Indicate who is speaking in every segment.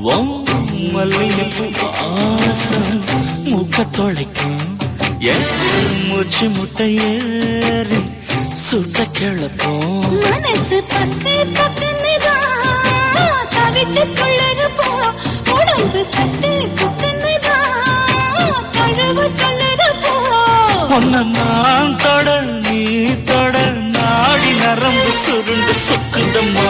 Speaker 1: மல்லிகைப்பூ வாசம் மூக்க தொலைக்கும் மூச்சு முட்டை ஏறி சுட்ட கிளப்போம்
Speaker 2: மனசு பக்கு பக்குன்னுதான் தவிச்சு கொள்ளருப்போம் உடம்பு சட்டு குக்குன்னுதான் தழுவு சொல்லருப்போம்
Speaker 1: ஒன்ன நான் தொட நீ தொட நாடி நரம்பு சுருண்டு சுக்குதம்மா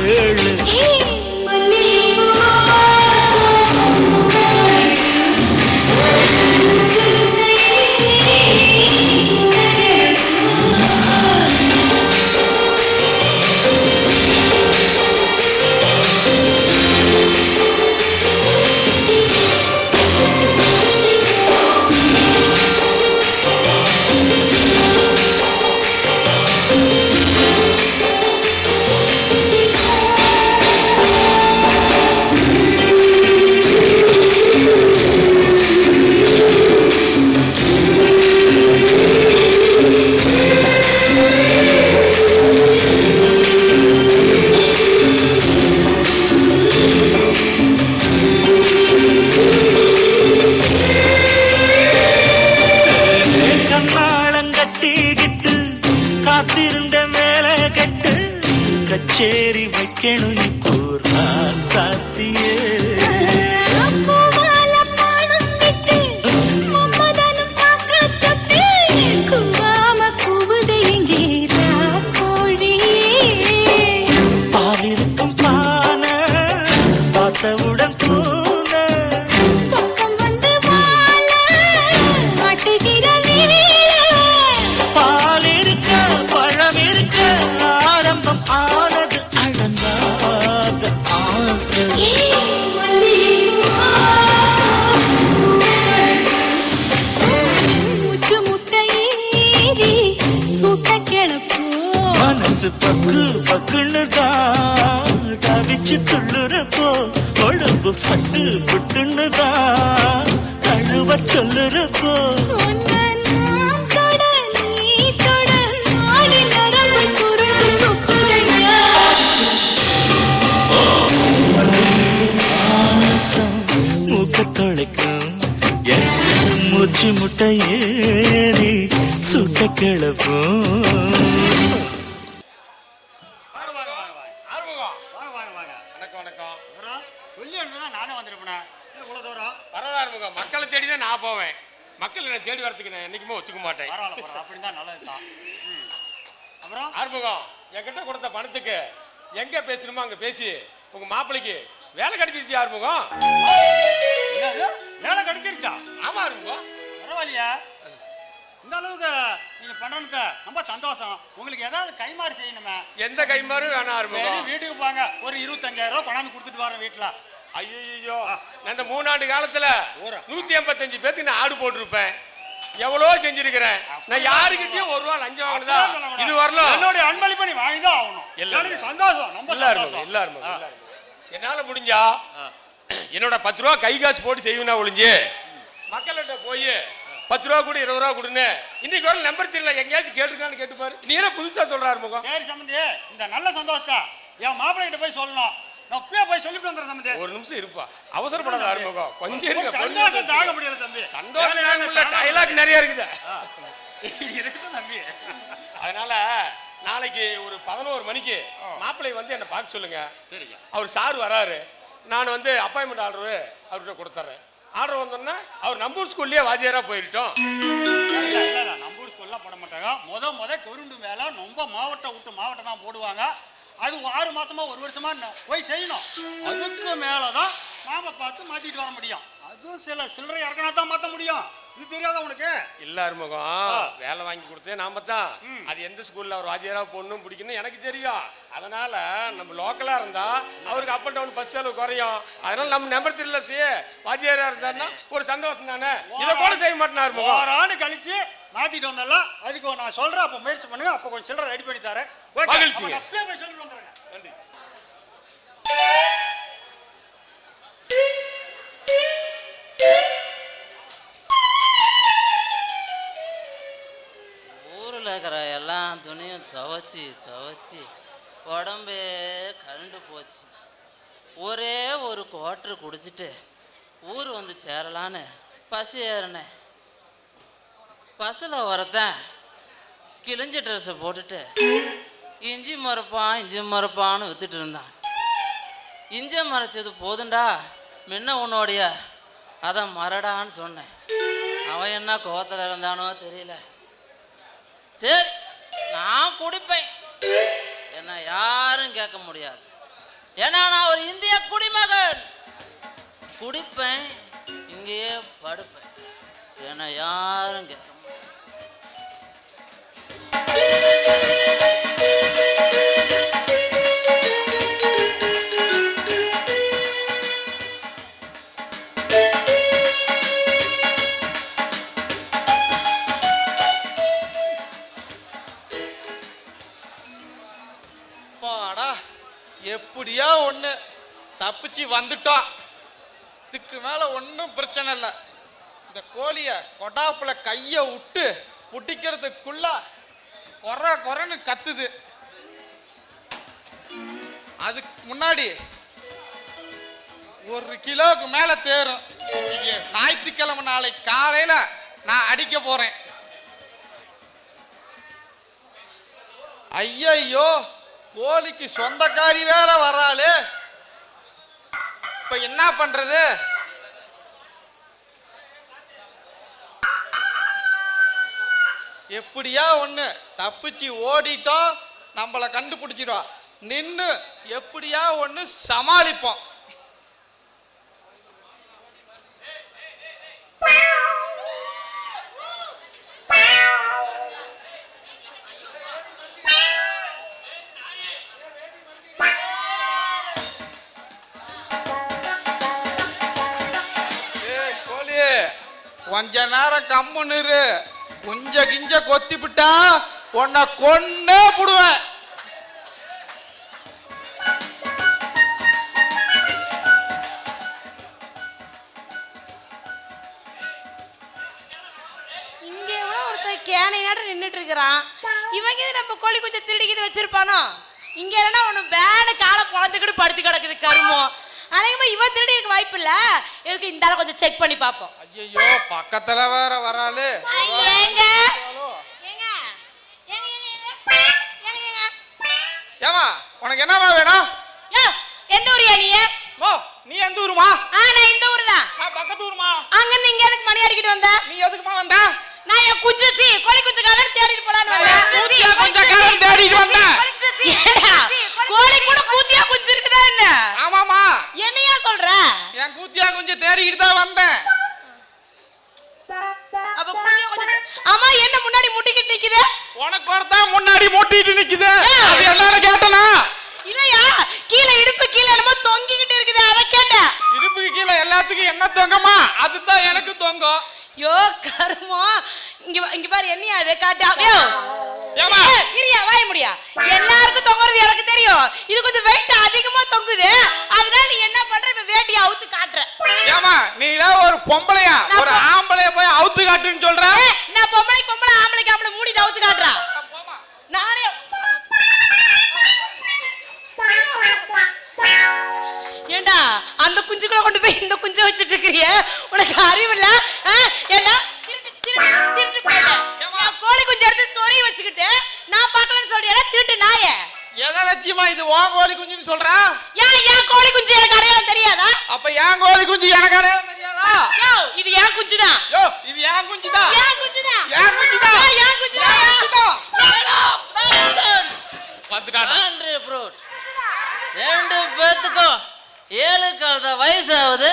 Speaker 1: கேளு கச்சேரி வைக்கணும் இப்போ சாத்தியே பாலிருக்கும் பான பார்த்தவுடன் பால் இருக்க பழம் இருக்க ஆரம்பம் ஆனது அடங்காத ஆசை
Speaker 2: முச்சு முட்டை ஏறி சுட்ட கிளப்போம்
Speaker 1: மனசு பக்கு பக்குன்னு தான் தவிச்சு துள்ளுறப்போ உடம்பு சட்டு புட்டுன்னு தான் தழுவ சொல்லுறப்போ மூக்க தொலைக்கும் மூச்சு முட்டை ஏறி சுட்ட கிளப்போம்
Speaker 3: மக்களை தேடிதான் நான் போவேன். மக்கள் என்ன தேடி வரதுக்கு நான் என்னைக்குமே ஒத்துக்க மாட்டேன்.
Speaker 4: அப்படிதான் நல்லதுதான். அப்புறம்
Speaker 3: ஆறுமுகம் என்கிட்ட கொடுத்த பணத்துக்கு எங்க பேசணுமோ அங்க பேசி உங்க மாப்பிளைக்கு வேலை கிடைச்சிருச்சு. ஆறுமுகம்
Speaker 4: வேலை கிடைச்சிருச்சா?
Speaker 3: ஆமா ஆறுமுகம்.
Speaker 4: பரவாயில்லையா? இந்த அளவுக்கு நீங்க பண்றது ரொம்ப சந்தோஷம். உங்களுக்கு ஏதாவது கைமாறு செய்யணுமே?
Speaker 3: எந்த கைமாறும் வேணாம் ஆறுமுகம்.
Speaker 4: வீட்டுக்கு போங்க, ஒரு 25,000 ரூபாய் கொண்டாந்து கொடுத்துட்டு வரேன் வீட்டுல.
Speaker 3: ஐயோ நான் இந்த 3 ஆண்டு காலத்துல 185 பேருக்கு நான் ஆடு போட்டிருப்பேன். எவ்வளோ செஞ்சிருக்கிறேன். நான் யாருக்கிட்டையும் 1 ரூபா லஞ்சம் வாங்கினதா இது வரலாம்.
Speaker 4: என்னுடைய அன்பளிப்பை நீ வாங்கிதான் ஆகணும். எனக்கு சந்தோஷம், ரொம்ப சந்தோஷம்.
Speaker 3: எல்லாரும் என்னால முடிஞ்சா என்னோட 10 ரூபா கை காசு போட்டு செய்வேனா ஒளிஞ்சு மக்கள்கிட்ட போய் 10 ரூபா கூட 20 ரூபா கொடுன்னு இன்னைக்கு ஒரு நம்பர் தெரியல எங்கேயாச்சும் கேட்டுருக்கான்னு கேட்டு பாரு. நீ என்ன புதுசா சொல்றாரு முகம்.
Speaker 4: சரி சம்பந்தி, இந்த நல்ல சந்தோஷத்தை என் மாப்பிள்ளை கிட்ட போய் சொல்லணும். நான் இப்பயே போய் சொல்லிட்டு வந்துடுறேன் சம்பந்தி.
Speaker 3: ஒரு நிமிஷம் இருப்பா, அவசரப்படாத ஆரம்பம். கொஞ்சம் இருக்க,
Speaker 4: சந்தோஷம் தாங்க முடியல தம்பி.
Speaker 3: சந்தோஷம் டைலாக் நிறைய இருக்குது.
Speaker 4: இருக்கட்டும் தம்பி.
Speaker 3: அதனால நாளைக்கு ஒரு 11 மணிக்கு மாப்பிள்ளை வந்து என்ன பார்க்க சொல்லுங்க.
Speaker 4: சரிங்க.
Speaker 3: அவர் சார் வராரு, நான் வந்து அப்பாயின்மெண்ட் ஆர்டரு அவர்கிட்ட கொடுத்துட்றேன். ஆர்டர் வந்தோன்னா அவர் நம்பூர் ஸ்கூல்லேயே வாத்தியாரா போயிட்டோம்.
Speaker 4: இல்ல நம்பூர் ஸ்கூல்லாம் போட மாட்டாங்க. முத கொருண்டு வேலை ரொம்ப மாவட்டம் விட்டு மாவட்டம் தான் போடுவாங்க. அது 6 மாசமா 1 வருஷமா போய் செய்யணும். அதுக்கு மேலதான் நாம பார்த்து மாத்திட்டு வர முடியும். அதுவும் சில்லறை இறக்கினா தான் மாத்த முடியும். இது தெரியாத உனக்கு?
Speaker 3: இல்ல அருமகம், வேலை வாங்கி கொடுத்தே நாம தான். அது எந்த ஸ்கூல்ல அவர் வாத்தியாரா பொண்ணும் பிடிக்கணும் எனக்கு தெரியும். அதனால நம்ம லோக்கலா இருந்தா அவருக்கு அப் அண்ட் டவுன் பஸ் செலவு குறையும். அதனால நம்ம நம்பர் தெரியல வாத்தியாரா இருந்தாருன்னா ஒரு சந்தோஷம் தானே. இதை கூட செய்ய மாட்டேன்.
Speaker 4: ஒரு ஆண்டு கழிச்சு மாத்திட்டு வந்தால அதுக்கு நான் சொல்றேன். அப்ப முயற்சி பண்ணுங்க. அப்ப கொஞ்சம் சில்லறை ரெடி பண்ணி தரேன்.
Speaker 3: மகிழ்ச்சி.
Speaker 4: சொல்லிட்டு வந்துடுறேன்.
Speaker 3: நன்றி.
Speaker 5: ஊரில் இருக்கிற எல்லாம் துணியும் துவைச்சி உடம்பே கழண்டு போச்சு. ஒரே ஒரு குவாட்ரு குடிச்சிட்டு ஊர் வந்து சேரலான்னு பசி ஏறினேன். பஸ்ஸில் ஒருத்தன் கிழிஞ்ச ட்ரெஸ்ஸை போட்டுட்டு இஞ்சி மரப்பான்னு வித்துட்டு இருந்தான். இஞ்சி மறைச்சது போதுண்டா, முன்ன உன்னோடைய அதான் மரடான்னு சொன்னேன். அவன் என்ன கோவத்தில் இருந்தானோ தெரியல. சரி, நான் குடிப்பேன், என்ன யாரும் கேட்க முடியாது. ஏன்னா நான் ஒரு இந்திய குடிமகன். குடிப்பேன், இங்கேயே படுப்பேன், என்ன யாரும் கேட்க முடியாது.
Speaker 6: எப்படியா ஒன்று தப்பிச்சு வந்துட்டோம். இதுக்கு மேலே ஒன்றும் பிரச்சனை இல்லை. இந்த கோழியை கொடாப்புல கையை விட்டு பிடிக்கிறதுக்குள்ள கொரன்னு கத்துது. அதுக்கு முன்னாடி 1 கிலோவுக்கு மேலே தேரும். இன்னைக்கு ஞாயிற்றுக்கிழமை, நாளைக்கு காலையில் நான் அடிக்க போகிறேன். ஐயையோ, கோழிக்கு சொந்தக்காரி வேற வராளே, இப்ப என்ன பண்றது? எப்படியா ஒண்ணு தப்பிச்சு ஓடிட்டோம், நம்மளை கண்டுபிடிச்சிடுவா. நின்னு எப்படியா ஒண்ணு சமாளிப்போம். கொஞ்ச நேரம் கம்முன்னு இரு. கிஞ்ச கொத்தி விட்டா உன்னை கொன்னே புடுவேன்.
Speaker 2: இங்க எவ்வளவு ஒருத்தர் கேனையாட நின்னுட்டு இருக்கிறான். இவங்க நம்ம கோழி கொஞ்சம் திருடிக்கிது வச்சிருப்பானோ. இங்க இல்லைன்னா ஒண்ணு பேடு காலை பொழந்துக்கிட்டு படுத்து கிடக்குது கருமம். அநேகமா இவன் திருடி இருக்க வாய்ப்பு இல்ல. எதுக்கு இந்த ஆளை கொஞ்சம் செக் பண்ணி பாப்போம்.
Speaker 6: ஐயோ, பக்கத்துல வேற வராளே. ஏமா, உனக்கு என்னவா வேணும்?
Speaker 2: எந்த ஊரியா நீ?
Speaker 6: நீ எந்த ஊருமா?
Speaker 2: நான் இந்த ஊரு தான்.
Speaker 6: நான் பக்கத்து ஊருமா.
Speaker 2: அங்க இருந்து இங்க எதுக்கு மணி அடிக்கிட்டு வந்த?
Speaker 6: நீ எதுக்குமா வந்த?
Speaker 2: நான் என் குஞ்சிச்சி கோழி குஞ்சுக்காரன் தேடிட்டு போலான்னு வந்தேன்.
Speaker 6: குஞ்சுக்காரன் தேடிட்டு வந்தேன்.
Speaker 2: கோழி கூட கூத்தியா குஞ்சு இருக்குதா என்ன?
Speaker 6: ஆமாமா.
Speaker 2: என்னையா சொல்ற?
Speaker 6: என் கூத்தியா குஞ்சு தேடிக்கிட்டு தான் வந்தேன்.
Speaker 2: அப்ப கூத்தியா குஞ்சு ஆமா, என்ன முன்னாடி முட்டிக்கிட்டு நிக்குது?
Speaker 6: உனக்கு ஒருத்தன் முன்னாடி முட்டிட்டு நிக்குது. அது என்னன்னு கேட்டனா?
Speaker 2: இல்லையா, கீழ இடுப்பு கீழ என்னமோ தொங்கிக்கிட்டு இருக்குது, அத கேட்டேன்.
Speaker 6: இடுப்புக்கு கீழ எல்லாத்துக்கும் என்ன தொங்கமா? அதுதான் எனக்கு தொங்கும்.
Speaker 2: யோ கருமோ, இங்க பாரு, என்னையா அது காட்டு.
Speaker 6: ஏமா
Speaker 2: இரியா வா வாய முடியா? எல்லாருக்கும் தொங்குறது எனக்கு தெரியும். இது கொஞ்சம் வெயிட் அதிகமா தொங்குது. அதனால நீ என்ன பண்ற? இப்ப வேட்டியை அவுத்து காட்டுற.
Speaker 6: ஏமா நீ ஒரு பொம்பளையா ஒரு ஆம்பளைய போய் அவுத்து காட்டுன்னு சொல்ற?
Speaker 2: நான் பொம்பளைக்கு பொம்பளை, ஆம்பளைக்கு ஆம்பளை மூடிட்டு அவுத்து காட்டுறா. நானே ஏண்டா அந்த குஞ்சுக்குள்ள கொண்டு போய் இந்த குஞ்சை வச்சிட்டு இருக்கிறிய? உனக்கு அறிவு இல்ல? ஏண்டா திருட்டு போயில கோழி குஞ்சு எடுத்து சொறி வச்சுக்கிட்டு நான் பார்க்கலன்னு சொல்றியா? திருட்டு நாயே.
Speaker 6: எதை வச்சுமா இது உன் கோழி குஞ்சுன்னு சொல்ற?
Speaker 2: ஏன் கோழி குஞ்சு எனக்கு அடையாளம் தெரியாதா?
Speaker 6: அப்ப என் கோழி குஞ்சு எனக்கு அடையாளம் தெரியாதா?
Speaker 2: யோ இது என் குஞ்சு தான்.
Speaker 6: யோ இது என் குஞ்சு தான்.
Speaker 2: என் குஞ்சு தான்.
Speaker 6: என் குஞ்சு தான்.
Speaker 2: என் குஞ்சு தான்.
Speaker 5: ரெண்டு பேத்துக்கும் 7 கழுத வயசாகுது,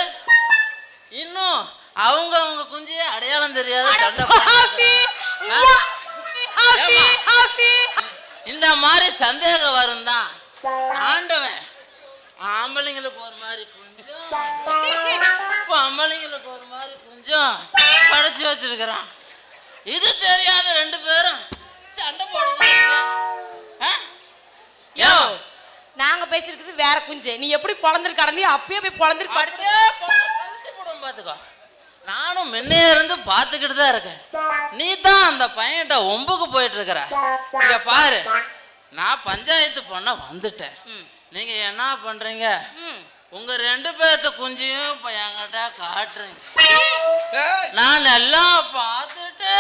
Speaker 5: இன்னும் அவங்க அவங்க குஞ்சிய அடையாளம் தெரியாத சண்டை இந்த மாதிரி சந்தேகம் வரும் தான் ஆண்டவன் ஆம்பளைங்களுக்கு ஒரு மாதிரி கொஞ்சம் பொம்பளைங்களுக்கு ஒரு மாதிரி கொஞ்சம் படைச்சு வச்சிருக்கிறான். இது தெரியாத 2 பேரும் சண்டை போடுது.
Speaker 2: நாங்க பேசிருக்கிறது வேற குஞ்சு. நீ எப்படி பொழந்துரு கடந்தி அப்பயே போய் பொழந்துரு படுத்து
Speaker 5: போடும் பாத்துக்கோ. நானும் முன்னே இருந்து பாத்துக்கிட்டு தான் இருக்கேன். நீ தான் அந்த பையன்கிட்ட ஒம்புக்கு போயிட்டு இருக்கிற. இங்க பாரு, நான் பஞ்சாயத்து பண்ண வந்துட்டேன். நீங்க என்ன பண்றீங்க? உங்க 2 பேர்த்த குஞ்சியும் இப்ப என்கிட்ட காட்டுறீங்க. நான் எல்லாம் பார்த்துட்டு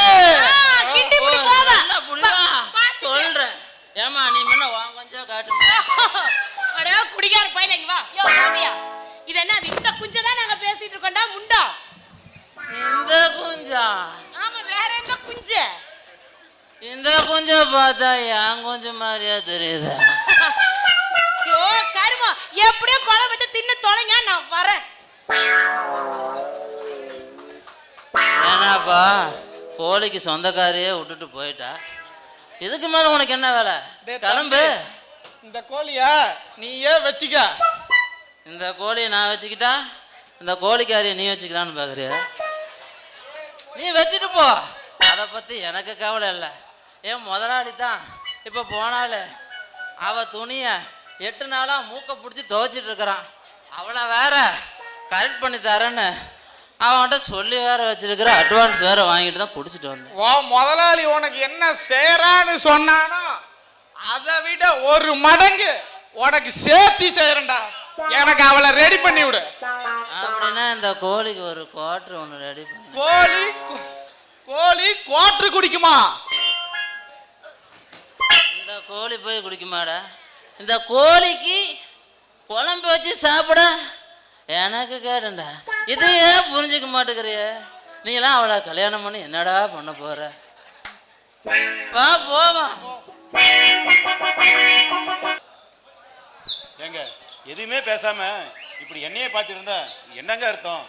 Speaker 5: சொல்றேன். ஏமா நீ முன்ன வாங்க கொஞ்சம் காட்டுங்க.
Speaker 2: அடே குடிகார பையல இங்க வா. யோ வாடியா. இது என்ன? அது இந்த குஞ்ச தான் நாங்க பேசிட்டு இருக்கோம்டா முண்டா.
Speaker 5: இந்த குஞ்சா?
Speaker 2: ஆமா வேற எந்த குஞ்சு?
Speaker 5: இந்த குஞ்ச பார்த்தா என் குஞ்சு மாதிரியா தெரியுது.
Speaker 2: யோ கருமா எப்படியோ குழம்பு வச்சு தின்னு தொலைங்க, நான் வரேன்.
Speaker 5: ஏன்னாப்பா கோழிக்கு சொந்தக்காரியே விட்டுட்டு போயிட்டா, இதுக்கு மேல உனக்கு என்ன வேலை? கிளம்பு.
Speaker 6: இந்த கோழியா நீயே வச்சுக்க.
Speaker 5: இந்த கோழியை நான் வச்சுக்கிட்டா இந்த கோழிக்காரியை நீ வச்சுக்கலான்னு பாக்குறிய? நீ வச்சுட்டு போ, அதை பத்தி எனக்கு கவலை இல்லை. ஏன் முதலாளி தான் இப்ப போனால அவ துணிய 8 நாளா மூக்க பிடிச்சி துவைச்சிட்டு இருக்கிறான். அவளை வேற கரெக்ட் பண்ணி தரேன்னு அவன்கிட்ட சொல்லி வேற வச்சிருக்கிற, அட்வான்ஸ் வேற வாங்கிட்டு தான் குடிச்சிட்டு வந்தேன்.
Speaker 6: ஓ முதலாளி உனக்கு என்ன செய்யறான்னு சொன்னானோ அதை விட 1 மடங்கு உனக்கு சேர்த்தி செய்யறேன்டா. எனக்கு அவளை ரெடி பண்ணி விடு.
Speaker 5: அப்படின்னா இந்த கோழிக்கு ஒரு குவார்டர் ஒன்று ரெடி பண்ணு.
Speaker 6: கோழி குவார்டர் குடிக்குமா?
Speaker 5: இந்த கோழி போய் குடிக்குமாடா? இந்த கோழிக்கு குழம்பு வச்சு சாப்பிட எனக்கு கேட்டேன்டா. இது ஏன் புரிஞ்சுக்க மாட்டேங்கிறிய? நீலாம் அவளை கல்யாணம் பண்ணி என்னடா பண்ண போற? வா போவா.
Speaker 7: ஏங்க எதுவுமே பேசாம இப்படி என்னையே பார்த்துருந்தா என்னங்க அர்த்தம்?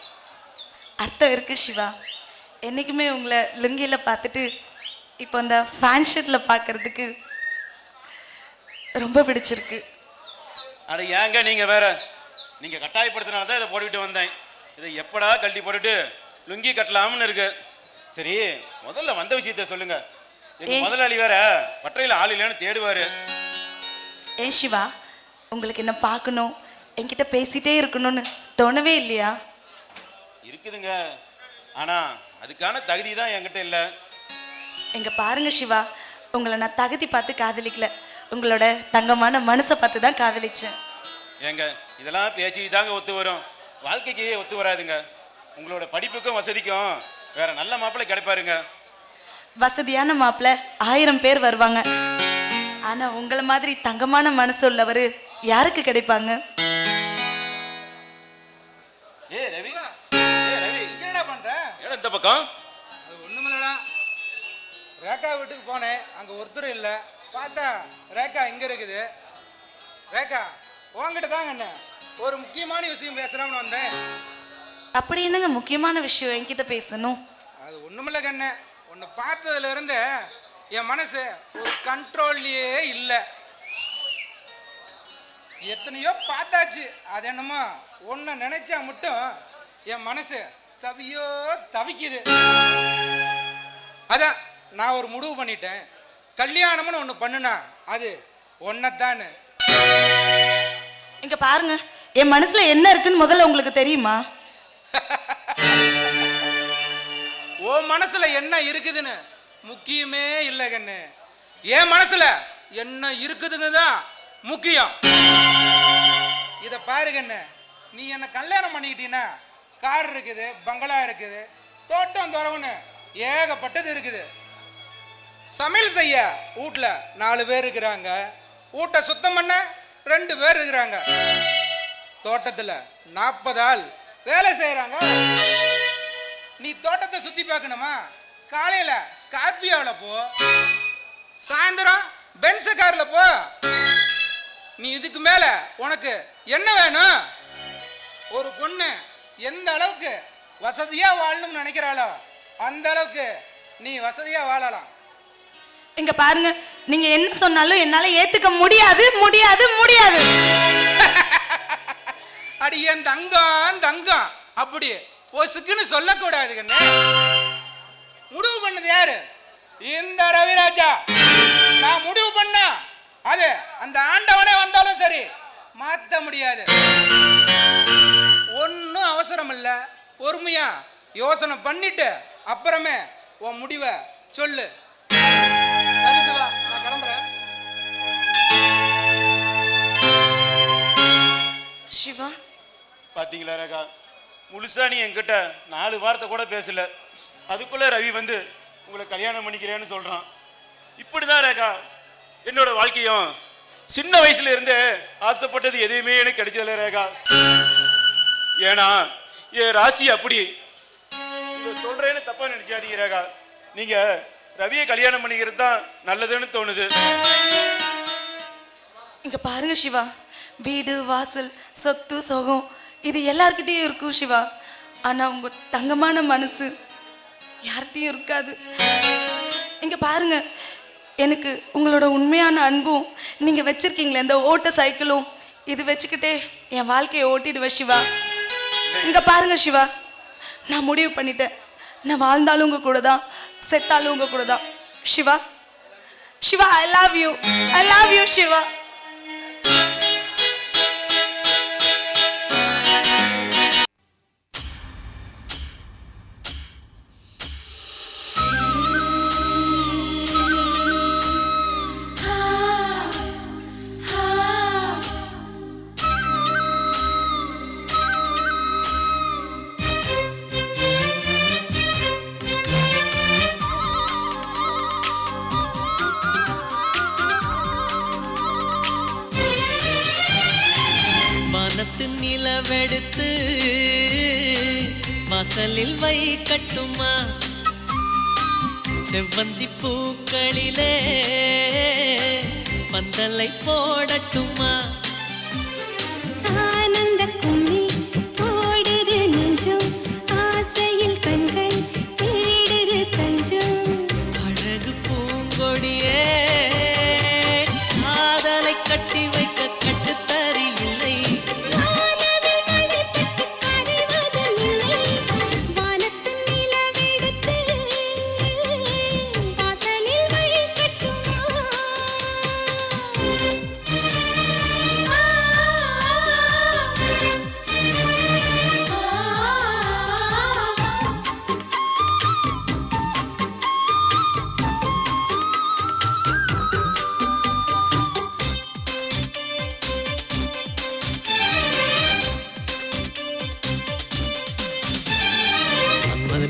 Speaker 8: அர்த்தம் இருக்கு சிவா. என்றைக்குமே உங்களை லுங்கியில் பார்த்துட்டு இப்போ அந்த ஃபேன் ஷர்ட்டில் பார்க்கறதுக்கு ரொம்ப பிடிச்சிருக்கு.
Speaker 7: அட ஏங்க நீங்க வேற, நீங்க கட்டாயப்படுத்தினால தான் இதை போட்டுக்கிட்டு வந்தேன். இதை எப்படா கழட்டி போட்டுட்டு லுங்கி கட்டலாம்னு இருக்கு. சரி முதல்ல வந்த விஷயத்த சொல்லுங்க. எங்க முதலாளி வேற பட்டறையில் ஆள் இல்லைன்னு தேடுவாரு.
Speaker 8: ஏன் சிவா, உங்களுக்கு என்ன பார்க்கணும், என்கிட்ட பேசிட்டே இருக்கணும்னு தோணவே இல்லையா?
Speaker 7: இருக்குதுங்க, ஆனா அதுக்கான தகுதி தான் என்கிட்ட இல்லை.
Speaker 8: எங்க பாருங்க சிவா, உங்களை நான் தகுதி பார்த்து காதலிக்கல, உங்களோட தங்கமான மனசை பார்த்து தான் காதலிச்சேன்.
Speaker 7: ஏங்க இதெல்லாம் பேச்சு தாங்க ஒத்து வரும், வாழ்க்கைக்கு ஒத்து வராதுங்க. உங்களோட படிப்புக்கும் வசதிக்கும் வேற நல்ல மாப்பிள்ளை கிடைப்பாருங்க.
Speaker 8: வசதியான மாப்பிள்ளை 1000 பேர் வருவாங்க, ஆனா உங்களை மாதிரி தங்கமான மனசு உள்ளவர் யாருக்கு கிடைப்பாங்க?
Speaker 7: ஏ ரவி,
Speaker 9: இங்க என்ன பண்ற?
Speaker 7: ஏடா இந்த பக்கம்?
Speaker 9: அது ஒண்ணுமில்லடா, ரேகா வீட்டுக்கு போனேன், அங்க ஒருத்தரும் இல்லை. பார்த்தா ரேகா இங்க இருக்குது. ரேகா உங்ககிட்ட தாங்க என்ன ஒரு முக்கியமான விஷயம் பேசலாம்னு வந்தேன்.
Speaker 8: அப்படி என்னங்க முக்கியமான விஷயம் என்கிட்ட பேசணும்?
Speaker 9: அது ஒண்ணுமில்ல கண்ணு, உன்னை பார்த்ததுல இருந்து என் மனசு ஒரு கண்ட்ரோல்லையே இல்லை. எத்தனையோ பார்த்தாச்சு, அது என்னமோ ஒன்றை நினைச்சா மட்டும் என் மனசு தவிக்குது. அதான் நான் ஒரு முடிவு பண்ணிட்டேன். கல்யாணம்னு ஒன்று பண்ணுனா அது ஒன்னத்தான்னு.
Speaker 8: இங்க பாருங்க, என் மனசுல என்ன இருக்குன்னு முதல்ல உங்களுக்கு தெரியுமா?
Speaker 9: ஓ மனசுல என்ன இருக்குதுன்னு முக்கியமே இல்லை கண்ணு. என் மனசுல என்ன இருக்குதுன்னு தான் முக்கியம். இத பாரு கண்ணு, நீ என்ன கல்யாணம் பண்ணிக்கிட்டீன்னா கார் இருக்குது, பங்களா இருக்குது, தோட்டம் துறவுன்னு ஏகப்பட்டது இருக்குது. சமையல் செய்ய வீட்டுல 4 பேர் இருக்கிறாங்க, வீட்டை சுத்தம் பண்ண 2 பேர் இருக்கிறாங்க, தோட்டத்துல 40 ஆள் வேலை செய்யறாங்க. நீ தோட்டத்தை சுத்தி பார்க்கணுமா? காலையில ஸ்கார்பியோல போ, சாயந்தரம் பென்ஸ் கார்ல போ. நீ இதுக்கு மேல உனக்கு என்ன வேணும்? ஒரு பொண்ணு எந்த அளவுக்கு வசதியா வாழணும்னு நினைக்கிறாளோ அந்த அளவுக்கு நீ வசதியா வாழலாம்.
Speaker 8: இங்க பாருங்க, நீங்க என்ன சொன்னாலும் என்னால ஏத்துக்க முடியாது முடியாது முடியாது.
Speaker 9: அடி என் தங்கம் தங்கம் அப்படி பொசுக்குன்னு சொல்லக்கூடாது கண்ணு. முடிவு பண்ணது யாரு? இந்த ரவிராஜா. நான் முடிவு பண்ண அது அந்த ஆண்டவனே வந்தாலும் சரி மாத்த முடியாது. ஒன்னும் அவசரம் இல்ல, பொறுமையா யோசனை பண்ணிட்டு அப்புறமே உன் முடிவை சொல்லு. சரி சிவா, நான் கிளம்புறேன்.
Speaker 8: சிவா,
Speaker 7: பாத்தீங்களா ரேகா, முழுசா நீ என்கிட்ட 4 வார்த்தை கூட பேசல, அதுக்குள்ள ரவி வந்து உங்களை கல்யாணம் பண்ணிக்கிறேன்னு சொல்றான். இப்படிதான் ரேகா என்னோட வாழ்க்கையும். சின்ன வயசுல இருந்தே ஆசைப்பட்டது எதுவுமே எனக்கு கிடைச்சதில்ல ரேகா. ஏன்னா என் ராசி அப்படி. இதை சொல்றேன்னு தப்பா நினைச்சாதீங்க ரேகா. நீங்க ரவியை கல்யாணம் பண்ணிக்கிறது தான் நல்லதுன்னு தோணுது.
Speaker 8: இங்க பாருங்க சிவா, வீடு வாசல் சொத்து சோகம் இது எல்லார்கிட்டயும் இருக்கும் சிவா. ஆனா உங்க தங்கமான மனசு யார்கிட்டயும் இருக்காது. இங்க பாருங்க, எனக்கு உங்களோட உண்மையான அன்பும் நீங்க வச்சிருக்கீங்களே இந்த ஓட்ட சைக்கிளும் இது வச்சுக்கிட்டே என் வாழ்க்கையை ஓட்டிடுவேன் சிவா. இங்க பாருங்க சிவா, நான் முடிவு பண்ணிட்டேன். நான் வாழ்ந்தாலும் உங்க கூட தான், செத்தாலும் உங்க கூட தான். Shiva Shiva, I love you, I love you Shiva.
Speaker 1: நிலவெடுத்து வாசலில் வை கட்டுமா, செவ்வந்தி பூக்களிலே பந்தலை போடட்டுமா.
Speaker 10: ஆனந்த கும்மி போடுது நெஞ்சம், ஆசையில் கண்கள் தேடுது தஞ்சம்.
Speaker 1: அழகு பூங்கொடியே காதலை கட்டி வைக்க கட்டுத்தறி இல்லை.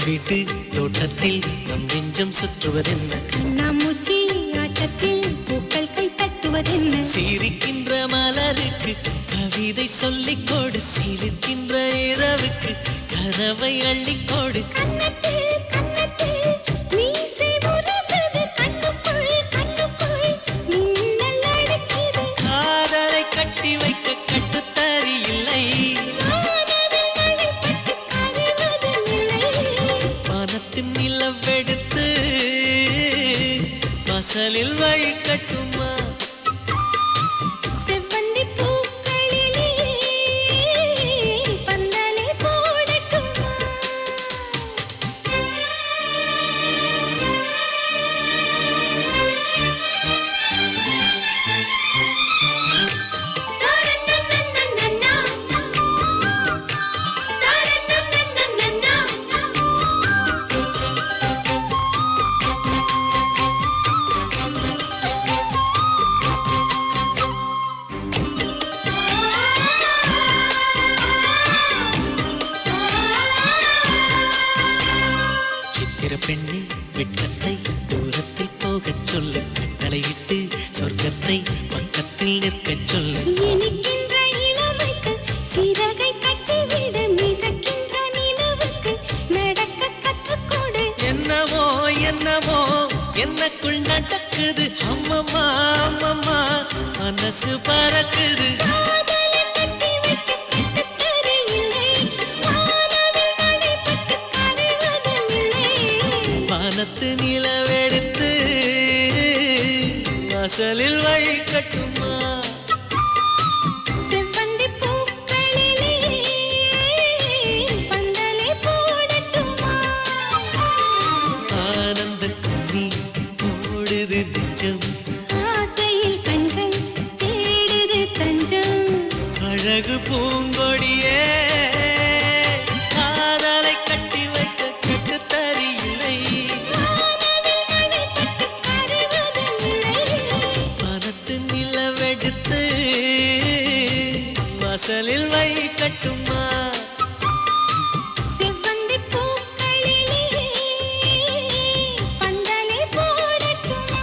Speaker 1: வீட்டு தோட்டத்தில் நம் நெஞ்சம் சுற்றுவதென்ன,
Speaker 10: கண்ணாமூச்சி ஆட்டத்தில் பூக்கள் கை தட்டுவதென்ன.
Speaker 1: சிரிக்கின்ற மலருக்கு கவிதை சொல்லிக் கொடு, சிரிக்கின்ற இரவுக்கு கனவை அள்ளிக்கொடு.
Speaker 10: கண்ணத்தில் கண்ணத்தில் மீசை முரசுது, கண்ணுக்குள் கண்ணுக்குள் மின்னல் அடிக்குது.
Speaker 1: காதலை கட்டி வைக்க கட்டுத்தறி இல்லை. வானத்தின் நிலவெடுத்து வாசலில் வழி கட்டுமா,
Speaker 10: செவ்வந்தி பூக்களிலே பந்தலை போடட்டுமா.
Speaker 1: சொர்க்கத்தை பக்கத்தில் நிற்கச் சொல்லு.
Speaker 10: இனிக்கின்ற இளமைக்கு சிறகை கட்டிவிடு, மிதக்கின்ற நிலவுக்கு நடக்க கற்றுக்கொடு.
Speaker 1: என்னவோ என்னவோ என்னக்குள் நடக்குது, அம்மம்மா அம்மம்மா மனசு பறக்குது.
Speaker 10: காதலை கட்டி வைக்க கட்டுத்தரையில்லை, வானவில் நடைபட்டு கரைவதும் இல்லை.
Speaker 1: வானத்து நிலவெடுத்து வாசலில் வைக்கட்டுமா?
Speaker 10: செவ்வந்தி பூக்களிலே பந்தலை போடட்டுமா?
Speaker 1: ஆனந்த கும்மி ஓடுது நெஞ்சம்,
Speaker 10: ஆசையில் கண்கள் தேடுது தஞ்சம்.
Speaker 1: அழகு பூங்கொடியே காதலை கட்டி வைக்க கட்டுத்தறியில்லை.
Speaker 10: வானவில் நடைபட்டு கரைவதும் இல்லை.
Speaker 1: வானத்து நிலவெடுத்து வாசலில் வைக்கட்டுமா?
Speaker 10: செவ்வந்தி பூக்களிலே பந்தலை போடட்டுமா?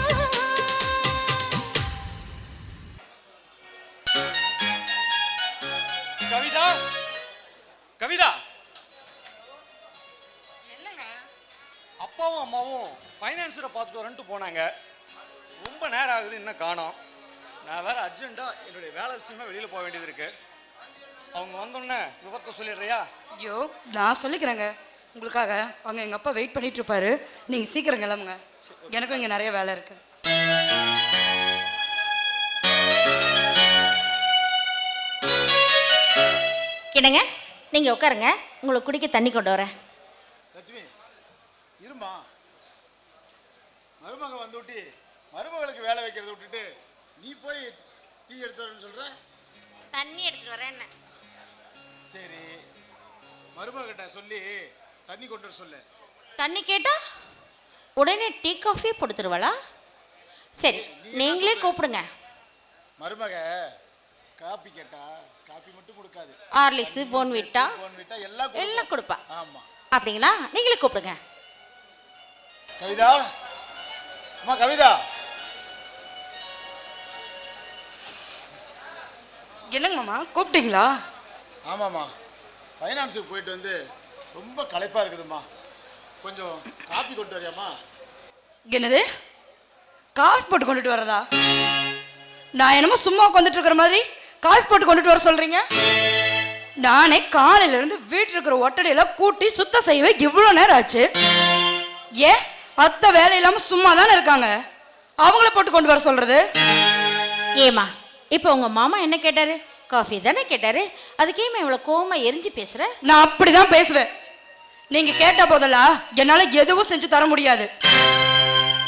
Speaker 3: கவிதா கவிதா அப்பாவும் அம்மாவும் ஃபைனான்ஸரை பார்த்துட்டு வரேன்ட்டு போனாங்க. ரொம்ப நேரம் ஆகுது, இன்னும் காணோம். நான் வேற அர்ஜென்ட்டாக என்னுடைய வேலை விஷயமா வெளியில் போக வேண்டியது இருக்கு. அவங்க வந்தோடனே விவரத்தை சொல்லிடுறியா?
Speaker 8: ஐயோ நான் சொல்லிக்கிறேங்க உங்களுக்காக. அங்கே எங்கள் அப்பா வெயிட் பண்ணிட்டு இருப்பாரு, நீங்கள் சீக்கிரம் கிளம்புங்க. எனக்கும் இங்கே நிறைய வேலை இருக்கு.
Speaker 2: என்னங்க நீங்க உட்காருங்க, உங்களுக்கு குடிக்க தண்ணி கொண்டு வரேன்.
Speaker 4: லட்சுமி இருமா, மருமக வந்து விட்டு மருமகளுக்கு வேலை வைக்கிறத விட்டுட்டு நீ போய் டீ எடுத்து வரேன்னு சொல்ற.
Speaker 2: தண்ணி எடுத்துட்டு வரேன். என்ன
Speaker 4: சரி, மருமகிட்ட சொல்லி தண்ணி கொண்டு வர சொல்லு.
Speaker 2: தண்ணி கேட்டா உடனே டீ காஃபி கொடுத்துருவாளா? சரி நீங்களே கூப்பிடுங்க.
Speaker 4: மருமக காப்பி கேட்டா காப்பி மட்டும் கொடுக்காது,
Speaker 2: ஹார்லிக்ஸ் போன்விட்டா
Speaker 4: போன்விட்டா எல்லாம்
Speaker 2: எல்லாம் கொடுப்பா.
Speaker 4: ஆமா.
Speaker 2: அப்படிங்களா? நீங்களே கூப்பிடுங்க.
Speaker 4: கவிதா, அம்மா கவிதா.
Speaker 8: என்னங்க மாமா கூப்பிட்டீங்களா?
Speaker 4: ஆமாம்மா, ஃபைனான்ஸுக்கு போயிட்டு வந்து ரொம்ப களைப்பாக இருக்குதும்மா, கொஞ்சம் காப்பி கொண்டு வரியாம்மா?
Speaker 8: என்னது காஃபி போட்டு கொண்டுட்டு வரதா? நான் என்னமோ சும்மா உட்காந்துட்டு இருக்கிற மாதிரி காஃபி போட்டு கொண்டுட்டு வர சொல்றீங்க? நானே காலையில இருந்து வீட்டில் இருக்கிற ஒட்டடையெல்லாம் கூட்டி சுத்தம் செய்யவே இவ்வளோ நேரம் ஆச்சு. ஏன் அத்தை வேலை இல்லாம சும்மா தானே இருக்காங்க, அவங்கள போட்டு கொண்டு வர சொல்றது?
Speaker 2: ஏமா இப்போ உங்க மாமா என்ன கேட்டாரு? காஃபி தானே கேட்டாரு. அதுக்கு ஏமா இவ்வளவு கோவமா எரிஞ்சு பேசுற?
Speaker 8: நான் அப்படிதான் பேசுவேன். நீங்க கேட்ட போதெல்லாம் என்னால எதுவும் செஞ்சு தர முடியாது.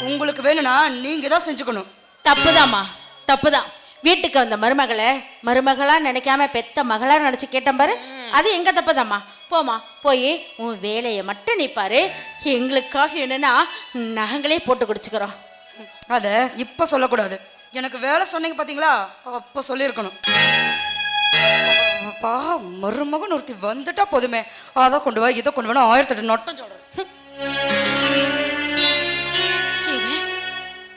Speaker 8: உங்களுக்கு வேணும்னா நீங்க தான் செஞ்சுக்கணும்.
Speaker 2: தப்புதாம்மா, தப்புதான். வீட்டுக்கு வந்த மருமகளை மருமகளா நினைக்காம பெத்த மகளா நினைச்சு கேட்டேன் பாரு, அது எங்க தப்புதாம்மா. போமா, போய் உன் வேலையை மட்டும் நீ பாரு. எங்களுக்கு காஃபி வேணும்னா நாங்களே போட்டு குடிச்சுக்கிறோம்.
Speaker 8: அத இப்ப சொல்லக்கூடாது. எனக்கு வேலை சொன்னீங்க பாத்தீங்களா, அப்ப சொல்லியிருக்கணும். அப்பா மருமகன் ஒருத்தி வந்துட்டா போதுமே, அதை கொண்டு வா இதை கொண்டு வேணும் 1008 நொட்டம் சொல்றேன்.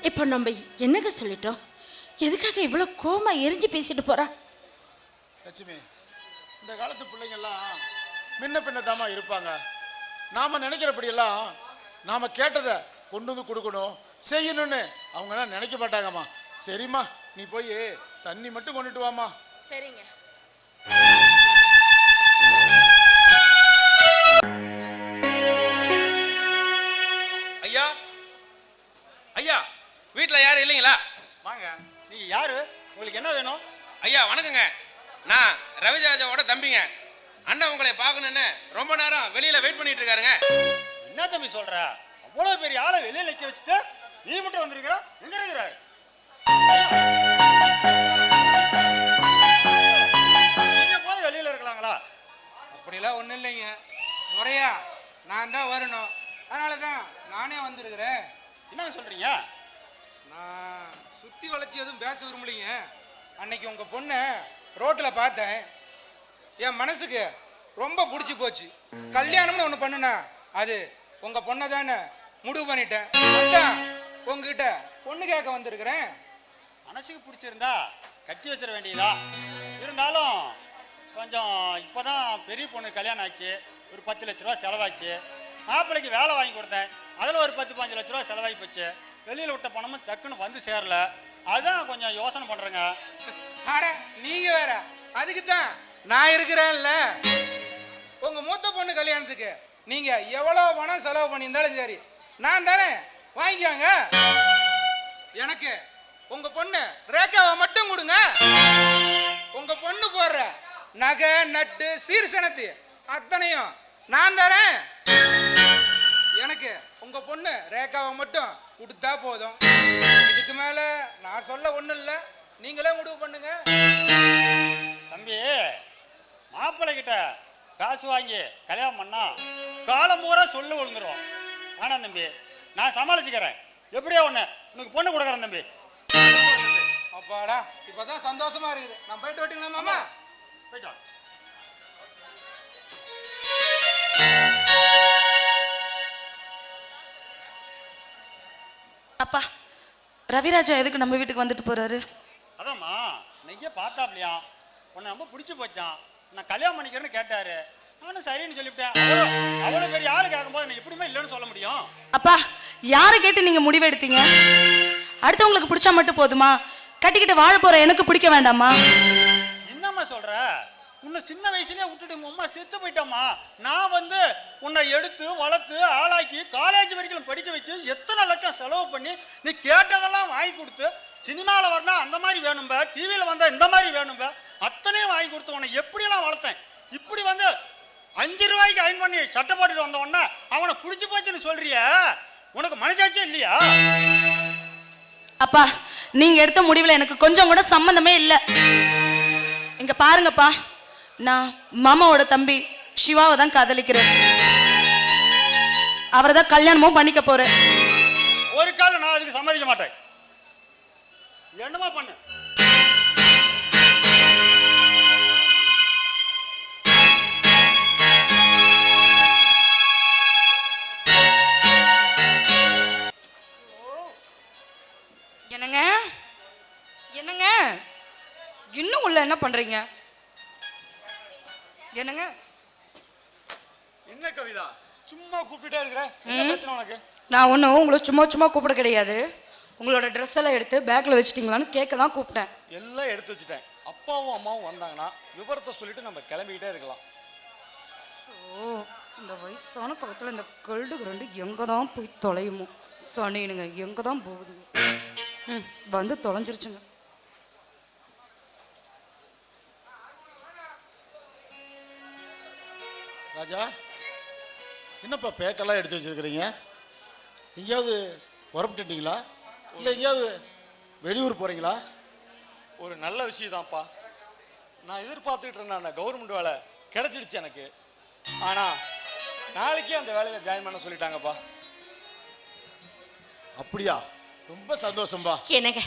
Speaker 2: இப்போ நம்ம என்னங்க சொல்லிட்டோம்? எதுக்காக இவ்வளவு கோமா எரிஞ்சு பேசிட்டு போறா?
Speaker 4: லட்சுமி, இந்த காலத்து பிள்ளைங்கள்லாம் முன்ன பின்ன தாமா இருப்பாங்க. நாம நினைக்கிறபடியெல்லாம் நாம கேட்டதை கொண்டு வந்து கொடுக்கணும் செய்யணும்னு அவங்கெல்லாம் நினைக்க மாட்டாங்கம்மா. சரிம்மா, நீ போய் தண்ணி மட்டும் கொண்டுட்டு வாமா.
Speaker 2: சரிங்க.
Speaker 7: ஐயா ஐயா, வீட்டில் யாரும் இல்லைங்களா?
Speaker 4: வாங்க, நீங்க யாரு? உங்களுக்கு என்ன வேணும்?
Speaker 7: ஐயா வணக்கங்க, நான் ரவிராஜாவோட தம்பிங்க. அண்ணன் உங்களை பார்க்கணுன்னு ரொம்ப நேரம் வெளியில வெயிட் பண்ணிட்டு இருக்காருங்க.
Speaker 4: என்ன தம்பி சொல்ற? அவ்வளவு பெரிய ஆளை வெளியில நிக்க வச்சுட்டு நீ மட்டும் வந்திருக்கிற? எங்க இருக்கிறாரு? நீங்க போய் வெளியில இருக்கலாங்களா?
Speaker 9: அப்படிலாம் ஒன்றும் இல்லைங்க. முறையா நான் தான் வரணும், அதனால தான் நானே வந்திருக்கிறேன்.
Speaker 4: என்ன சொல்றீங்க?
Speaker 9: நான் சுற்றி வளைச்சி எதுவும் பேச விரும்பலைங்க. அன்னைக்கு உங்கள் பொண்ணை ரோட்டில் பார்த்தேன், என் மனசுக்கு ரொம்ப பிடிச்சி போச்சு. கல்யாணம்னு ஒன்று பண்ணுனா அது உங்கள் பொண்ணை தானே முடிவு பண்ணிட்டேன். அதான் உங்ககிட்ட பொண்ணு கேட்க வந்திருக்கிறேன்.
Speaker 4: மனசுக்கு பிடிச்சிருந்தா கட்டி வச்சிட வேண்டியதா. இருந்தாலும் கொஞ்சம் இப்போதான் பெரிய பொண்ணு கல்யாணம் ஆச்சு, ஒரு 10 லட்ச ரூபா செலவாச்சு. மாப்பிள்ளைக்கு வேலை வாங்கி கொடுத்தேன், அதில் ஒரு 10-15 லட்ச ரூபா செலவாகி போச்சு. வெளியில் விட்ட பணமும் டக்குன்னு வந்து சேரல. அதான் கொஞ்சம் யோசனை பண்ணுறேங்க.
Speaker 9: அட நீங்க வேற, அதுக்கு தான் நான் இருக்கிறேன்ல. உங்க மூத்த பொண்ணு கல்யாணத்துக்கு நீங்க எவ்வளவு பணம் செலவு பண்ணியிருந்தாலும் சரி, நான் தானே வாங்கிக்காங்க. எனக்கு உங்க பொண்ணு ரேகாவை மட்டும் கொடுங்க. உங்க பொண்ணு போடுற நகை நட்டு சீர்சனத்து அத்தனையும் நான் தரேன். எனக்கு உங்க பொண்ணு ரேகாவை மட்டும் கொடுத்தா போதும். இதுக்கு மேல நான் சொல்ல ஒண்ணும் இல்ல, நீங்களே முடிவு பண்ணுங்க.
Speaker 4: தம்பி, மாப்பிள்ளை கிட்ட காசு வாங்கி கல்யாணம் பண்ணா காலம் பூரா சொல்லு விழுந்துரும். வேணாம் தம்பி, நான் சமாளிச்சுக்கிறேன். எப்படியோ ஒன்று உனக்கு பொண்ணு கொடுக்குறேன் தம்பி.
Speaker 9: அப்பாடா, இப்பதான் சந்தோஷமா இருக்குது. நான் போயிட்டு வரட்டுங்களா மாமா?
Speaker 4: போயிட்டு வா.
Speaker 8: அப்பா, ரவிராஜா எதுக்கு நம்ம வீட்டுக்கு வந்துட்டு போறாரு?
Speaker 4: அதாம்மா, நீங்க பார்த்தாப்லையா, உன்னை ரொம்ப பிடிச்சி போச்சான். நான் கல்யாணம் பண்ணிக்கிறேன்னு கேட்டாரு. நானும் சரின்னு சொல்லிவிட்டேன். அவ்வளோ பெரிய ஆளு கேட்கும்போது நான் எப்படியுமே இல்லைன்னு சொல்ல முடியும்?
Speaker 8: அப்பா, யாரை கேட்டு நீங்க முடிவு எடுத்தீங்க? அடுத்தவங்களுக்கு பிடிச்சா மட்டும் போதுமா? கட்டிக்கிட்டு வாழ போற எனக்கு பிடிக்க வேண்டாமா?
Speaker 4: என்னம்மா சொல்ற? உன்னை சின்ன வயசுலயே விட்டுட்டு உங்க அம்மா செத்து போயிட்டாம்மா. நான் வந்து உன்னை எடுத்து வளர்த்து ஆளாக்கி காலேஜ் வரைக்கும் படிக்க வச்சு எத்தனை லட்சம் செலவு பண்ணி நீ கேட்டதெல்லாம் வாங்கி கொடுத்து, சினிமாவில் வரணும் அந்த மாதிரி வேணும்ப, டிவியில் வந்தால் இந்த மாதிரி வேணும்ப, அத்தனையும் வாங்கி கொடுத்து உன்னை எப்படியெல்லாம் வளர்த்தேன். இப்படி வந்து 5 ரூபாய்க்கு அயன் பண்ணி சட்டை போட்டுட்டு வந்த உடனே அவனை பிடிச்சி போச்சுன்னு சொல்றிய, உனக்கு மனசாச்சே இல்லையா?
Speaker 8: அப்பா, நீங்க எடுத்த முடிவுல எனக்கு கொஞ்சம் கூட சம்பந்தமே இல்லை. இங்க பாருங்கப்பா, நான் மாமாவோட தம்பி சிவாவை தான் காதலிக்கிறேன். அவரை தான் கல்யாணமும் பண்ணிக்க போறேன்.
Speaker 4: ஒரு காலம் நான் அதுக்கு சம்மதிக்க மாட்டேன். என்னமா பண்ணு?
Speaker 2: என்னங்க என்னங்க இன்னும் உள்ள என்ன பண்றீங்க? என்னங்க
Speaker 3: என்ன கவிதா, சும்மா கூப்பிட்டுட்டே இருக்கிற, என்ன பிரச்சனை உனக்கு?
Speaker 2: நான் ஒன்றும் உங்களை சும்மா சும்மா கூப்பிட கிடையாது. உங்களோட ட்ரெஸ் எல்லாம் எடுத்து பேக்கில் வச்சிட்டிங்களான்னு கேட்க தான் கூப்பிட்டேன்.
Speaker 3: எல்லாம் எடுத்து வச்சுட்டேன். அப்பாவும் அம்மாவும் வந்தாங்கன்னா விவரத்தை சொல்லிட்டு நம்ம கிளம்பிக்கிட்டே இருக்கலாம்.
Speaker 2: ஓ, இந்த வயசான காலத்தில் இந்த கல்டு ரெண்டு எங்கே தான் போய் தொலையுமோ? சனினுங்க எங்கே தான் போகுதுங்க? வந்து தொலைஞ்சிருச்சுங்க.
Speaker 11: ராஜா, என்னப்பா பேக்கெல்லாம் எடுத்து வச்சிருக்கிறீங்க? எங்கேயாவது புறப்பட்டுட்டீங்களா? இல்லை எங்கேயாவது வெளியூர் போகிறீங்களா?
Speaker 3: ஒரு நல்ல விஷயம் தான்ப்பா. நான் எதிர்பார்த்துக்கிட்டு இருந்தேன் அந்த கவர்மெண்ட் வேலை கிடைச்சிடுச்சு எனக்கு. ஆனால் நாளைக்கே அந்த வேலையில் ஜாயின் பண்ண சொல்லிட்டாங்கப்பா.
Speaker 11: அப்படியா? ரொம்ப சந்தோஷம்பா.
Speaker 12: என்னங்க,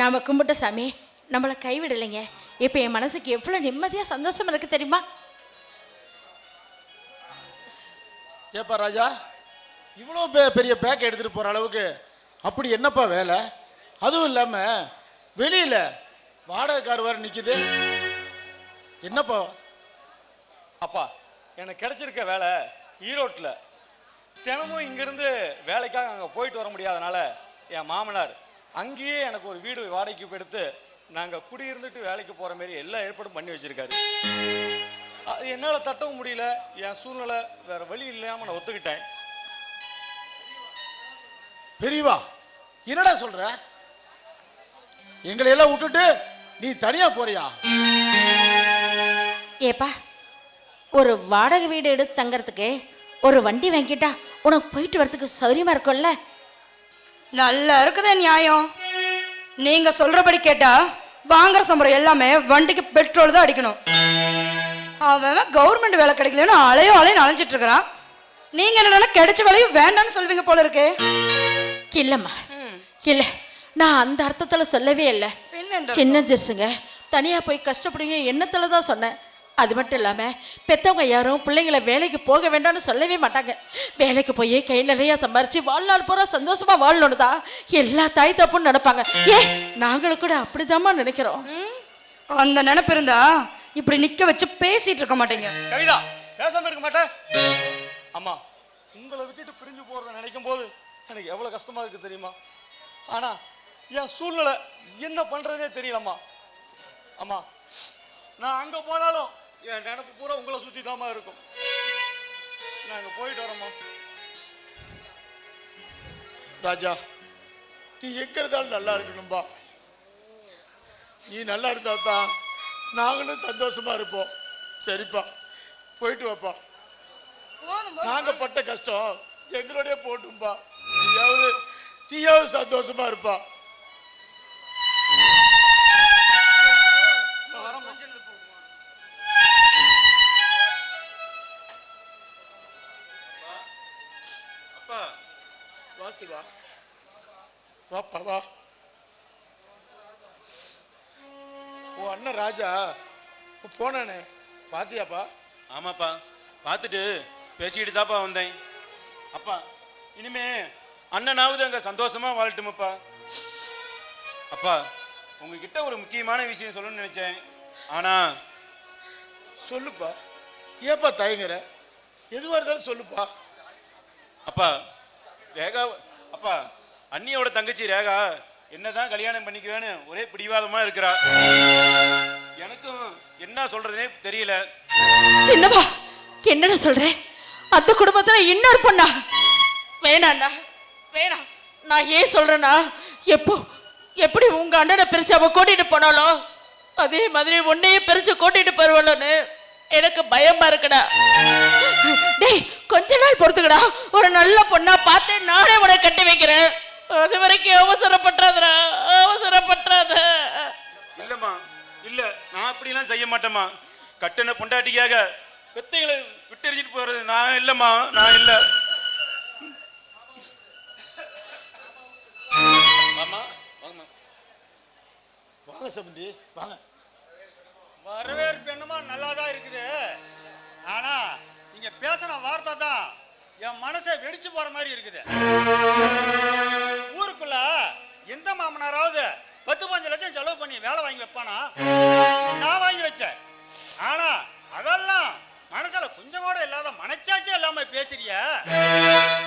Speaker 12: நாம கும்பிட்ட சாமி நம்மளை கைவிடலைங்க. இப்போ என் மனசுக்கு எவ்வளோ நிம்மதியாக சந்தோஷம் இருக்கு தெரியுமா?
Speaker 11: ஏப்பா ராஜா, இவ்வளோ பெரிய பேக்கை எடுத்துகிட்டு போகிற அளவுக்கு அப்படி என்னப்பா வேலை? அதுவும் இல்லாமல் வெளியில் வாடகை கார் வேறு நிற்குது. என்னப்பா?
Speaker 3: அப்பா, எனக்கு கிடைச்சிருக்க வேலை ஈரோட்டில். தினமும் இங்கேருந்து வேலைக்காக அங்கே போயிட்டு வர முடியாதனால என் மாமனார் அங்கேயே எனக்கு ஒரு வீடு வாடகைக்கு எடுத்து நாங்கள் குடியிருந்துட்டு வேலைக்கு போகிற மாரி எல்லா ஏற்பாடும் பண்ணி வச்சுருக்காரு. அது என்னால் தட்டவும் முடியல. என் சூழ்நிலை வேறு வழி இல்லாமல் நான் ஒத்துக்கிட்டேன்.
Speaker 11: பெரியவா, என்னடா சொல்ற? எங்களையெல்லாம் விட்டுட்டு நீ தனியா போறியா?
Speaker 12: ஏப்பா, ஒரு வாடகை வீடு எடுத்து தங்கறதுக்கு ஒரு வண்டி வாங்கிட்டா உனக்கு போயிட்டு வரதுக்கு சௌரியமா இருக்கும்ல?
Speaker 2: நல்லா இருக்குதே நியாயம். நீங்க சொல்றபடி கேட்டா வாங்குற சம்பளம் எல்லாமே வண்டிக்கு பெட்ரோல் தான் அடிக்கணும். அவன் கவர்மெண்ட் வேலை கிடைக்கலன்னு அலையும் அலைஞ்சிட்டு இருக்கிறான். நீங்க என்னன்னா கிடைச்ச வேலையும் வேண்டாம்னு சொல்வீங்க போல இருக்கு.
Speaker 12: இல்லம்மா, இல்லை, நான் அந்த அர்த்தத்தில் சொல்லவே இல்லை. சின்ன ஜெர்ஸுங்க தனியாக போய் கஷ்டப்படுங்க எண்ணத்தில் தான் சொன்னேன். அது மட்டும் இல்லாமல் பெற்றவங்க யாரும் பிள்ளைங்களை வேலைக்கு போக வேண்டாம்னு சொல்லவே மாட்டாங்க. வேலைக்கு போய் கை நிறைய சம்பாரிச்சு வாழ்நாள் பூரா சந்தோஷமா வாழணும்னு தான் எல்லா தாய் தப்புன்னு நினைப்பாங்க. நாங்களும் கூட அப்படிதாம்மா நினைக்கிறோம்.
Speaker 8: அந்த நினைப்பு இருந்தா இப்படி நிக்க வச்சு பேசிட்டு இருக்க மாட்டீங்க.
Speaker 3: கவிதா பேசாம இருக்க மாட்டேன். அம்மா உங்களை விட்டுட்டு பிரிஞ்சு போறத நினைக்கும் போது எனக்கு எவ்வளவு கஷ்டமா இருக்கு தெரியுமா? ஆனா என் சூழ்நிலை என்ன பண்றதே தெரியலம்மா. அம்மா நான் அங்க போனாலும் என் நினைப்பு பூரா உங்களை சுத்தி தாமா இருக்கும். நான் அங்க போயிட்டு வரேம்மா.
Speaker 11: ராஜா, நீ எங்க இருந்தாலும் நல்லா இருக்கணும்பா. நீ நல்லா இருந்தா தான் நாங்களும் சந்தோஷமா இருப்போம். சரிப்பா, போயிட்டு வாப்பா. நாங்க பட்ட கஷ்டம் எங்களுடைய போட்டும்பா. நீயாவது சந்தோஷமா இருப்பா.
Speaker 7: அப்பா
Speaker 11: வா சிவா, வாப்பா வா. ஓ அண்ணன் ராஜா போனானே, பாத்தியாப்பா?
Speaker 7: ஆமாப்பா, பார்த்துட்டு பேசிக்கிட்டு தாப்பா வந்தேன். அப்பா இனிமே அண்ணனாவது அங்க சந்தோஷமா வாழட்டுமப்பா. அப்பா உங்ககிட்ட ஒரு முக்கியமான விஷயம் சொல்லணும்னு நினைச்சேன். ஆனா
Speaker 11: சொல்லுப்பா, ஏப்பா தயங்குற? எதுவாக இருந்தாலும் சொல்லுப்பா.
Speaker 7: அப்பா ரேகா, அப்பா அண்ணியோட தங்கச்சி ரேகா என்னதான் கல்யாணம் பண்ணிக்குவேன்னு ஒரே பிடிவாதமா இருக்கிறா. எனக்கும் என்ன சொல்றதுனே தெரியல.
Speaker 12: சின்னவா, என்னடா சொல்றேன்? அந்த குடும்பத்துல இன்னொரு பொண்ணா? வேணாண்டா, வேணாம். நான் ஏன் சொல்றேன்னா, எப்படி உங்க அண்ணனை பிரிச்சு அவ கூட்டிட்டு போனாலோ அதே மாதிரி உன்னையே பிரிச்சு கூட்டிட்டு போயிருவலன்னு எனக்கு பயமா இருக்குடா. டேய், கொஞ்ச நாள் பொறுத்துக்கடா. ஒரு நல்ல பொண்ணா பார்த்து நானே உன்னை கட்டி வைக்கிறேன். அது வரைக்கும் அவசரப்பட்டாதடா, அவசரப்பட்டாத.
Speaker 7: இல்லம்மா, இல்ல நான் அப்படிலாம் செய்ய மாட்டேம்மா. கட்டண பொண்டாட்டிக்காக பெத்தைகளை விட்டெறிஞ்சிட்டு போறது நான் இல்லம்மா, நான் இல்ல. ஆமா வாங்கம்மா.
Speaker 11: வாங்க சம்பந்தி, வாங்க.
Speaker 4: வரவேற்பு என்னமா நல்லா தான் இருக்குது. ஆனா நீங்க பேசின வார்த்தை தான் என் மனசை வெடிச்சு போற மாதிரி இருக்குது. ஊருக்குள்ள எந்த மாமனாராவது 10-15 லட்சம் செலவு பண்ணி வேலை வாங்கி வைப்பானா? நான் வாங்கி வச்சேன். ஆனா அதெல்லாம் மனசுல கொஞ்சம் கூட இல்லாத மனச்சாட்சி இல்லாம பேசுறிய.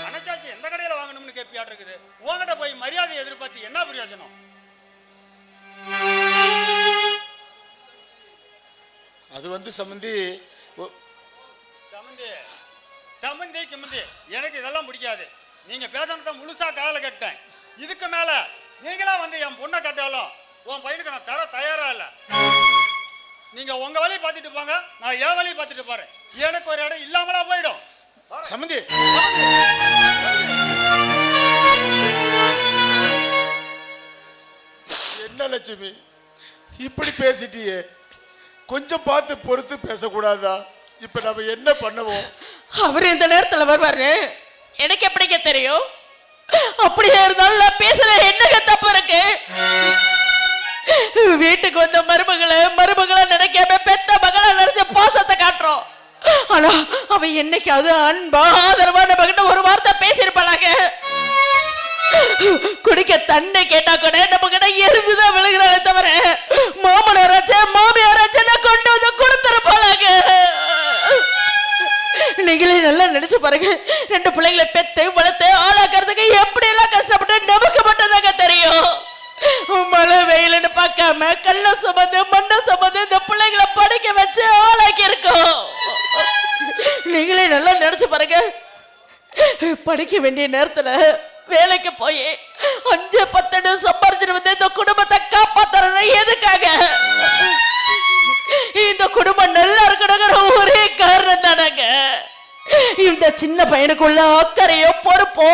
Speaker 4: மனச்சாட்சி எந்த கடையில வாங்கணும்னு கேட்பியாட்டு இருக்குது. உங்ககிட்ட போய் மரியாதை எதிர்பார்த்து என்ன பிரயோஜனம்?
Speaker 11: அது வந்து சம்பந்தி,
Speaker 4: சம்பந்தி கிமந்தி எனக்கு இதெல்லாம் பிடிக்காது. நீங்க பேசணுத முழுசா கால கட்டேன். இதுக்கு மேல நீங்களா வந்து என் பொண்ணை கட்டாலும் உன் பையனுக்கு நான் தர தயாரா இல்ல. நீங்க உங்க வழி பார்த்துட்டு போங்க, நான் என் வழி பார்த்துட்டு போறேன். எனக்கு ஒரு இடம் இல்லாமலா போயிடும்.
Speaker 11: சம்பந்தி என்ன லட்சுமி இப்படி பேசிட்டியே? கொஞ்சம் பார்த்து பொறுத்து பேசக்கூடாதா? இப்ப நம்ம என்ன பண்ணுவோம்?
Speaker 12: அவர் இந்த நேரத்துல வருவாரு, எனக்கு எப்படிங்க தெரியும்? அப்படியே இருந்தாலும் நான் பேசுற என்னங்க தப்பு இருக்கு? வீட்டுக்கு வந்த மருமகளை நினைக்காம பெத்த மகளை நினைச்ச பாசத்தை காட்டுறோம். ஆனா அவ என்னைக்காவது அன்பா ஆதரவா நம்ம கிட்ட ஒரு வார்த்தை பேசியிருப்பாளாங்க? குடிக்க தண்ணி கேட்டா கூட நம்ம கிட்ட எரிஞ்சுதான் விழுகிறாளே தவிர மாமியாராச்சே கொண்டு வந்து கொடுத்துருப்பாளாங்க. நீங்களே நல்லா நினைச்சு பாருங்க. 2 பிள்ளைங்களை பெத்து வளர்த்து ஆளாக்குறதுக்கு எப்படி எல்லாம் கஷ்டப்பட்டு நமக்கு மட்டும்தாங்க தெரியும். மழை வெயிலுன்னு பார்க்காம கல்ல சுமந்து மண்ணை சுமந்து இந்த பிள்ளைங்களை படிக்க வச்சு ஆளாக்கி இருக்கோம். நீங்களே நல்லா நினைச்சு பாருங்க. படிக்க வேண்டிய நேரத்துல வேலைக்கு போய் 5-10 சம்பாரிச்சுட்டு வந்து இந்த குடும்பத்தை காப்பாத்தறேன். எதுக்காக? இந்த குடும்பம் நல்லா இருக்கணுங்கிற ஒரே காரணம் தானாங்க. இந்த சின்ன பையனுக்குள்ள அக்கறையோ பொறுப்போ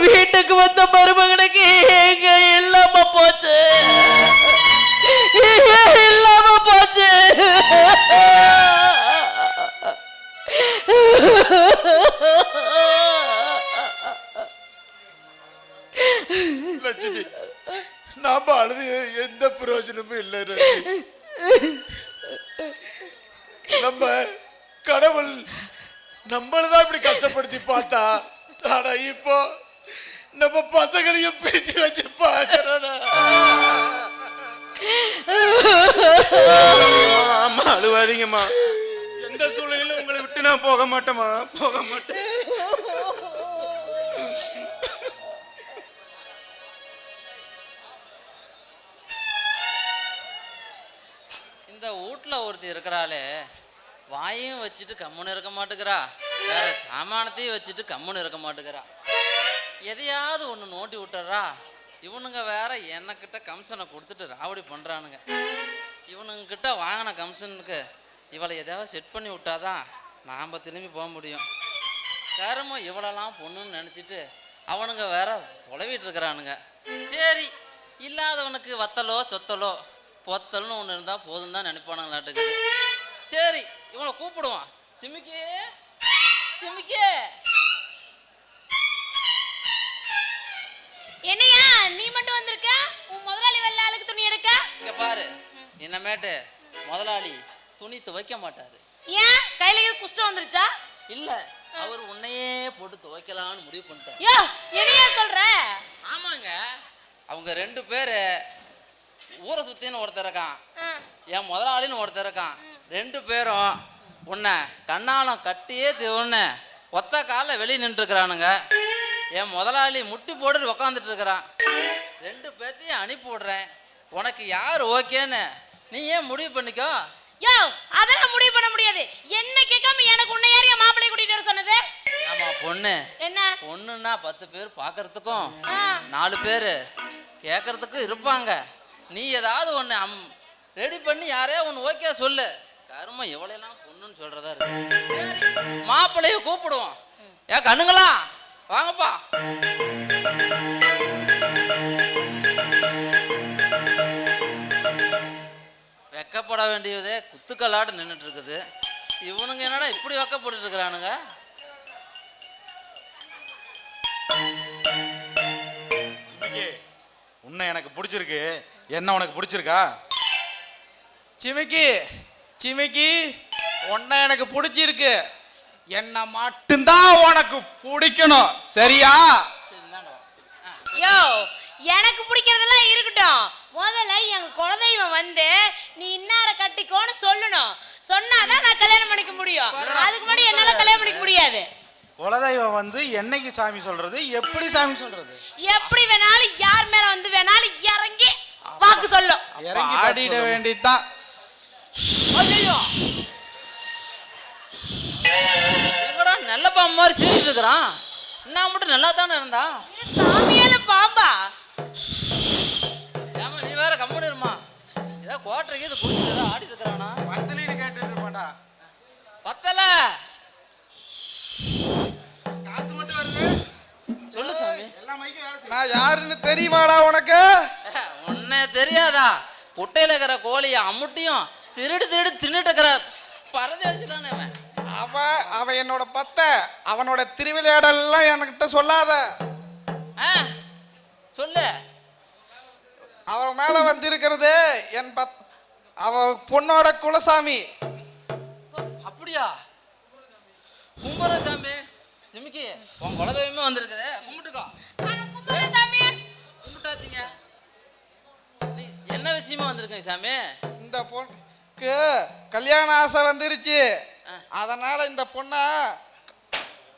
Speaker 12: வீட்டுக்கு வந்த மருமகனுக்கு எங்க இல்லாம போச்சு, இல்லாம போச்சு.
Speaker 11: லட்சுமி, நாம அழுது எந்த பிரயோஜனமும் இல்லை. நம்ம கடவுள் நம்மளதான் இப்படி கஷ்டப்படுத்தி பார்த்தா, ஆனா இப்போ நம்ம பசங்களையும் பிரிச்சு வச்சு பாக்குறோம்.
Speaker 7: அம்மா அழுவாதீங்கம்மா. எந்த சூழ்நிலையிலும் உங்களை விட்டு நான் போக மாட்டேம்மா, போக மாட்டேன்.
Speaker 5: இந்த வீட்ல ஒருத்தி இருக்கிறாளே, வாயையும் வச்சுட்டு கம்முன்னு இருக்க மாட்டேங்கிறா, வேற சாமானத்தையும் வச்சுட்டு கம்முன்னு இருக்க மாட்டேங்கிறா. எதையாவது ஒன்று நோண்டி விட்டுறா. இவனுங்க வேற என்னக்கிட்ட கமிஷனை கொடுத்துட்டு ராவடி பண்ணுறானுங்க. இவனுங்கிட்ட வாங்கின கமிஷனுக்கு இவளை எதாவது செட் பண்ணி விட்டாதான் நாம் திரும்பி போக முடியும். கரும இவளெல்லாம் பொண்ணுன்னு நினச்சிட்டு அவனுங்க வேற தொலைவிட்டு இருக்கிறானுங்க. சரி, இல்லாதவனுக்கு வத்தலோ சொத்தலோ பொத்தல்னு ஒன்று இருந்தால் போதும் தான் நினைப்பானுங்களாட்டுக்குது. சரி, இவனை கூப்பிடுவான். சிமிக்கே சிமிக்கே.
Speaker 2: என்னையா நீ மட்டும் வந்திருக்க? உன் முதலாளி வெள்ள ஆளுக்கு துணி எடுக்க?
Speaker 5: இங்க பாரு, இன்னமேட்டு முதலாளி துணி துவைக்க மாட்டாரு.
Speaker 2: ஏன் கையில இது குஷ்டம் வந்துருச்சா?
Speaker 5: இல்ல, அவர் உன்னையே போட்டு துவைக்கலான்னு முடிவு பண்ணிட்டார்.
Speaker 2: யோ, என்னையா சொல்ற?
Speaker 5: ஆமாங்க, அவங்க 2 பேரு ஊரை சுத்தின்னு ஒருத்தர் இருக்கான், என் முதலாளின்னு ஒருத்தர் இருக்கான். 2 பேரும் உன்னை கண்ணாலம் கட்டியே உன்னை ஒத்த காலில் வெளியே நின்றுருக்கிறானுங்க. என் முதலாளி முட்டி போட்டு உக்காந்துட்டு இருக்கிறான். 2 பேர்த்தையும் அனுப்பி விடுறேன். உனக்கு யார் ஓகேன்னு நீ ஏன் முடிவு பண்ணிக்கோ.
Speaker 2: யோ, அதெல்லாம் முடிவு பண்ண முடியாது. என்ன கேட்காம எனக்கு உன்னை யாரையா மாப்பிள்ளை கூட்டிட்டு வர சொன்னது?
Speaker 5: ஆமா, பொண்ணு
Speaker 2: என்ன
Speaker 5: பொண்ணுன்னா 10 பேர் பார்க்கறதுக்கும் 4 பேர் கேட்கறதுக்கும் இருப்பாங்க. நீ ஏதாவது ஒன்று ரெடி பண்ணி யாரையா ஒன்று ஓகே சொல்லு. கரும எவ்வளோலாம் பொண்ணுன்னு சொல்றதா இருக்கு. சரி, மாப்பிள்ளைய கூப்பிடுவோம். ஏன் கண்ணுங்களா வாங்கப்பா. வெக்கப்பட வேண்டியதே குத்துக்கல்லாட்டு நின்றுட்டு இருக்குது. இவனுங்க என்னடா இப்படி வெக்கப்பட்டு இருக்கிறானுங்க.
Speaker 7: உன்னை எனக்கு பிடிச்சிருக்கு, என்ன உனக்கு பிடிச்சிருக்கா?
Speaker 6: சிமிக்கி சிமிக்கி, உன்னை எனக்கு பிடிச்சிருக்கு, என்ன மட்டும்தான் உனக்கு பிடிக்கணும், சரியா?
Speaker 2: யோ, எனக்கு பிடிக்கிறதெல்லாம் இருக்கட்டும். முதல்ல எங்க குலதெய்வம் வந்து நீ இன்னார கட்டிக்கோன்னு சொல்லணும். சொன்னாதான் நான் கல்யாணம் பண்ணிக்க முடியும். அதுக்கு முன்னாடி என்னால கல்யாணம் பண்ணிக்க முடியாது.
Speaker 7: குலதெய்வம் வந்து என்னைக்கு சாமி சொல்றது, எப்படி சாமி சொல்றது?
Speaker 2: எப்படி வேணாலும் யார் மேல வந்து வேணாலும் இறங்கி வாக்கு சொல்லும்.
Speaker 6: இறங்கி ஆடிட வேண்டியதுதான்.
Speaker 5: எங்கடா நல்ல பாம்பு மாதிரி சிரிச்சிட்டு இருக்கிறான். நான் மட்டும் நல்லா தானே இருந்தா.
Speaker 2: சாமியால பாம்பா?
Speaker 5: ஏமா நீ வேற கம்பெனி இருமா. ஏதோ கோட்டரைக்கு இது குடிச்சு ஏதோ ஆடிட்டு இருக்கிறானா?
Speaker 7: பத்தலின்னு கேட்டுட்டு இருப்பான்டா.
Speaker 5: பத்தல
Speaker 7: காத்து மட்டும் வருது.
Speaker 5: சொல்லு சாமி.
Speaker 7: எல்லா மைக்கும் வேலை செய்யுது.
Speaker 6: நான் யாருன்னு தெரியுமாடா உனக்கு?
Speaker 5: உன்னை தெரியாதா? புட்டையில இருக்கிற கோழிய அம்முட்டியும் திருடு திருடு தின்னுட்டு இருக்கிற பரதேசி தானே அவன்.
Speaker 6: அவன் என்னோட பத்த, அவனோட திருவிளையாடலாம் என்கிட்ட சொல்லாத.
Speaker 5: சொல்லு.
Speaker 6: அவன் மேல வந்திருக்கிறது என் அவ பொண்ணோட குலசாமி.
Speaker 5: அப்படியா? கும்பரசாமி ஜிமிக்கி, உன் குலதெய்வமே வந்திருக்குது, கும்பிட்டுக்கோ.
Speaker 2: சாமி
Speaker 5: கும்பிட்டாச்சுங்க. நீ என்ன விஷயமா வந்திருக்கீங்க சாமி?
Speaker 6: இந்த பொண்ணுக்கு கல்யாண ஆசை வந்துருச்சு, அதனால இந்த பொண்ணை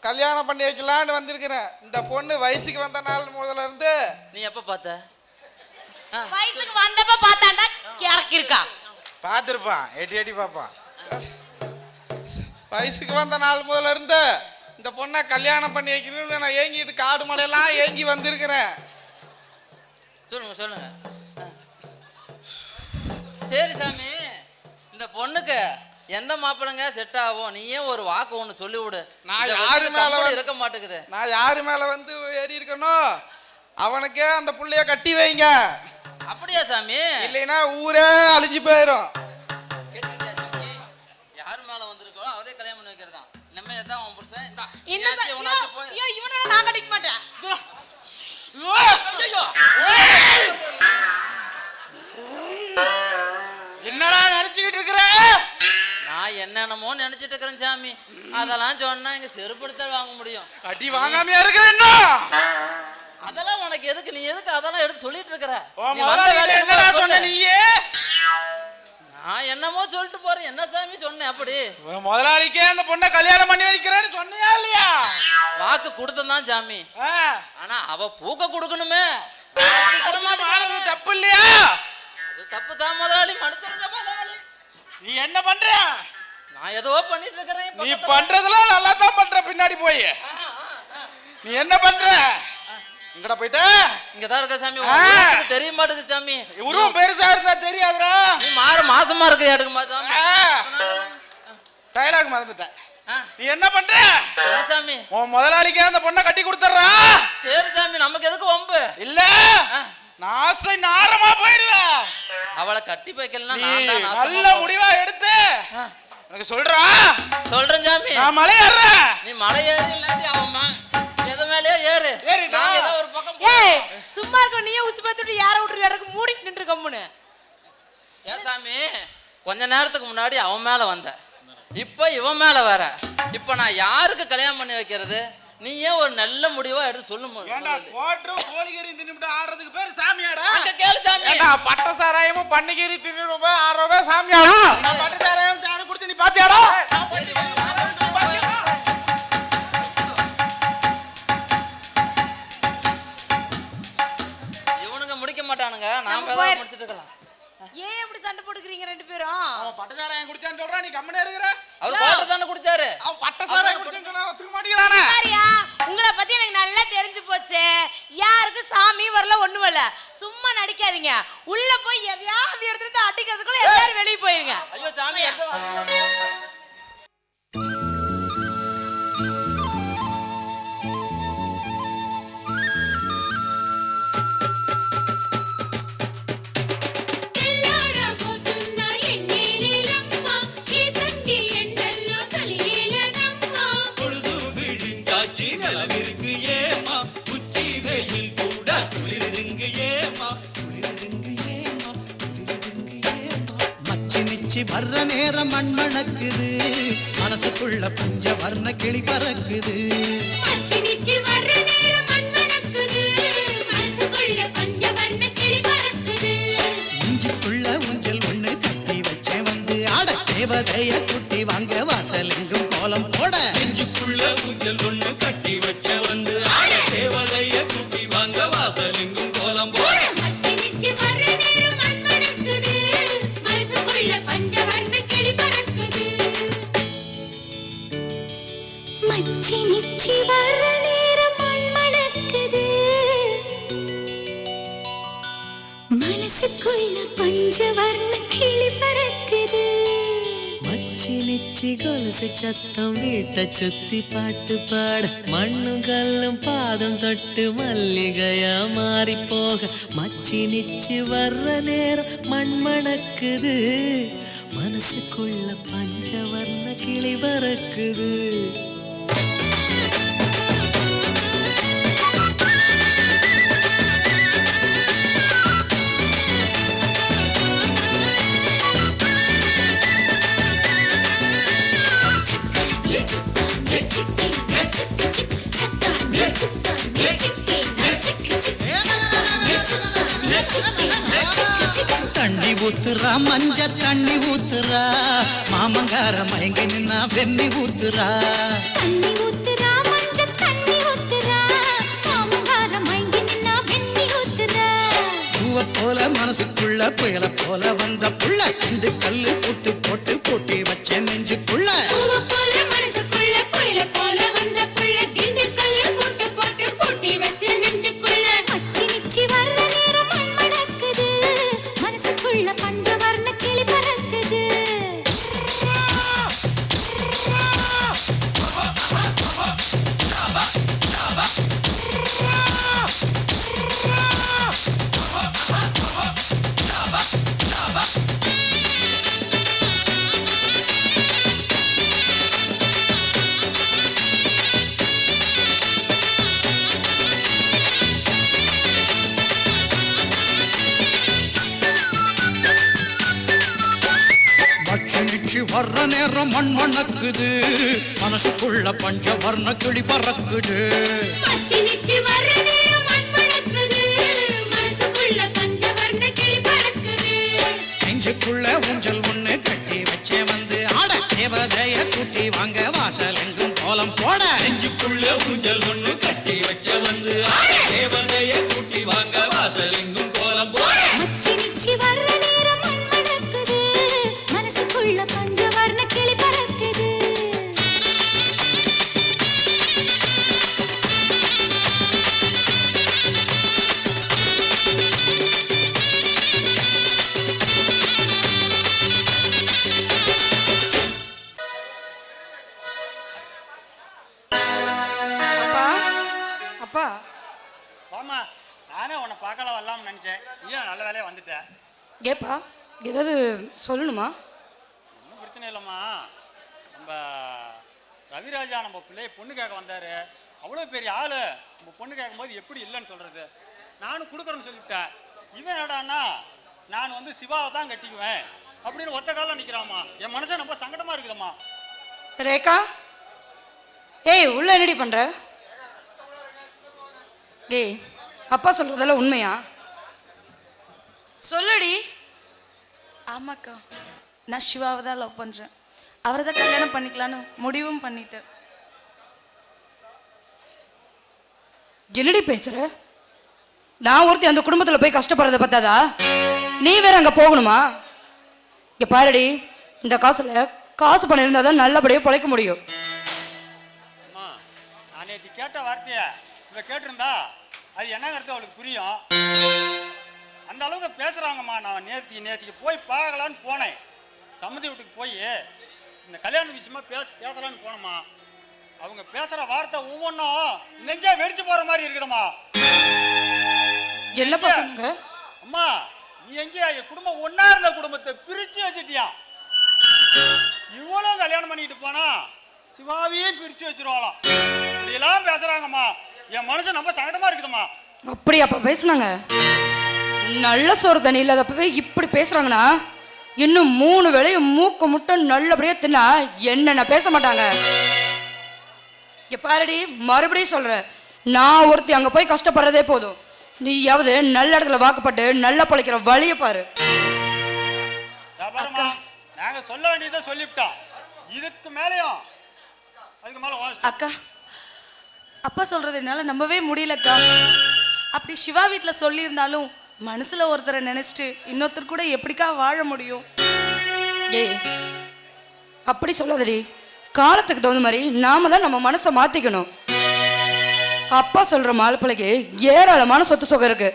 Speaker 6: கல்யாணம் பண்ணி வைக்கலான்னு வந்திருக்கிறேன். இந்த பொண்ணு வயசுக்கு வந்த நாள் முதல்ல இருந்து.
Speaker 5: நீ எப்ப பார்த்த?
Speaker 2: வயசுக்கு வந்தப்ப பார்த்தாண்டா கிழக்கு இருக்கா?
Speaker 7: பார்த்துருப்பான், எட்டி எட்டி பார்ப்பான்.
Speaker 6: வயசுக்கு வந்த நாள் முதல்ல இருந்து இந்த பொண்ணை கல்யாணம் பண்ணி வைக்கணும்னு நான் ஏங்கிட்டு காடு மலையெல்லாம் ஏங்கி வந்திருக்கிறேன்.
Speaker 5: சொல்லுங்க சொல்லுங்க. சரி சாமி, இந்த பொண்ணுக்கு எந்த மாப்பிள்ளைங்க செட் ஆகும்? நீயே ஒரு வாக்கு ஒன்று சொல்லி விடு.
Speaker 6: நான் யாரு மேல
Speaker 5: இருக்க மாட்டேங்குது.
Speaker 6: நான் யாரு மேல வந்து ஏறி இருக்கணும், அவனுக்கே அந்த புள்ளைய கட்டி வைங்க.
Speaker 5: அப்படியா சாமி?
Speaker 6: இல்லைன்னா ஊரே அழிஞ்சு போயிடும்.
Speaker 5: யாரு மேல வந்திருக்கோ அவரே கல்யாணம் பண்ணி வைக்கிறதா. நம்ம எதான் உன் புருஷன் இந்த
Speaker 2: இவனை நான் கட்டிக்க மாட்டேன்.
Speaker 6: என்னடா நினைச்சுக்கிட்டு இருக்கிற?
Speaker 5: நான் நான் என்னென்னமோ நினைச்சிட்டு இருக்கிறேன் சாமி. அதெல்லாம் சொன்னா இங்க செருப்படுத்த வாங்க முடியும்.
Speaker 6: அடி வாங்காமையா இருக்கிறேன்னா
Speaker 5: அதெல்லாம் உனக்கு எதுக்கு? நீ எதுக்கு அதெல்லாம் எடுத்து சொல்லிட்டு இருக்கிற?
Speaker 6: உன்
Speaker 5: நீ வந்த
Speaker 6: முதலாளி
Speaker 5: வேலையை
Speaker 6: என்னடா
Speaker 5: சொல்லு.
Speaker 6: சொன்ன நீயே?
Speaker 5: நான் என்னமோ சொல்லிட்டு போறேன். என்ன சாமி சொன்னேன் அப்படி?
Speaker 6: உன் முதலாளிக்கே அந்த பொண்ணை கல்யாணம் பண்ணி வைக்கிறேன்னு சொன்னியா இல்லையா?
Speaker 5: வாக்கு கொடுத்ததான் சாமி.
Speaker 6: ஆ,
Speaker 5: ஆனா அவ பூக்க கொடுக்கணுமே.
Speaker 6: ஆளது தப்பு இல்லையா?
Speaker 5: அது தப்பு தான் முதலாளி. மனுஷருங்க முதலாளி.
Speaker 6: நீ என்ன பண்ற?
Speaker 5: நான் ஏதோ பண்ணிட்டு இருக்கிறேன்.
Speaker 6: நீ
Speaker 5: பக்கத்துல.
Speaker 6: பண்றதெல்லாம் நல்லா தான் பண்ற. பின்னாடி போய் நீ என்ன பண்ற? இங்கடா போயிட்ட?
Speaker 5: இங்கதான் இருக்க சாமி. உங்களுக்கு தெரிய மாட்டேங்குது சாமி.
Speaker 6: உருவம் பெருசா இருந்தா தெரியாதுடா.
Speaker 5: நீ மாசமா இருக்க எடுக்குமா சாமி?
Speaker 6: டைலாக் மறந்துட்டேன். நீ என்ன பண்ற?
Speaker 5: என்ன சாமி?
Speaker 6: உன் முதலாளிக்கு அந்த பொண்ணை கட்டி கொடுத்துறா.
Speaker 5: சரி சாமி, நமக்கு எதுக்கு வம்பு?
Speaker 6: இல்ல நாசை நாரமா போயிடுவேன்.
Speaker 5: அவளை கட்டி வைக்கலாம்.
Speaker 6: நீ
Speaker 5: நான் தான்
Speaker 6: நல்ல முடிவா எடுத்து எனக்கு சொல்றா.
Speaker 5: சொல்றேன் சாமி.
Speaker 6: நான் மலை ஏறுறேன்.
Speaker 5: நீ மலை ஏறி இல்லாட்டி அவன் எது மேலேயே ஏறு.
Speaker 6: ஏறிட்டா?
Speaker 5: நாங்க ஏதோ ஒரு பக்கம்
Speaker 2: ஏய் சும்மா இருக்க, நீயே உசு பார்த்துட்டு யாரை விட்டுரு இடக்கு மூடிட்டு நின்று கம்முன்னு.
Speaker 5: ஏன் சாமி, கொஞ்ச நேரத்துக்கு முன்னாடி அவன் மேல வந்த, இப்ப இவன் மேல வர. இப்ப நான் யாருக்கு கல்யாணம் பண்ணி வைக்கிறது? நீ ஏன் ஒரு நல்ல முடிவா எடுத்து சொல்லுமா?
Speaker 6: ஏண்டா கோட்ரு கோழிகறி தின்னுட்டு ஆடுறதுக்கு பேர் சாமியாடா?
Speaker 5: அங்க கேளு சாமி.
Speaker 6: ஏண்டா பட்ட சாராயமும் பன்னிகறி தின்னுட்டு ஆடுறவே சாமியாடா? பட்ட சாராயம் தான குடிச்சு நீ பாத்தியாடா?
Speaker 5: இவனுங்க முடிக்க மாட்டானுங்க. நாம ஏதாவது முடிச்சிட்டு இருக்கலாம்.
Speaker 2: ஏன் இப்படி சண்டை போட்டுக்கிறீங்க ரெண்டு பேரும்?
Speaker 6: அவன் பட்ட சாராயம் குடிச்சான்னு சொல்றா, நீ கம்மனே இருக்கிற.
Speaker 5: அவர் கோட்டை தானே குடிச்சாரு.
Speaker 6: அவன் பட்ட சாராயம் குடிச்சான்னு சொன்னா ஒத்துக்க மாட்டேங்கிறானே.
Speaker 2: சரியா, உங்களை பத்தி எனக்கு நல்லா தெரிஞ்சு போச்சு. யாருக்கு சாமி வரல ஒண்ணு வரல. சும்மா நடிக்காதீங்க. உள்ள போய் எதையாவது எடுத்துட்டு அடிக்கிறதுக்குள்ள எல்லாரும் வெளியே போயிருங்க.
Speaker 5: ஐயோ சாமி, எடுத்து வா.
Speaker 1: வர்ற நேரம் மண் மணக்குது, மனசுக்குள்ள பஞ்ச வர்ண கிளி பறக்குது. இஞ்சிக்குள்ள ஊஞ்சல் ஒண்ணு கட்டி வச்சே வந்து ஆட, தேவதைய குட்டி வாங்க வாசல் எங்கும் கோலம் போட.
Speaker 13: நெஞ்சுக்குள்ள ஊஞ்சல் ஒண்ணு கட்டி வச்ச வந்து ஆட, தேவதைய குட்டி வாங்க வாசல் எங்கும் கோலம் போட.
Speaker 10: மச்சி நிச்சி வர்ற நேரம் மண் மணக்குது, மனசுக்குள்ள பஞ்சவர்ண கிளி பறக்குது.
Speaker 1: மச்சி நிச்சி கொலுசு சத்தம் வீட்டை சுத்தி பாட்டு பாட, மண்ணும் கல்லும் பாதம் தொட்டு மல்லிகையா மாறி போக. மச்சி நிச்சி வர்ற நேரம் மண் மணக்குது, மனசுக்குள்ள பஞ்சவர்ண கிளி பறக்குது. தண்ணி ஊத்துறா மஞ்ச தண்ணி ஊத்துறா, மாமங்கார மயங்கி நின்னா வெண்ணி ஊத்துறா.
Speaker 10: தண்ணி ஊத்துறா மஞ்ச தண்ணி ஊத்துறா, மாமங்கார மயங்கி நின்னா வெண்ணி ஊத்துறா.
Speaker 1: பூவ போல மனசுக்குள்ள புயல போல வந்த புள்ள, இந்த கல்லு போட்டு போட்டு போட்டி வச்ச நெஞ்சுக்குள்ள.
Speaker 10: பூவ போல மனசுக்குள்ள புயல போல வந்த புள்ள, இந்த கல்லு போட்டு போட்டு போட்டி வச்ச நெஞ்சுக்குள்ள. மச்சி நிச்சி வர்ற நேரம் மண் மணக்குது, மனசுக்குள்ள பஞ்சவர்ண கிளி பறக்குது.
Speaker 1: நிச்சி வர்ற நேரம் மண் மணக்குது மனசுக்குள்ள பஞ்சவர்ண கிளி பறக்குது
Speaker 10: பச்சி நிச்சி வர்ற நேரம் மண் மணக்குது மனசுக்குள்ள பஞ்சவர்ண கிளி பறக்குது
Speaker 1: நெஞ்சுக்குள்ள ஊஞ்சல் ஒண்ணு கட்டி வச்சே வந்து ஆட தேவதைய கூட்டி வாங்க வாசல் எங்கும் கோலம் போட
Speaker 13: நெஞ்சுக்குள்ள ஊஞ்சல் ஒண்ணு கட்டி வச்ச வந்து தேவதைய கூட்டி வாங்க வாசல் எங்கும் கோலம் போட
Speaker 10: பச்சி நிச்சி வர்ற நேரம் மண் மணக்குது மனசுக்குள்ள பஞ்சவர்ண கிளி பறக்குது
Speaker 8: அப்பா அப்பா
Speaker 4: வாமா, நானே உன்னை பார்க்கலாம் வரலாம்னு நினைச்சேன். ஏன் நல்ல வேலையா வந்துட்டேன்.
Speaker 8: ஏப்பா ஏதாவது சொல்லணுமா?
Speaker 4: ஒன்றும் பிரச்சனை இல்லைம்மா. நம்ம ரவிராஜா நம்ம பிள்ளைய பொண்ணு கேட்க வந்தாரு. அவ்வளோ பெரிய ஆளு நம்ம பொண்ணு கேட்கும்போது எப்படி இல்லைன்னு சொல்றது? நானும் கொடுக்குறேன்னு சொல்லிவிட்டேன். இவன் என்னடான்னா நான் வந்து சிவாவை தான் கட்டிக்குவேன் அப்படின்னு ஒத்த காலம் நிற்கிறாம்மா. என் மனசை ரொம்ப சங்கடமா இருக்குதும்மா.
Speaker 8: ரேகா, ஏய் உள்ள என்னடி பண்ற? ஏய் அப்பா சொல்றதெல்லாம் உண்மையா? சொல்லுடி. ஆமாக்கா, நான் சிவாவை தான் லவ் பண்றேன். அவரை தான் கல்யாணம் பண்ணிக்கலான்னு முடிவும் பண்ணிட்டேன். என்னடி பேசுற? நான் ஒருத்தி அந்த குடும்பத்துல போய் கஷ்டப்படுறத பத்தாதா நீ வேற அங்க போகணுமா? இங்க பாருடி, இந்த காசுல காசு பணம் இருந்தால் தான் நல்லபடியாக பிழைக்க முடியும்.
Speaker 4: அம்மா, நான் நேற்று கேட்ட வார்த்தைய இவ கேட்டிருந்தா அது என்னங்கிறது அவளுக்கு புரியும். அந்த அளவுக்கு பேசுறாங்கம்மா. நான் நேற்றுக்கு போய் பார்க்கலான்னு போனேன். சம்மதி வீட்டுக்கு போய் இந்த கல்யாண விஷயமா பேசலான்னு போனோம்மா. அவங்க பேசுற வார்த்தை ஒவ்வொன்றும் நெஞ்சா வெடிச்சு போற மாதிரி இருக்குதும்மா.
Speaker 8: என்னப்பா சொன்னாங்க?
Speaker 4: அம்மா, நீ எங்கேயா என் குடும்பம் ஒன்னா இருந்த குடும்பத்தை பிரிச்சு வச்சுட்டியா? இவ்வளவு கல்யாணம் பண்ணிட்டு போனா சிவாவையும் பிரிச்சு வச்சிருவாளாம். இப்படியெல்லாம் பேசுறாங்கம்மா. என் மனசு ரொம்ப சங்கடமா இருக்குதும்மா.
Speaker 8: அப்படி அப்ப பேசுனாங்க? நல்ல சோறு தண்ணி இல்லாதப்பவே இப்படி பேசுறாங்கன்னா இன்னும் 3 வேளையும் மூக்க முட்டை நல்லபடியா தின்னா என்னென்ன பேச மாட்டாங்க. இங்க பாருடி, மறுபடியும் சொல்றேன், நான் ஒருத்தி அங்க போய் கஷ்டப்படுறதே போதும். நீயாவது நல்ல இடத்துல வாக்குப்பட்டு நல்லா பழைக்கிற வழியை பாரு.
Speaker 4: பாருமா, நாங்க சொல்ல வேண்டியதை சொல்லிவிட்டோம். இதுக்கு மேலேயும் அதுக்கு மேல
Speaker 8: அக்கா, அப்பா சொல்றது என்னால நம்பவே முடியலக்கா. அப்படி சிவா வீட்டில் சொல்லியிருந்தாலும் மனசுல ஒருத்தரை நினைச்சிட்டு இன்னொருத்தர் கூட எப்படிக்கா வாழ முடியும்? ஏய் அப்படி சொல்லாதடி. காலத்துக்கு தகுந்த மாதிரி நாம தான் நம்ம மனசை மாத்திக்கணும். அப்பா சொல்ற மாப்பிள்ளைக்கு ஏராளமான சொத்து சுகம் இருக்கு.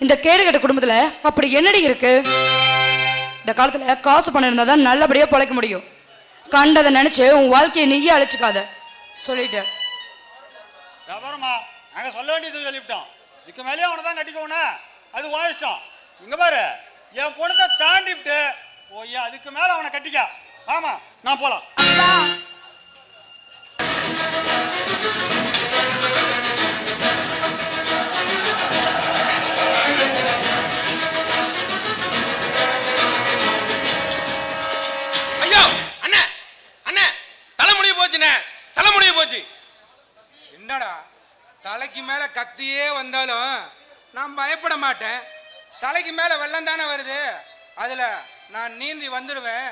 Speaker 8: இந்த கேடுகட்ட குடும்பத்துல அப்படி என்னடி இருக்கு? இந்த காலத்துல காசு பணம் இருந்தா தான் நல்லபடியா பிழைக்க முடியும். கண்டதை நினைச்சு உன் வாழ்க்கையை நீயே அழைச்சிக்காத சொல்லிட்டேன்.
Speaker 4: பாருமா, நாங்க சொல்ல வேண்டியது சொல்லிவிட்டோம். இதுக்கு மேலேயும் அவனை தான் கட்டிக்கோனா அது வாயிச்சிட்டோம். இங்க பாரு, என் பொண்ணத்தை தாண்டிவிட்டு ஓய்யா அதுக்கு மேல அவனை கட்டிக்க. ஆமா, நான் போலாம்.
Speaker 3: ஐயோ அண்ணே, அண்ணே தலைமுடி போச்சுண்ணே, தலைமுடி போச்சு.
Speaker 9: என்னடா தலைக்கு மேல கத்தியே வந்தாலும் நான் பயப்பட மாட்டேன். தலைக்கு மேல வெள்ளம் தானே வருது, அதுல நான் நீந்தி வந்துடுவேன்.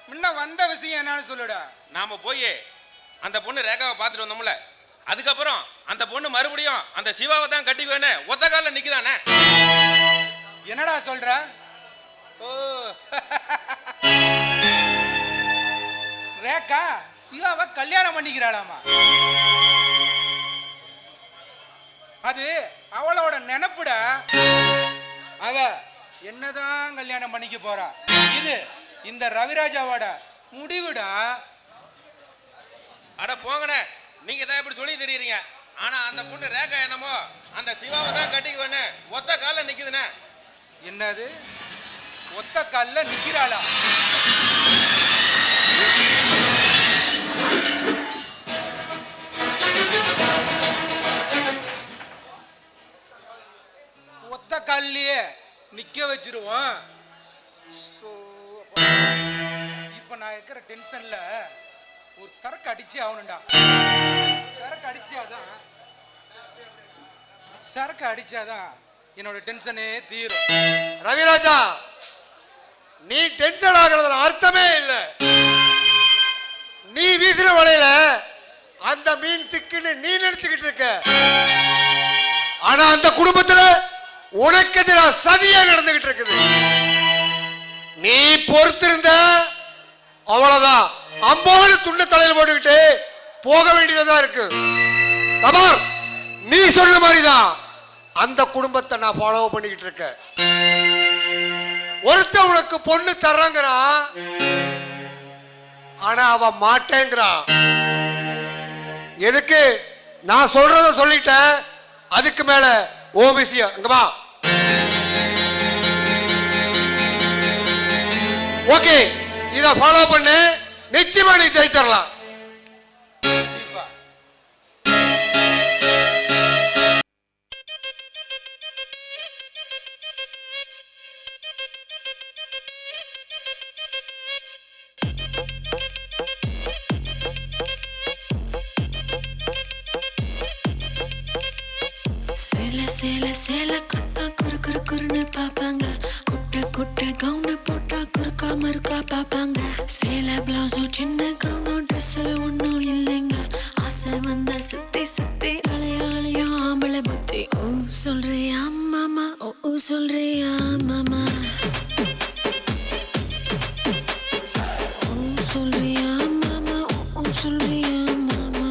Speaker 9: முன்ன வந்த விஷயம் என்னன்னு சொல்லுடா.
Speaker 3: நாம போய் அந்த பொண்ணு ரேகாவை பார்த்துட்டு வந்தோம்ல, அதுக்கப்புறம் அந்த பொண்ணு மறுபடியும் அந்த சிவாவை தான் கட்டிக்குவேன்னு ஒத்த காலில் நிக்குதானே.
Speaker 9: என்னடா சொல்ற? ஓ ரேகா சிவாவை கல்யாணம் பண்ணிக்கிறாளாமா? அது அவளோட நினைப்புடா. அவ என்னதான் கல்யாணம் பண்ணிக்க போறா. இது இந்த ரவிராஜாவோட முடிவுடா.
Speaker 3: அட போங்கண்ணே, நீங்க தான் இப்படி சொல்லி தெரியுறீங்க. ஆனா அந்த பொண்ணு ரேகா என்னமோ அந்த சிவாவை தான் கட்டிக்குவேன்னு ஒத்த காலில் நிக்குதுண்ணே.
Speaker 9: என்னது ஒத்த கால்ல நிக்கிறாளா? ஒத்த கால்லயே நிக்க வச்சிருவோம். இப்ப நான் இருக்கிற டென்ஷன்ல ஒரு சரக்கு அடிச்சே ஆகணும்டா. சரக்கு அடிச்சாதான் என்னோட டென்ஷனே தீரும்.
Speaker 3: ரவிராஜா, நீ டென்ஷன் ஆகிறதுல அர்த்தமே இல்லை. நீ வீசுற வலையில அந்த மீன் சிக்குன்னு நீ நினைச்சுக்கிட்டு இருக்க. ஆனா அந்த குடும்பத்துல உனக்கு எதிராக சதியா நடந்துகிட்டு இருக்குது. நீ பொறுத்திருந்த அவ்வளவுதான். அம்போடு துண்ட தலையில் போட்டுக்கிட்டு போக வேண்டியதா இருக்கு. கபார், நீ சொன்ன மாதிரிதான் அந்த குடும்பத்தை நான் ஃபாலோ பண்ணிக்கிட்டு இருக்கேன். ஒருத்த உனக்கு பொண்ணு தர்றாங்கிறான், ஆனா அவன் மாட்டேங்கிறான். எதுக்கு? நான் சொல்றத சொல்லிட்டேன். அதுக்கு மேல ஓ விஷயம். இங்க வா. ஓகே, இத ஃபாலோ பண்ணு. நிச்சயமா நீ ஜெயிச்சிடலாம்.
Speaker 10: சேல கட்டா குறு குறு குறுன்னு பாப்பாங்க. குட்டை குட்டை கவுன போட்டா குறுக்கா மறுக்கா பாப்பாங்க. சேல பிளவுஸும் சின்ன கவுனும் ட்ரெஸ்ஸில் ஒன்றும் இல்லைங்க. ஆசை வந்த சுத்தி சுத்தி அலையாளையும் ஆம்பளை புத்தி. ஓ சொல்றியா மாமா, ஓ சொல்றியா மாமா, ஓ சொல்றியா மாமா, ஓ சொல்றியா மாமா.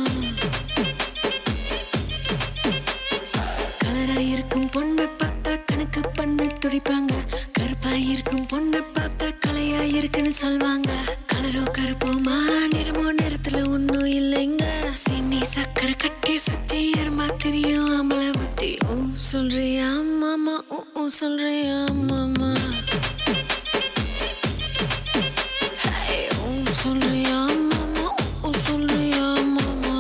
Speaker 10: கலரா இருக்கும் பொண்ணை பார்த்தா கணக்கு பண்ண துடிப்பாங்க. கருப்பா இருக்கும் பொண்ணை பார்த்தா கலையா இருக்குன்னு சொல்வாங்க. கலரோ கருப்போமா நிறமோ நிறத்துல ஒன்னும் இல்லைங்க. சீனி சக்கரை கட்டி சுத்தி எருமா தெரியும் ஆம்பளை புத்தி. ஓ சொல்றியா மாமா, ஓ சொல்றியா மாமா, ஓ சொல்றியா மாமா, ஓ சொல்றியா மாமா.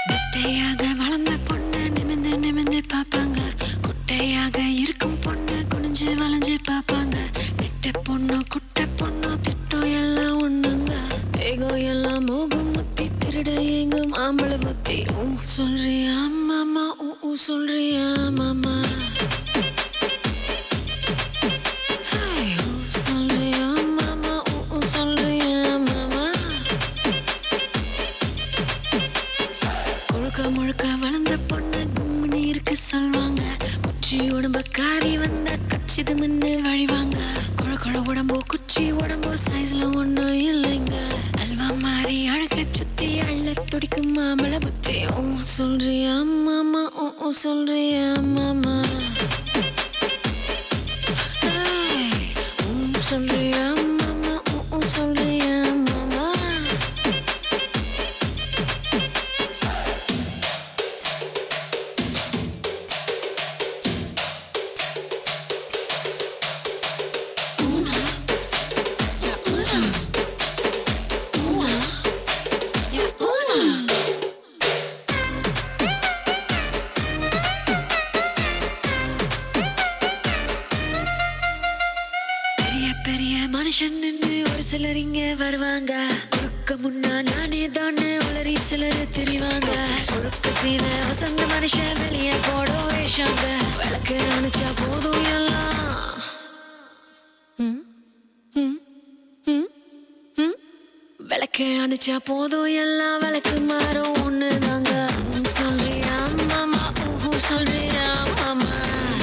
Speaker 10: குட்டையாக வளர்ந்த பொண்ணு நிமிந்து நிமிந்து பார்ப்பாங்க. குட்டையாக இருக்கும் பொண்ணு குனிஞ்சு வளைஞ்சு பார்ப்பாங்க. நெட்ட பொண்ணு குட்டை பொண்ணு திட்டம் எல்லாம் ஒண்ணுங்க. வேகம் எல்லாம் மோகம் முத்தி திருட எங்கும் ஆம்பளை புத்தி. ஓ சொல்றியா மாமா, ஓ சொல்றியா மாமா, ஓ சொல்றியா மாமா, ஓ சொல்றியா மாமா. முழுக்க முழுக்க வளர்ந்த பொண்ணு கும்மினி இருக்கு சொல்வாங்க. குச்சி உடம்ப காரி வந்த கச்சிது முன்னு வழிவாங்க. குழ குழ உடம்போ குச்சி உடம்போ சைஸ்ல ஒன்றும் இல்லைங்க. அல்வா மாறி அழக சுத்தி அள்ள துடிக்கும் மாம்பழ புத்தி. ஓ சொல்றியா மாமா, ஓ சொல்றியா மாமா, ஓ சொல்றியா மாமா, ஓ சொல்றியா மாமா. பெரிய பெரிய மனுஷன் ஒரு சிலர் இங்க வருவாங்க. ஒழுக்க முன்னா நானே தானே உளறி சிலர் தெரிவாங்க. ஒழுக்க சீல வசந்த மனுஷன் வெளியே போட வேஷாங்க. விளக்கு அணைச்சா போதும் எல்லாம் விளக்கு அணைச்சா போதும் எல்லாம் விளக்கு மாறும் ஒண்ணு தாங்க. சொல்றியா மாமா, ஓ சொல்றியா மாமா,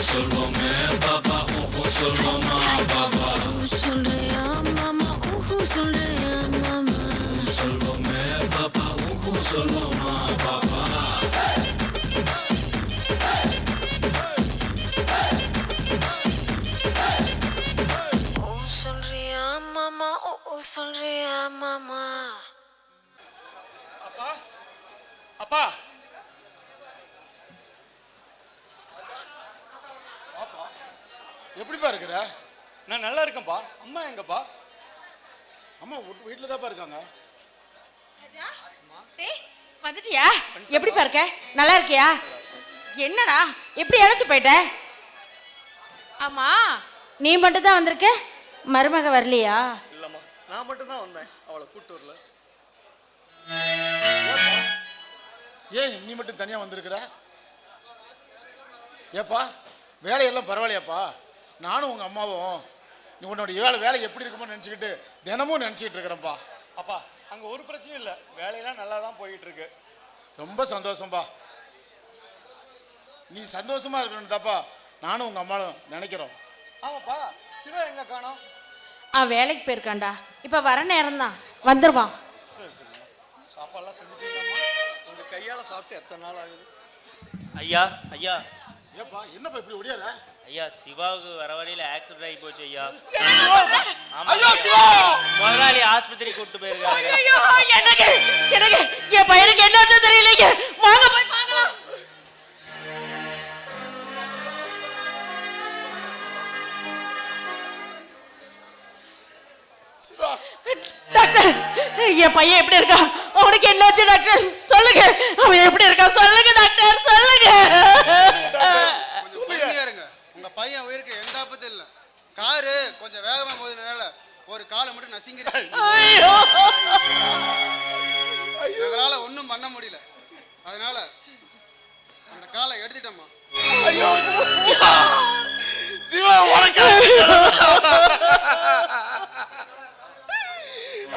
Speaker 13: சொல்வோமே பாபா, ஓ சொல்வோமா பாபா,
Speaker 10: சொல்றியா மாமா, ஓ சொல்றியா மாமா.
Speaker 13: சொல்வோமே பாபா, ஓ சொல்வோமா பாபா.
Speaker 10: ஓ சொல்றியா மாமா, ஓ சொல்றியா மாமா.
Speaker 3: அப்பா, அப்பா,
Speaker 11: எப்படிப்பா இருக்கிற?
Speaker 4: நான் நல்லா இருக்கேன்ப்பா. அம்மா எங்கப்பா?
Speaker 11: அம்மா வீட்டில் தான்ப்பா இருக்காங்க.
Speaker 12: டேய் வந்துட்டியா? எப்படிப்பா இருக்க? நல்லா இருக்கியா? என்னடா எப்படி இழைச்சு போயிட்ட? ஆமா நீ மட்டும் தான் வந்திருக்க, மருமக வரலையா?
Speaker 3: இல்லம்மா, நான் மட்டும் தான் வந்தேன், அவளை கூட்டு வரல.
Speaker 11: ஏன் நீ மட்டும் தனியா வந்திருக்கிற? ஏப்பா வேலையெல்லாம் பரவாயில்லையாப்பா? நானும் உங்க அம்மாவும் நீ உன்னோட வேலை எப்படி இருக்குமோ நினச்சிக்கிட்டு தினமும் நினச்சிக்கிட்டு இருக்கிறேன்ப்பா.
Speaker 4: அப்பா அங்க ஒரு பிரச்சனையும் இல்லை, வேலையெல்லாம் நல்லா தான் போயிட்டு இருக்கு.
Speaker 11: ரொம்ப சந்தோஷம்பா. நீ சந்தோஷமா இருக்கணும் தாப்பா நானும் உங்க அம்மாவும் நினைக்கிறோம்.
Speaker 4: ஆமாப்பா, சிவா எங்க காணோம்?
Speaker 12: வேலைக்கு போயிருக்கான்டா, இப்ப வர நேரம் தான், வந்துருவான்.
Speaker 4: சரி சரி, சாப்பாடுலாம் செஞ்சுட்டீங்களாம்மா? உங்க கையால சாப்பிட்டு எத்தனை நாள் ஆகுது?
Speaker 7: ஐயா ஐயா
Speaker 11: ஏப்பா என்னப்பா இப்படி ஒடியார?
Speaker 7: ஐயா சிவாவுக்கு வர வழியில ஆக்சிடென்ட் ஆகி போச்சு ஐயா.
Speaker 11: ஐயோ சிவா!
Speaker 7: முதலாளி ஆஸ்பத்திரி கூட்டு போயிருக்காங்க.
Speaker 12: ஐயோ எனக்கு எனக்கு என் பையனுக்கு என்னாச்சு தெரியலைங்க. வாங்க போய் பார்க்கலாம்.
Speaker 11: சிவா
Speaker 12: டாக்டர் என் பையன் எப்படி இருக்கான்? அவனுக்கு என்னாச்சு டாக்டர்? சொல்லுங்க, அவன் எப்படி இருக்கான் சொல்லுங்க டாக்டர், சொல்லுங்க.
Speaker 6: இருங்க, உங்க பையன் உயிருக்கு எந்த ஆபத்தும் இல்லை. காரு கொஞ்சம் வேகமா போகுதுனால ஒரு காலை மட்டும் நசிங்கிருச்சு.
Speaker 12: ஐயோ
Speaker 6: எங்களால ஒன்றும் பண்ண முடியல, அதனால அந்த காலை எடுத்துட்டோம்மா.
Speaker 11: ஐயோ சிவா! சிவா உனக்கு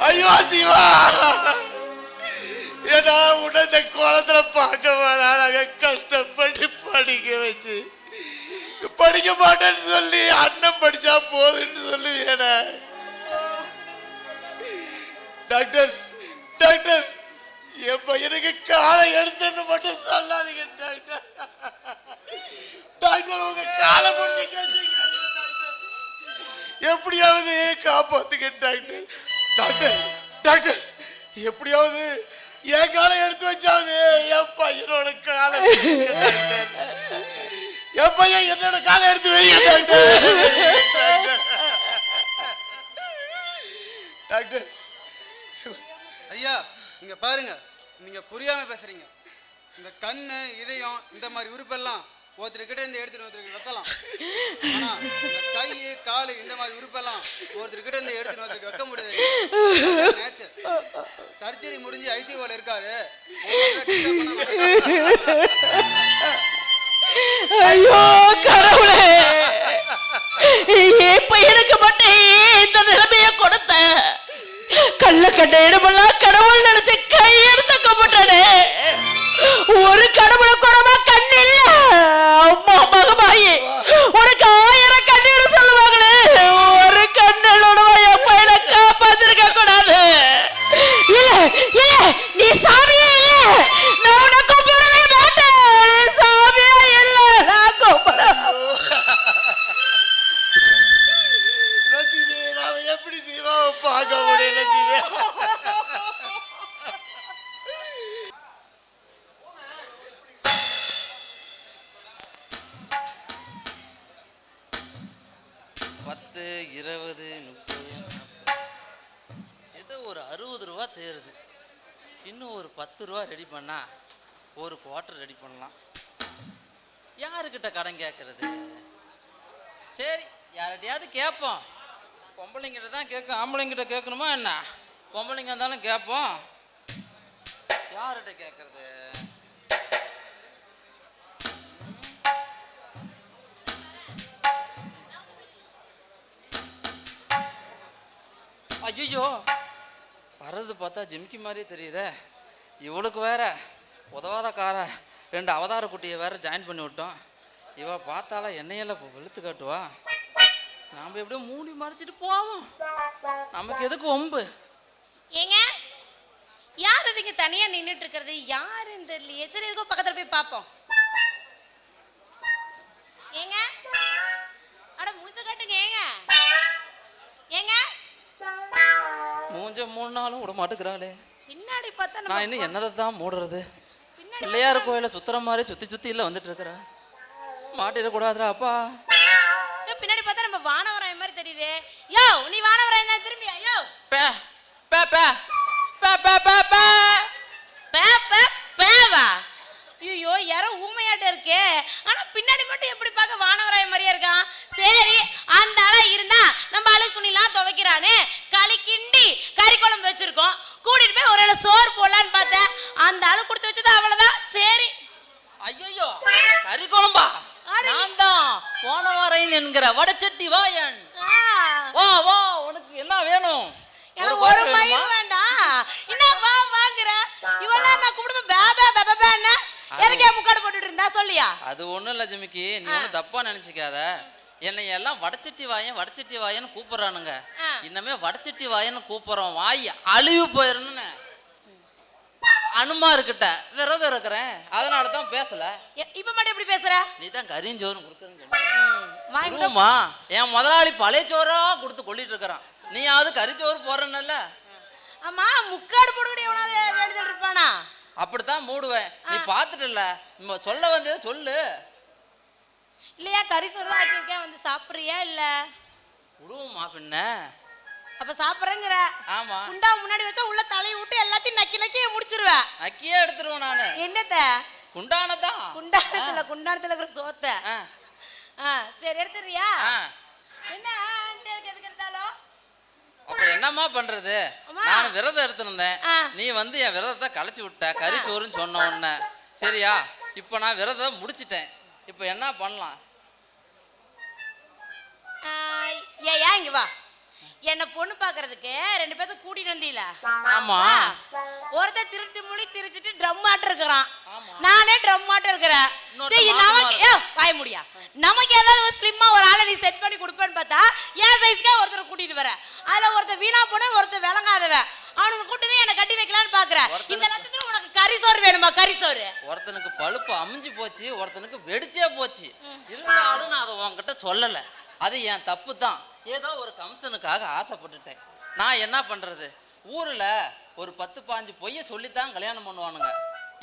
Speaker 11: ஐயோ சிவா! ஏன்னா உன்னை இந்த குளத்துல பார்க்க வேணாம், நாங்க கஷ்டப்பட்டு படிக்க வச்சு படிக்க மாட்டேன்னு சொல்லி அண்ணன் படிச்சா போதுன்னு சொல்லுவேன. டாக்டர் டாக்டர் என் பையனுக்கு காலை எடுத்துன்னு மட்டும் சொல்லாதீங்க டாக்டர். டாக்டர் உங்க காலை பிடிச்சி கேட்டீங்க டாக்டர், எப்படியாவது காப்பாத்துங்க டாக்டர். டாக்டர் டாக்டர் எப்படியாவது என் காலை எடுத்து வச்சாவது என் பையனோட காலை டாக்டர். என் பையன் என்னோட காலை எடுத்து வைங்க டாக்டர். டாக்டர்
Speaker 6: ஐயா நீங்க பாருங்க, நீங்க புரியாம பேசுறீங்க. இந்த கண்ணு இதயம் இந்த மாதிரி உறுப்பெல்லாம் ஒருத்தர்கிட்ட இருந்து எடுத்துட்டு ஒருத்தருக்கு வைக்கலாம். ஆனா இந்த கை காலு இந்த மாதிரி உறுப்பெல்லாம் ஒருத்தர்கிட்ட இருந்து எடுத்துட்டு ஒருத்தருக்கு வைக்க முடியாது. சர்ஜரி முடிஞ்சு ஐசியூல இருக்காரு.
Speaker 12: ஐயோ கடவுளே, என் பையனுக்கு மட்டும் இந்த நிலைமைய கொடுத்த. கள்ள கண்ட இடமெல்லாம் கடவுள் நினைச்சு கை எடுத்து கும்பிட்டானே. ஒரு கடவுளை கூடமா கண் இல்ல. அம்மா மகமாயி உனக்கு 1000 கண்ணீர் சொல்லுவாங்களே, ஒரு கண்ணோட என் பையனை காப்பாத்திருக்க கூடாது. இல்ல இல்ல நீ சாமியே இல்ல, நான் உன்னை கும்பிடவே மாட்டேன். நீ சாமியே இல்ல, நான் கும்பிட.
Speaker 11: லட்சுமி நாம எப்படி சிவாவை பார்க்க முடியும் லட்சுமி?
Speaker 5: பத்து 20 30 ஏதோ ஒரு 60 ரூபா தேருது. இன்னும் ஒரு 10 ரூபா ரெடி பண்ணா ஒரு குவார்டர் ரெடி பண்ணலாம். யாருக்கிட்ட கடன் கேட்கறது? சரி யார்கிட்டயாவது கேட்போம். பொம்பளைங்கிட்ட தான் கேட்கும், ஆம்பளைங்கிட்ட கேட்கணுமா என்ன? பொம்பளைங்க இருந்தாலும் கேட்போம். யார்கிட்ட கேட்கறது? ஐயோ வர்றது பார்த்தா ஜிம்கி மாதிரியே தெரியுதே. இவளுக்கு வேற உதவாத காரை 2 அவதார குட்டியை வேற ஜாயின் பண்ணி விட்டோம். இவ பார்த்தால என்னையெல்லாம் வெளுத்து காட்டுவா. நாம் எப்படியோ மூடி மறைச்சிட்டு போவோம், நமக்கு எதுக்கு ஒம்பு?
Speaker 2: ஏங்க யார் அதுங்க தனியா நின்றுட்டு இருக்கிறது? யாருன்னு தெரியலையே. சரி எதுக்கோ பக்கத்துல போய் பார்ப்போம். ஏங்க அட மூஞ்ச காட்டுங்க. ஏங்க ஏங்க
Speaker 5: மூஞ்ச 3 நாளும் விட மாட்டேங்கிறாளே.
Speaker 2: பின்னாடி பார்த்தா
Speaker 5: நான் இன்னும் என்னதை தான் மூடுறது? பிள்ளையார் கோயில சுத்துற மாதிரி சுத்தி இல்ல வந்துட்டு இருக்கிற. மாட்டிடக்கூடாதுரா அப்பா.
Speaker 2: பின்னாடி பார்த்தா நம்ம வானவராய மாதிரி மாதிரி தெரியுது. யோ நீ வானவராயன் தான் திரும்பி யோ
Speaker 5: பே பே பே பே பே பே பே
Speaker 2: பே பே பேவா. ஐயோ யாரோ ஊமையாட்ட இருக்கே. ஆனா பின்னாடி மட்டும் எப்படி பார்க்க வானவராயன் மாதிரியே இருக்கான். சரி அந்த ஆளா இருந்தா நம்ம அழுக்கு துணிலாம் துவைக்கிறானே களி கிண்டி கறி குழம்பு வச்சிருக்கோம். கூட்டிட்டு போய் ஒரு சோறு போடலான்னு பார்த்தேன். அந்த ஆளு கொடுத்து வச்சது அவ்வளவுதான். சரி
Speaker 5: ஐயோ கறி குழம்பா? நான் தான் போன வாரம் என்கிற வடச்சட்டி வாயன். வா வா உனக்கு என்ன வேணும்?
Speaker 2: எனக்கு ஒரு மயில் வேண்டாம். என்ன வா வாங்குற இவெல்லாம் நான் கூப்பிடுமே பேபே பேபேன்னு எதுக்கே முக்காடு போட்டுட்டு இருந்தா சொல்லியா?
Speaker 5: அது ஒண்ணும் இல்ல ஜிமிக்கி, நீ ஒன்னும் தப்பா நினைச்சுக்காத. என்னை எல்லாம் வடச்சட்டி வாயன்னு கூப்பிடுறானுங்க. இன்னமே வடச்சட்டி வாயன்னு கூப்பிடுறோம் வாய் அழிவு போயிருன்னு அனுமா இருக்கிட்ட விரதம் இருக்கிறேன். அதனால தான் பேசல.
Speaker 2: இப்ப மட்டும் எப்படி பேசுற?
Speaker 5: நீ தான் கறிஞ்சோறும் கொடுக்குறேன்னு என் முதலாளி பழைய சோறா கொடுத்து கொள்ளிட்டு இருக்கிறான். நீயாவது கறிச்சோறு போறேன்னல்ல.
Speaker 2: ஆமா முக்காடு போட்டுக்கிட்டு எவனாவது வேண்டுதல் இருப்பானா?
Speaker 5: அப்படித்தான் மூடுவேன். நீ பாத்துட்டல சொல்ல வந்ததை சொல்லு.
Speaker 2: இல்லையா கறி சோறு ஆக்கியிருக்கேன் வந்து சாப்பிடுறியா இல்ல?
Speaker 5: விடுவோமா பின்ன?
Speaker 2: அப்ப சாப்பிடுறேங்கிற?
Speaker 5: ஆமா.
Speaker 2: குண்டா முன்னாடி வச்சா உள்ள தலையை விட்டு எல்லாத்தையும் நக்கி நக்கி முடிச்சிருவேன்.
Speaker 5: நக்கியே எடுத்துருவேன் நானு.
Speaker 2: என்னத்த?
Speaker 5: குண்டானதான்.
Speaker 2: குண்டானத்துல இருக்கிற சோத்த. சரி எடுத்துறியா? என்ன எதுக்கு எடுத்தாலும்
Speaker 5: அப்புறம் என்னம்மா பண்றது? நான் விரதம் எடுத்திருந்தேன். நீ வந்து என் விரதத்தை கலைச்சு விட்ட கறிச்சோறுன்னு சொன்ன உடனே. சரியா? இப்ப நான் விரதம் முடிச்சிட்டேன். இப்ப என்ன பண்ணலாம்?
Speaker 2: ஏன் இங்க வா. என்ன பொண்ணு பாக்குறதுக்கு 2 பேர்த்த கூட்டிட்டு வந்தீல?
Speaker 5: ஆமா.
Speaker 2: ஒருத்தர் திருட்டு மொழி திரிச்சிட்டு ட்ரம் ஆட்ட இருக்கிறான். நானே ட்ரம் ஆட்ட இருக்கிறேன். சரி நமக்கு வாய முடியா. நமக்கு ஏதாவது ஒரு ஸ்லிம்மா ஒரு ஆளை நீ செட் பண்ணி கொடுப்பேன்னு பார்த்தா என் சைஸ்க்கே ஒருத்தரை கூட்டிட்டு வர. அதுல ஒருத்தர் வீணா போன ஒருத்தர் விளங்காதவன். அவனுக்கு கூட்டதே என்ன கட்டி வைக்கலான்னு பாக்குறேன். இந்த லட்சத்துல உனக்கு கறி சோறு வேணுமா? கறி சோறு
Speaker 5: ஒருத்தனுக்கு பழுப்பு அமைஞ்சு போச்சு, ஒருத்தனுக்கு வெடிச்சே போச்சு. இருந்தாலும் நான் அதை உன்கிட்ட சொல்லல. அது என் தப்பு தான். ஏதோ ஒரு கம்சனுக்காக ஆசைப்பட்டுட்டேன். நான் என்ன பண்றது? ஊர்ல ஒரு 10-15 பொய்ய சொல்லித்தான் கல்யாணம் பண்ணுவானுங்க.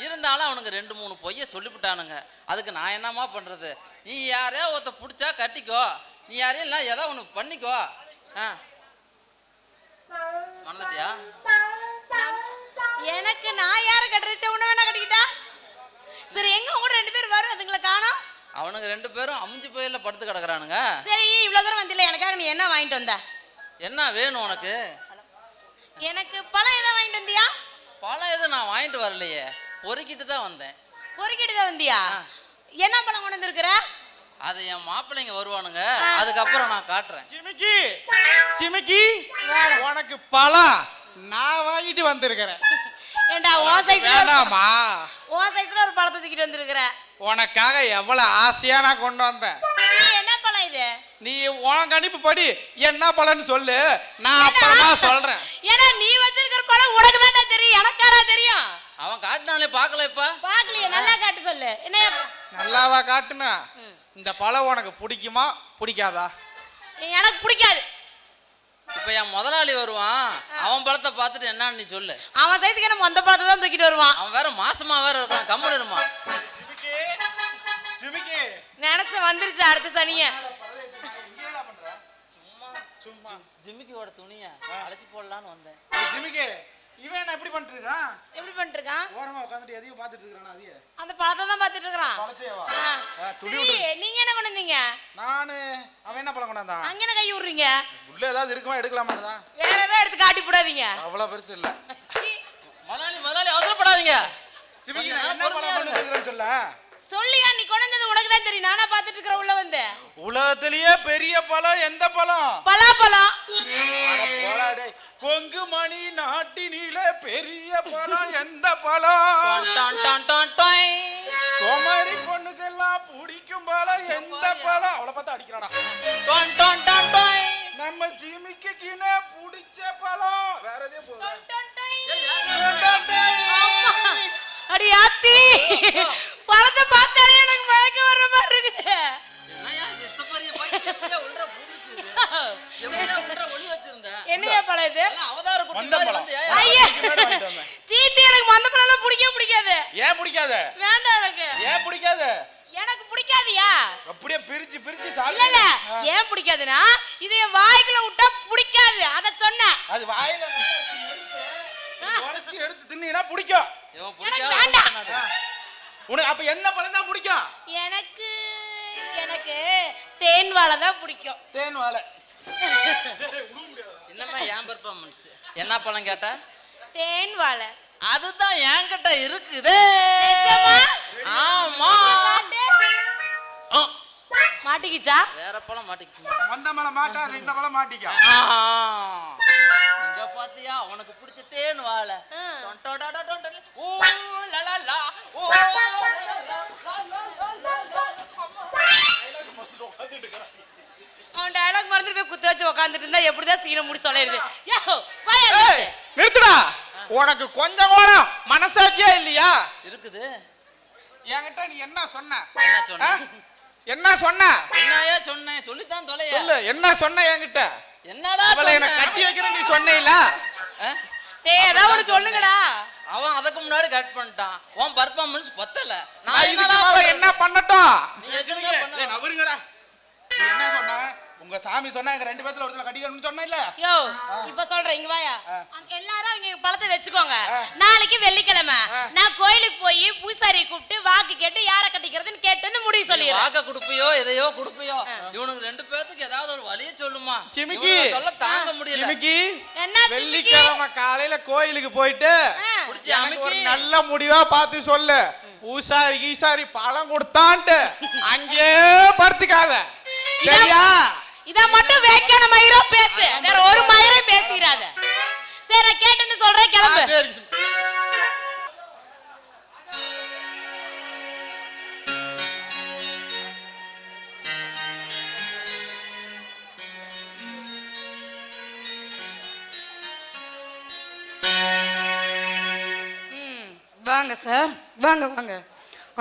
Speaker 5: இருந்தாலும் அவனுங்க 2-3 பொய்ய சொல்லிவிட்டானுங்க. அதுக்கு நான் என்னமா பண்றது? நீ யாரையோ ஒருத்த பிடிச்சா கட்டிக்கோ, நீ யாரையும் இல்லை ஏதோ ஒன்று பண்ணிக்கோ. மறந்துட்டியா?
Speaker 2: எனக்கு நான் யாரை கட்டுறச்ச உன்ன வேணா கட்டிக்கிட்டா? சரி எங்க உங்க 2 பேர் வரும் அதுங்களை காணோம்?
Speaker 5: அவனுங்க 2 பேரும் அமுஞ்சு போயில படுத்து கிடக்குறானுங்க.
Speaker 2: சரி இவ்வளவு தூரம் வந்தில்ல, எனக்காக நீ என்ன வாங்கிட்டு வந்த?
Speaker 5: என்ன வேணும் உனக்கு?
Speaker 2: எனக்கு பழம் எதாவது வாங்கிட்டு வந்தியா?
Speaker 5: பழம் எதுவும் நான் வாங்கிட்டு வரலையே, பொறுக்கிட்டு தான் வந்தேன்.
Speaker 2: பொறுக்கிட்டு தான் வந்தியா? என்ன பழம் கொண்டு வந்திருக்கிற?
Speaker 5: அது என் மாப்பிள்ளைங்க வருவானுங்க, அதுக்கப்புறம் நான் காட்டுறேன்.
Speaker 14: சிமிக்கி சிமிக்கி உனக்கு பழம் நான் வாங்கிட்டு வந்திருக்கிறேன்.
Speaker 2: ஏண்டா உன் சைஸ்ல
Speaker 14: வேணாமா?
Speaker 2: உன் சைஸ்ல ஒரு பழத்தை தூக்கிட்டு வந்திருக்கிற.
Speaker 14: உனக்காக எவ்வளவு ஆசையா நான் கொண்டு வந்தேன்.
Speaker 2: என்ன பழம் இது?
Speaker 14: நீ உனக்கு அனுப்பிப்படி என்ன பழம்னு சொல்லு, நான் அப்புறமா சொல்றேன்.
Speaker 2: ஏன்னா நீ வச்சிருக்கிற பழம் உனக்கு தான் தெரியும், எனக்காரா தெரியும்?
Speaker 5: அவன் காட்டினாலே பார்க்கல. இப்ப
Speaker 2: பார்க்கலையே, நல்லா காட்டு சொல்லு. என்ன
Speaker 14: நல்லாவா காட்டுனா? இந்த பழம் உனக்கு பிடிக்குமா பிடிக்காதா?
Speaker 2: எனக்கு பிடிக்காது.
Speaker 5: இப்ப என் முதலாளி வருவான், அவன் பழத்தை பார்த்துட்டு என்னன்னு நீ சொல்லு.
Speaker 2: அவன் சைஸுக்கு என்ன மொந்த பழத்தை தான் தூக்கிட்டு வருவான்.
Speaker 5: அவன் வேற மாசமா வேற இருக்கான், கம்முனு இருமா.
Speaker 2: நினைச்ச வந்துருச்சு அடுத்த சனிய.
Speaker 5: சும்மா ஜிமிக்கியோட துணிய அழைச்சி போடலான்னு வந்தேன்.
Speaker 14: ஜிமிக்கி இவன் என்ன எப்படி பண்ணிட்டு இருக்கான்?
Speaker 2: எப்படி பண்ணிட்டு இருக்கான்?
Speaker 14: ஓரமா உட்கார்ந்துட்டு எதையும் பார்த்துட்டு இருக்கானா? அதையே
Speaker 2: அந்த பழத்தை தான் பார்த்துட்டு இருக்கான்.
Speaker 14: பழத்தையவா?
Speaker 2: நீங்க என்ன கொண்டு வந்தீங்க?
Speaker 14: நானு அவன் என்ன பழம் கொண்டு வந்தான்?
Speaker 2: அங்க என்ன கை விடுறீங்க?
Speaker 14: உள்ள ஏதாவது இருக்குமா எடுக்கலாமா தான்?
Speaker 2: வேற ஏதாவது எடுத்து காட்டி போடாதீங்க.
Speaker 14: அவ்வளவு பெருசு இல்ல.
Speaker 5: முதலாளி அவசரப்படாதீங்க.
Speaker 14: ஜிமிக்கி என்ன பழம் கொண்டு வந்திருக்கேன்னு சொல்ல.
Speaker 2: சொல்லியா, நீ கொண்டு வந்தது உனக்கு தான் தெரியும். நானா பார்த்துட்டு இருக்கிற உள்ள வந்து.
Speaker 14: உலகத்திலேயே பெரிய பழம் எந்த பழம்?
Speaker 2: பலாப்பழம்.
Speaker 14: கொங்கு மணி நாட்டினிலே பெரிய பழம் எந்த பழம்? குமரி பொண்ணுக்கெல்லாம் பிடிக்கும் பழம் எந்த பழம்? அவளை பார்த்து அடிக்கிறாடா. நம்ம ஜிமிக்கினே பிடிச்ச பழம் வேற எதே போகுது.
Speaker 2: அடி ஆத்தி, பழத்தை பார்த்தாலே எனக்கு மயக்கம் வர்ற மாதிரி இருக்குது. என்னையா பழம் இது? சீச்சி, எனக்கு மந்த பழம் எல்லாம் பிடிக்கவே பிடிக்காது.
Speaker 14: ஏன் பிடிக்காது?
Speaker 2: வேண்டாம் எனக்கு.
Speaker 14: ஏன் பிடிக்காது?
Speaker 2: எனக்கு பிடிக்காதியா?
Speaker 14: அப்படியே பிரிச்சு பிரிச்சு
Speaker 2: இல்ல இல்ல, ஏன் பிடிக்காதுன்னா இதைய வாய்க்குள்ள விட்டா பிடிக்காது அத சொன்னேன்.
Speaker 14: அது வாயில உடைச்சு எடுத்து தின்னீனா பிடிக்கும்.
Speaker 2: எனக்கு வேண்டாம்.
Speaker 14: உனக்கு அப்ப என்ன பழம் தான் பிடிக்கும்?
Speaker 2: எனக்கு எனக்கு தேன் வாழை தான் பிடிக்கும்.
Speaker 14: தேன் வாழை.
Speaker 5: என்னம்மா ஏன் பெர்ஃபார்மன்ஸ்? என்ன பழம் கேட்டா?
Speaker 2: தேன் வாழை.
Speaker 5: அதுதான் என்கிட்ட இருக்குது. ஆமா.
Speaker 2: மாட்டிக்கிச்சா?
Speaker 5: வேற பழம் மாட்டிக்கிச்சு.
Speaker 14: மொந்த மலம் மாட்டாது, இந்த மலம் மாட்டிக்க.
Speaker 5: இங்க பாத்தியா உனக்கு பிடிச்ச தேன் வாழை. ஓ லலலா ஓ
Speaker 2: அவன் டயலாக் மறந்துட்டு போய் குத்த வச்சு உட்காந்துட்டு இருந்தா எப்படிதான் சீக்கிரம் முடி சொல்லிடுது.
Speaker 14: நிறுத்துடா. உனக்கு கொஞ்சம் கூட மனசாட்சியா இல்லையா?
Speaker 5: இருக்குது.
Speaker 14: என்கிட்ட நீ என்ன சொன்ன?
Speaker 5: என்ன சொன்ன?
Speaker 14: என்ன சொன்ன?
Speaker 5: என்னையா சொன்னேன்? சொல்லித்தான் தொலையா.
Speaker 14: சொல்லு என்ன சொன்ன என்கிட்ட?
Speaker 5: என்னடா
Speaker 14: இவளை என்ன கட்டி வைக்கிற நீ சொன்னேல?
Speaker 2: டேய் ஏதாவது ஒன்னு சொல்லுங்கடா.
Speaker 5: அவன் அதுக்கு முன்னாடி கட் பண்ணிட்டான். உன் பெர்ஃபார்மன்ஸ் பத்தல.
Speaker 14: நான் இதுக்கு மேல என்ன பண்ணட்டும்?
Speaker 5: நீ எதுவுமே பண்ணல.
Speaker 14: நவருங்கடா. நீ என்ன சொன்ன? உங்க சாமி சொன்னா எங்க ரெண்டு பேத்துல ஒருத்தல கட்டிக்கணும்னு சொன்ன இல்ல?
Speaker 2: யோ இப்ப சொல்றேன் இங்க வாயா. எல்லாரும் இங்க பழத்தை வெச்சுக்கோங்க. நாளைக்கு வெள்ளிக்கிழமை நான் கோயிலுக்கு போய் பூசாரி கூப்பிட்டு வாக்கு கேட்டு யாரை கட்டிக்கிறதுன்னு கேட்டுன்னு முடிவு சொல்லிடுறேன்.
Speaker 5: வாக்க குடுப்பியோ எதையோ குடுப்பியோ இவனுக்கு ரெண்டு பேத்துக்கு ஏதாவது ஒரு வழியை சொல்லுமா?
Speaker 14: சிமிக்கி
Speaker 5: சொல்ல தாங்க முடியல.
Speaker 14: சிமிக்கி
Speaker 2: என்ன
Speaker 14: வெள்ளிக்கிழமை காலையில கோயிலுக்கு போயிட்டு
Speaker 5: புடிச்சு
Speaker 14: எனக்கு ஒரு
Speaker 5: அமைக்கி.
Speaker 14: நல்ல முடிவா பார்த்து சொல்லு. பூசாரி கீசாரி பழம் கொடுத்தான்ட்டு அங்கே படுத்துக்காத. சரியா?
Speaker 2: இத மட்டும் வேக்கான மயிரோ பேசு. வேற ஒரு மயிரே பேசிராத. சரி நான் கேட்டேன்னு சொல்றேன் கிளம்பு.
Speaker 14: சரி.
Speaker 8: வாங்க சார், வாங்க வாங்க.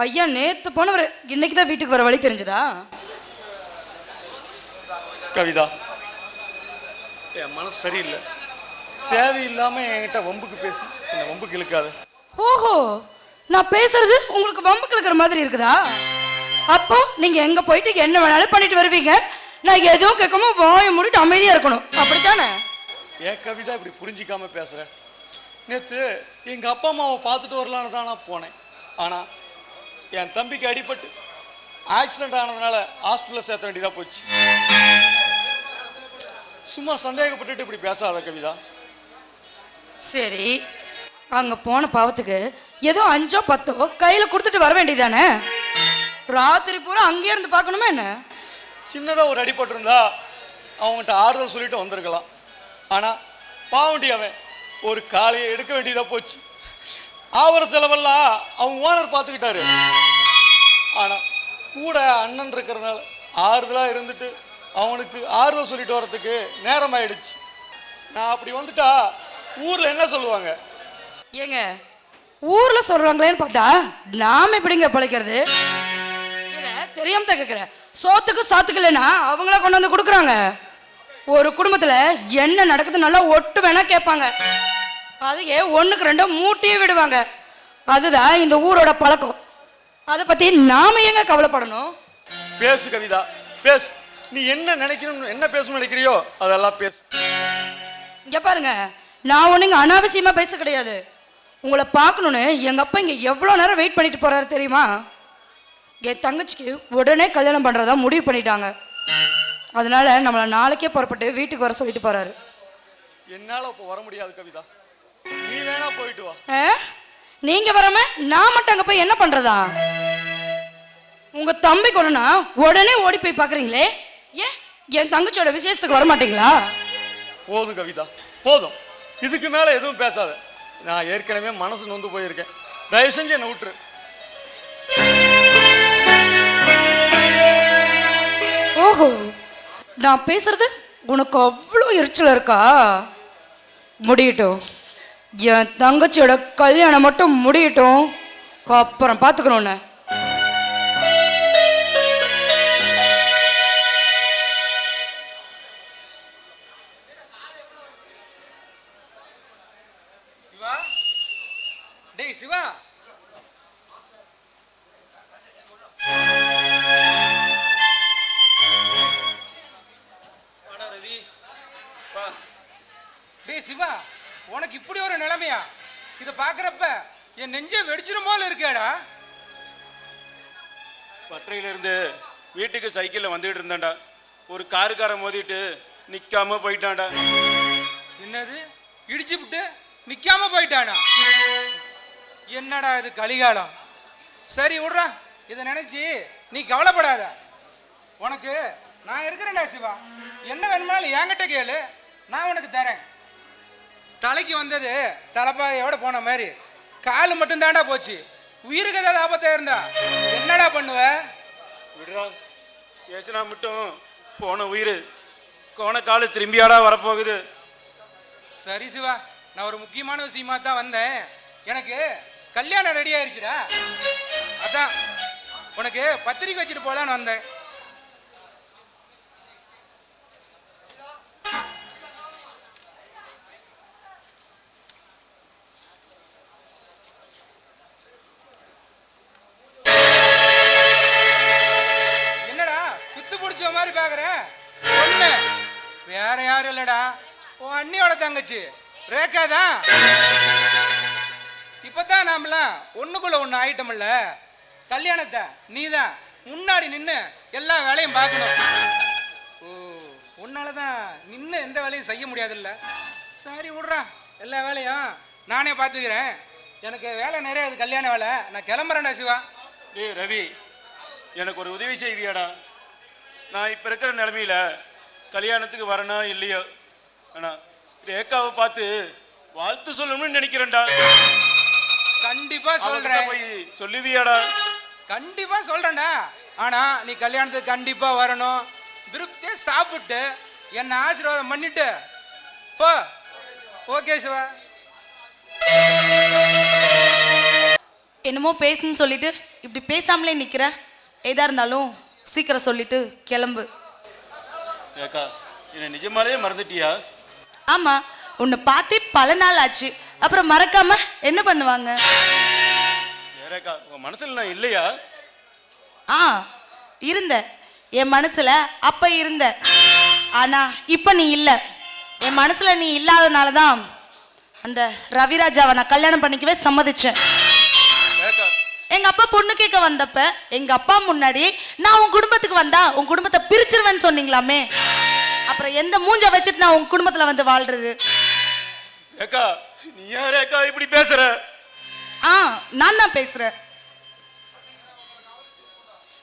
Speaker 8: ஐயா நேத்து போனவர் இன்னைக்கு தான் வீட்டுக்கு வர வழி தெரிஞ்சதா?
Speaker 3: கவிதா, என் மனசு சரியில்லை. தேவையில்லாம என்கிட்ட வம்புக்கு பேசி என்ன வம்புக்கு இழுக்காத.
Speaker 8: ஓஹோ, நான் பேசுறது உங்களுக்கு வம்புக்கு இருக்கிற மாதிரி இருக்குதா? அப்போ நீங்க எங்க போயிட்டு என்ன வேணாலும் பண்ணிட்டு வருவீங்க, நான் எதுவும் கேட்காம வாயை மூடிட்டு அமைதியா இருக்கணும், அப்படித்தானே?
Speaker 3: ஏன் கவிதா இப்படி புரிஞ்சிக்காம பேசுற? நேற்று எங்க அப்பா அம்மாவை பார்த்துட்டு வரலான்னு தான் நான் போனேன். ஆனா என் தம்பிக்கு அடிபட்டு ஆக்சிடென்ட் ஆனதுனால ஹாஸ்பிட்டலில் சேர்த்த வேண்டியதா போச்சு. சும்மா சந்தேகப்பட்டுட்டு இப்படி பேசாத கவிதா.
Speaker 8: சரி, அங்க போன பாவத்துக்கு ஏதோ 5ஓ 10ஓ கையில கொடுத்துட்டு வர வேண்டியதானே? ராத்திரி பூரா அங்கேயே இருந்து பார்க்கணுமா என்ன?
Speaker 3: சின்னதாக ஒரு அடிபட்டு இருந்தா அவங்ககிட்ட ஆறுதல் சொல்லிட்டு வந்திருக்கலாம். ஆனால் பாவண்டி அவன் ஒரு காலையை எடுக்க வேண்டியதாக போச்சு. ஆவர செலவெல்லாம் அவங்க ஓனர் பார்த்துக்கிட்டாரு. ஆனால் கூட அண்ணன் இருக்கிறதுனால ஆறுதலாக இருந்துட்டு அவனுக்கு ஆறுதல் சொல்லிட்டு வர்றதுக்கு நேரம் ஆயிடுச்சு. நான் அப்படி வந்துட்டா ஊரில் என்ன சொல்லுவாங்க?
Speaker 8: ஏங்க ஊர்ல சொல்றாங்களேன்னு பார்த்தா நாம எப்படிங்க பிழைக்கிறது? இல்ல தெரியாம தான் கேட்கிறேன். சோத்துக்கு சாத்துக்கு இல்லைன்னா அவங்கள கொண்டு வந்து கொடுக்குறாங்க. ஒரு குடும்பத்துல என்ன நடக்குது நல்லா ஒட்டு வேணா கேட்பாங்க. அதையே 1க்கு 2 மூட்டியே விடுவாங்க. அதுதான் இந்த ஊரோட பழக்கம். அதை பத்தி நாம ஏங்க கவலைப்படணும்?
Speaker 3: பேசு கவிதா, பேசு. நீ என்ன நினைக்கணும், என்ன பேசணும்னு நினைக்கிறியோ அதெல்லாம் பேசு.
Speaker 8: இங்க பாருங்க, நான் ஒண்ணுங்க அனாவசியமா பேச கிடையாது. உங்களை பார்க்கணுன்னு எங்க அப்பா இங்க எவ்வளவு நேரம் வெயிட் பண்ணிட்டு போறாரு தெரியுமா? என் தங்கச்சிக்கு உடனே கல்யாணம் பண்றதா முடிவு பண்ணிட்டாங்க. அதனால நம்மள நாளைக்கே புறப்பட்டு வீட்டுக்கு வர சொல்லிட்டு போறாரு.
Speaker 3: என்னால இப்போ வர முடியாது கவிதா, நீ வேணா போயிட்டு வா.
Speaker 8: நீங்க வராம நான் மட்டும் அங்க போய் என்ன பண்றதா? உங்க தம்பி கொண்டா உடனே ஓடி போய் பாக்குறீங்களே, ஏன் என் தங்கச்சியோட விசேஷத்துக்கு வர மாட்டீங்களா?
Speaker 3: போதும் கவிதா, போதும். இதுக்கு மேல எதுவும் பேசாத. நான் ஏற்கனவே மனசு நொந்து போயிருக்கேன். தயவு செஞ்சு என்னை விட்டுரு.
Speaker 8: ஓஹோ, நான் பேசுறது உனக்கு அவ்வளோ எரிச்சல் இருக்கா? முடியட்டும், என் தங்கச்சியோட கல்யாணம் மட்டும் முடியட்டும், அப்புறம் பார்த்துக்கிறோன்னு.
Speaker 14: சிவா, டேய் சிவா,
Speaker 9: டேய் சிவா, உனக்கு இப்படி ஒரு நிலைமையா? இதை பார்க்குறப்ப என் நெஞ்சே வெடிச்சிடும் போல இருக்கேடா.
Speaker 7: பட்டறையிலிருந்து வீட்டுக்கு சைக்கிளில் வந்துகிட்டு இருந்தேன்டா. ஒரு காருக்காரன் மோதிட்டு நிற்காம போயிட்டான்டா.
Speaker 9: என்னது, இடிச்சு விட்டு நிற்காம போயிட்டானா? என்னடா இது கலிகாலம். சரி விட்றா, இதை நினைச்சி நீ கவலைப்படாத. உனக்கு நான் இருக்கிறேன்டா சிவா. என்ன வேணுமானாலும் என்கிட்ட கேளு, நான் உனக்கு தரேன். தலைக்கு வந்தது தலைப்பாயோட போன மாதிரி காலு மட்டும் தாண்டா போச்சு. உயிருக்கு ஏதாவது ஆபத்தா இருந்தா என்னடா பண்ணுவ?
Speaker 7: விடுறா, பேசினா மட்டும் போன உயிர் கோண காலு திரும்பியாடா வரப்போகுது.
Speaker 9: சரி சிவா, நான் ஒரு முக்கியமான விஷயமா தான் வந்தேன். எனக்கு கல்யாணம் ரெடி ஆயிடுச்சுடா. அதான் உனக்கு பத்திரிக்கை வச்சுட்டு போலான்னு வந்தேன். என்னடா குத்து பிடிச்ச மாதிரி பாக்குற? ஒண்ணு வேற யாரும் இல்லடா, உன் அண்ணியோட தங்கச்சி ரேகா தான். இப்பதான் நாமெல்லாம் ஒண்ணுக்குள்ள ஒண்ணு ஆயிட்டோம்ல. கல்யாணத்தை நீ தான் முன்னாடி நின்று எல்லா வேலையும் பார்க்கணும். ஓ, உன்னாலதான் நின்று எந்த வேலையும் செய்ய முடியாதுல்ல. சரி விட்றா, எல்லா வேலையும் நானே பார்த்துக்கிறேன். எனக்கு வேலை நிறைய அது கல்யாண வேலை. நான் கிளம்புறேன்டா சிவா.
Speaker 7: டேய் ரவி, எனக்கு ஒரு உதவி செய்வியாடா? நான் இப்போ இருக்கிற நிலைமையில கல்யாணத்துக்கு வரணும் இல்லையோ, ஆனால் ரேகாவை பார்த்து வாழ்த்து சொல்லணும்னு நினைக்கிறேன்டா.
Speaker 9: கண்டிப்பா சொல்றேன்.
Speaker 7: போய் சொல்லுவியாடா?
Speaker 9: கண்டிப்பா சொல்றேன்டா. ஆனா நீ கல்யாணத்துக்கு கண்டிப்பா வரணும். திருப்தியா சாப்பிட்டு என்ன ஆசீர்வாதம் பண்ணிட்டு போ. ஓகே சிவா.
Speaker 8: என்னமோ பேசணும்னு சொல்லிட்டு இப்படி பேசாமலே நிக்கிற. எதா இருந்தாலும் சீக்கிரம் சொல்லிட்டு கிளம்பு.
Speaker 7: ரேகா, என்ன நிஜமாலே மறந்துட்டியா?
Speaker 8: ஆமா, உன்னை பார்த்தே பல நாள் ஆச்சு. அப்புறம் மறக்காம என்ன பண்ணுவாங்க?
Speaker 7: ரேகா, உன் மனசுல நான் இல்லையா?
Speaker 8: ஆ, இருந்த. என் மனசுல அப்ப இருந்த. ஆனா இப்ப நீ இல்ல. என் மனசுல நீ இல்லாதனால தான் அந்த ரவிராஜாவை நான் கல்யாணம் பண்ணிக்கவே சம்மதிச்சேன். எங்க அப்பா பொண்ணு கேட்க வந்தப்ப எங்க அப்பா முன்னாடி நான் உன் குடும்பத்துக்கு வந்தா உன் குடும்பத்தை பிரிச்சிருவேன்னு சொன்னீங்களாமே. அப்புறம் எந்த மூஞ்ச வச்சுட்டு நான் உன் குடும்பத்துல வந்து வாழ்றது?
Speaker 7: ரேகா, நீ ஏன் ரேகா இப்படி பேசுற?
Speaker 8: நான் தான் பேசுறேன்.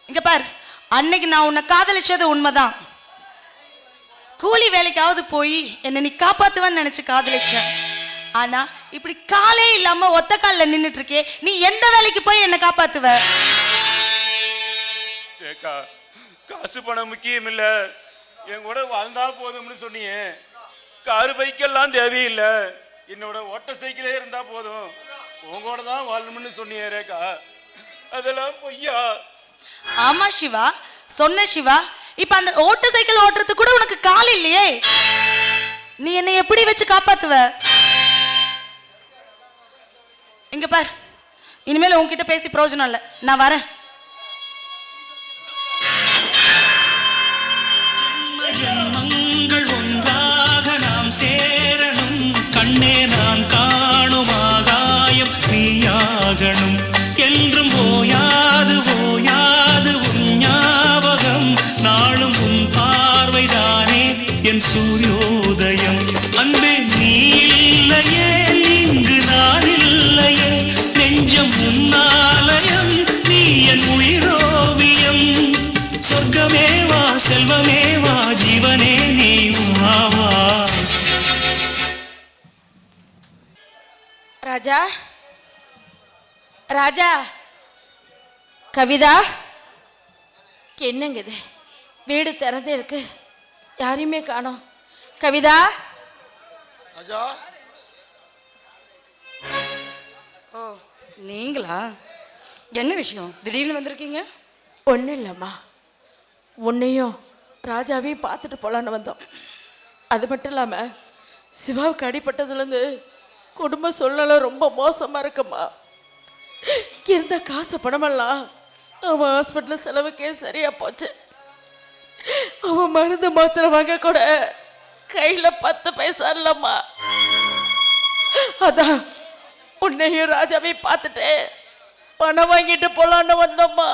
Speaker 8: இங்க பார், அன்னைக்கு நான் உன்னை காதலிச்சது உண்மைதான். கூலி வேலைக்காவது போய் என்னை நீ காப்பாத்துவேன்னு நினைச்சு காதலிச்சேன். ஆனா இப்படி காலே இல்லாம ஒத்த கால்ல நின்னுட்டு இருக்கே, நீ எந்த வேலைக்கு போய் என்ன காப்பாத்துவ?
Speaker 7: ரேகா, காசு பணம் முக்கியம் இல்ல, என் கூட வாழ்ந்தா போதும்னு சொன்னியே. காரு பைக்கெல்லாம் தேவையில்லை, என்னோட ஓட்ட சைக்கிளே இருந்தா போதும், உங்களோட தான் வாழணும்னு சொன்னியே ரேகா. அதெல்லாம் பொய்யா?
Speaker 8: ஆமா சிவா, சொன்ன சிவா. இப்ப அந்த ஓட்ட சைக்கிள் ஓட்டுறதுக்கு கூட உனக்கு கால் இல்லையே, நீ என்னை எப்படி வச்சு காப்பாத்துவ? இங்க பார், இனிமேல் உன்கிட்ட பேசி பிரயோஜனம் இல்லை. நான் வரேன்.
Speaker 13: ஜென்மங்கள் ஒன்றாக நாம் சேரணும், கண்ணே நான் காணும் ஆகாயம் நீயாகணும். என்றும் ஓயாது ஓயாது உன் ஞாபகம், நாளும் உன் பார்வைதானே என் சூரியோதயம். அன்பே நீ இல்லையே இங்கு நான் இல்லையே, நெஞ்சம் உன்னாலயம் நீ என் உயிரோவியம். சொர்க்கமே வா செல்வமே வா ஜீவனே நீ வா வா.
Speaker 12: ராஜா, ராஜா, கவிதா, என்னங்க இது? வீடு திறந்தே இருக்கு, யாரையுமே காணோம். கவிதா.
Speaker 11: ராஜா.
Speaker 15: ஓ, நீங்களா? என்ன விஷயம் திடீர்னு வந்திருக்கீங்க?
Speaker 12: ஒன்றும் இல்லைம்மா, உன்னையும் ராஜாவையும் பார்த்துட்டு போகலான்னு வந்தோம். அது மட்டும் இல்லாமல் சிவாவுக்கு அடிப்பட்டதுலேருந்து குடும்ப சூழ்நிலை ரொம்ப மோசமாக இருக்குமா. இருந்த காசு பணமெல்லாம் அவன் ஹாஸ்பிட்டல் செலவுக்கே சரியாக போச்சு. அவன் மருந்து மாத்திரை வாங்க கூட கையில 10 பைசா இல்லம்மா. அதான் உன்னையும் ராஜாவையும் பார்த்துட்டு பணம் வாங்கிட்டு போலான்னு வந்தோம்மா.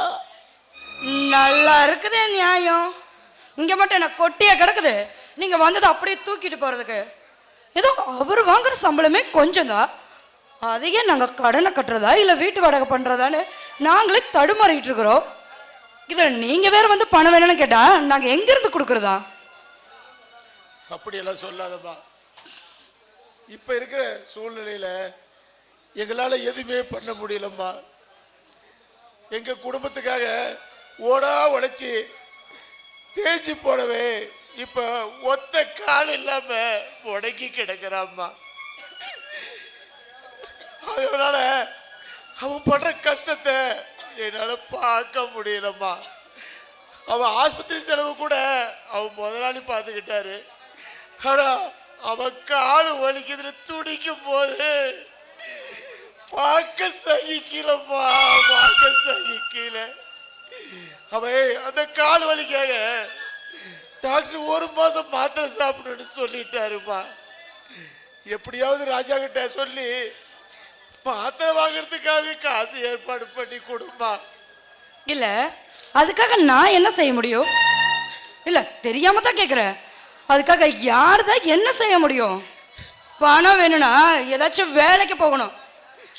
Speaker 15: நல்லா இருக்குதே நியாயம். இங்க மட்டும் என்ன கொட்டியா கிடக்குது, நீங்க வந்தது அப்படியே தூக்கிட்டு போறதுக்கு. ஏதோ அவர் வாங்குற சம்பளமே கொஞ்சம் தான், அதையே நாங்க கடனை கட்டுறதா இல்ல வீட்டு வாடகை பண்றதான்னு நாங்களே தடுமாறிட்டு இருக்கிறோம். இதுல நீங்க வேற வந்து பணம் வேணும்னு கேட்டா நாங்க எங்க இருந்து கொடுக்கறதா?
Speaker 11: அப்படியெல்லாம் சொல்லாதம்மா. இப்ப இருக்கிற சூழ்நிலையில எங்களால எதுவுமே பண்ண முடியலம்மா. எங்க குடும்பத்துக்காக ஓடா உழைச்சி தேஞ்சி போனவே இப்ப ஒத்த கால் இல்லாம முடங்கி கிடக்குறாம்மா. அதனால அவன் படுற கஷ்டத்தை என்னால பார்க்க முடியலம்மா. அவன் ஆஸ்பத்திரி செலவு கூட அவன் முதலாளி பார்த்துக்கிட்டாரு. ஆனா அவன் கால் வலிக்குதுன்னு துடிக்கும் போது பார்க்க சகிக்கலம்மா, பார்க்க சகிக்கல. அவன் அந்த கால் வலிக்காக டாக்டர் 1 மாசம் மாத்திரை சாப்பிடணும்னு சொல்லிட்டாருமா. எப்படியாவது ராஜா கிட்ட சொல்லி மாத்திரை வாங்குறதுக்காக காசு ஏற்பாடு பண்ணி கொடுமா.
Speaker 15: இல்ல அதுக்காக நான் என்ன செய்ய முடியும்? இல்ல தெரியாம தான் கேக்குறேன். அதுக்காக யார் தான் என்ன செய்ய முடியும்? பணம் வேணும்னா ஏதாச்சும் வேலைக்கு போகணும்.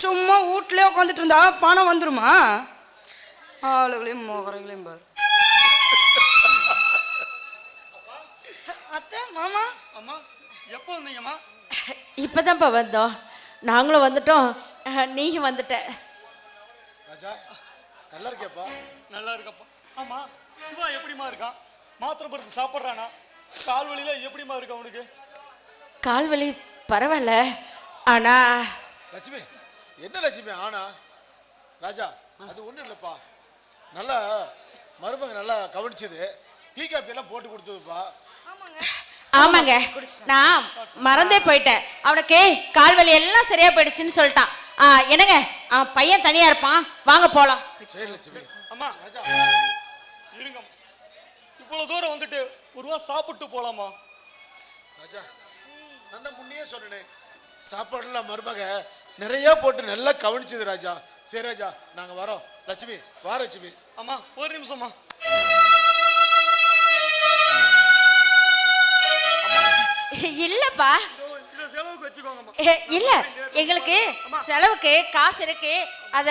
Speaker 15: சும்மா வீட்லயே உட்காந்துட்டு இருந்தா பணம் வந்துருமா? ஆளுகளையும் மோகரைகளையும் பாரு. அத்தை மாமா.
Speaker 4: அம்மா எப்போ வந்தீங்கம்மா?
Speaker 12: இப்பதான்ப்பா வந்தோம். நாங்களும் வந்துட்டோம், நீயும் வந்துட்ட.
Speaker 11: ராஜா நல்லா இருக்கேப்பா.
Speaker 4: நல்லா இருக்கப்பா. ஆமா சிவா எப்படிமா இருக்கான்? மாத்திரை மருந்து சாப்பிட்றானா? கால் வலியில எப்படிமா இருக்கு அவனுக்கு?
Speaker 12: கால்வலி பரவாயில்ல, ஆனா
Speaker 11: லட்சுமி என்ன லட்சுமி ஆனா? ராஜா அது ஒண்ணும் இல்லப்பா. நல்லா மருமக நல்லா கவனிச்சது, டீ காப்பி எல்லாம் போட்டு கொடுத்ததுப்பா.
Speaker 12: ஆமாங்க, நான் மறந்தே போயிட்டேன். அவனுக்கு கால்வலி எல்லாம் சரியா போயிடுச்சுன்னு சொல்லிட்டான். என்னங்க பையன் தனியா இருப்பான், வாங்க போலாம்.
Speaker 11: சரி லட்சுமி.
Speaker 4: அம்மா ராஜா இருங்க, இவ்வளவு தூரம் வந்துட்டு ஒரு ரூபா சாப்பிட்டு போலாமா?
Speaker 11: ராஜா நான் தான் முன்னே சொன்னேன், சாப்பாடுலாம் மருமக நிறைய போட்டு நல்லா கவனிச்சது ராஜா. சரி ராஜா நாங்க வரோம். லட்சுமி வா லட்சுமி.
Speaker 4: அம்மா ஒரு நிமிஷம்மா.
Speaker 12: இல்லப்பா
Speaker 4: செலவுக்கு வச்சுக்கோங்கம்மா.
Speaker 12: இல்ல, எங்களுக்கு செலவுக்கு காசு இருக்கு, அத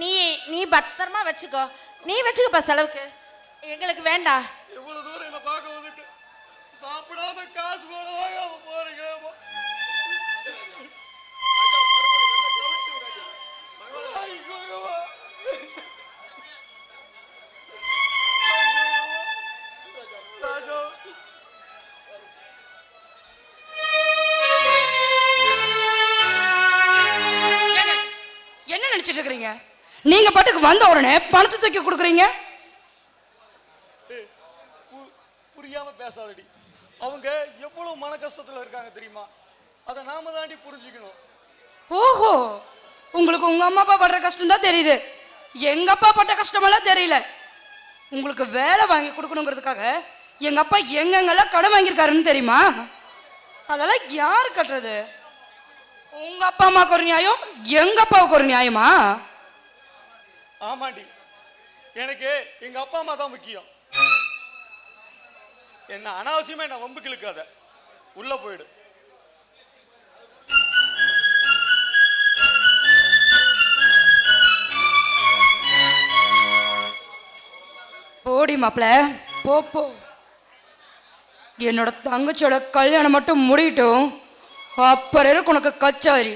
Speaker 12: நீ நீ பத்திரமா வச்சுக்கோ. நீ வச்சுக்கப்பா செலவுக்கு, எங்களுக்கு வேண்டாம்.
Speaker 4: எவ்வளவு தூரம் என்ன பார்க்க வந்துட்டு சாப்பிடாம காசு போட வாங்க போறீங்க.
Speaker 15: என்ன நினைச்சிட்டு இருக்கீங்க? நீங்க பாட்டுக்கு வந்த உடனே பணத்தை தூக்கி கொடுக்குறீங்க.
Speaker 4: புரியாம பேசாதடி. அவங்க எவ்வளவு மன கஷ்டத்துல இருக்காங்க தெரியுமா? அதை நாம தாண்டி புரிஞ்சுக்கணும்.
Speaker 15: ஓஹோ, உங்களுக்கு உங்க அம்மா அப்பா படுற கஷ்டம் தான் தெரியுது, எங்க அப்பா பட்ட கஷ்டமெல்லாம் தெரியல. உங்களுக்கு வேலை வாங்கி கொடுக்கணுங்கிறதுக்காக எங்க அப்பா எங்கெங்கெல்லாம் கடன் வாங்கியிருக்காருன்னு தெரியுமா? அதெல்லாம் யாரு கட்டுறது? உங்க அப்பா அம்மாவுக்கு ஒரு நியாயம், எங்க அப்பாவுக்கு ஒரு நியாயமா?
Speaker 4: ஆமாண்டி, எனக்கு எங்க அப்பா அம்மா தான் முக்கியம். என்ன அனாவசியமா என்ன வம்புக்கு இழுக்காத, உள்ள போயிடு.
Speaker 15: போடி மாப்பிள போ போ. என்னோட தங்கச்சியோட கல்யாணம் மட்டும் முடியட்டும், அப்புறம் இருக்கு உனக்கு கச்சாரி.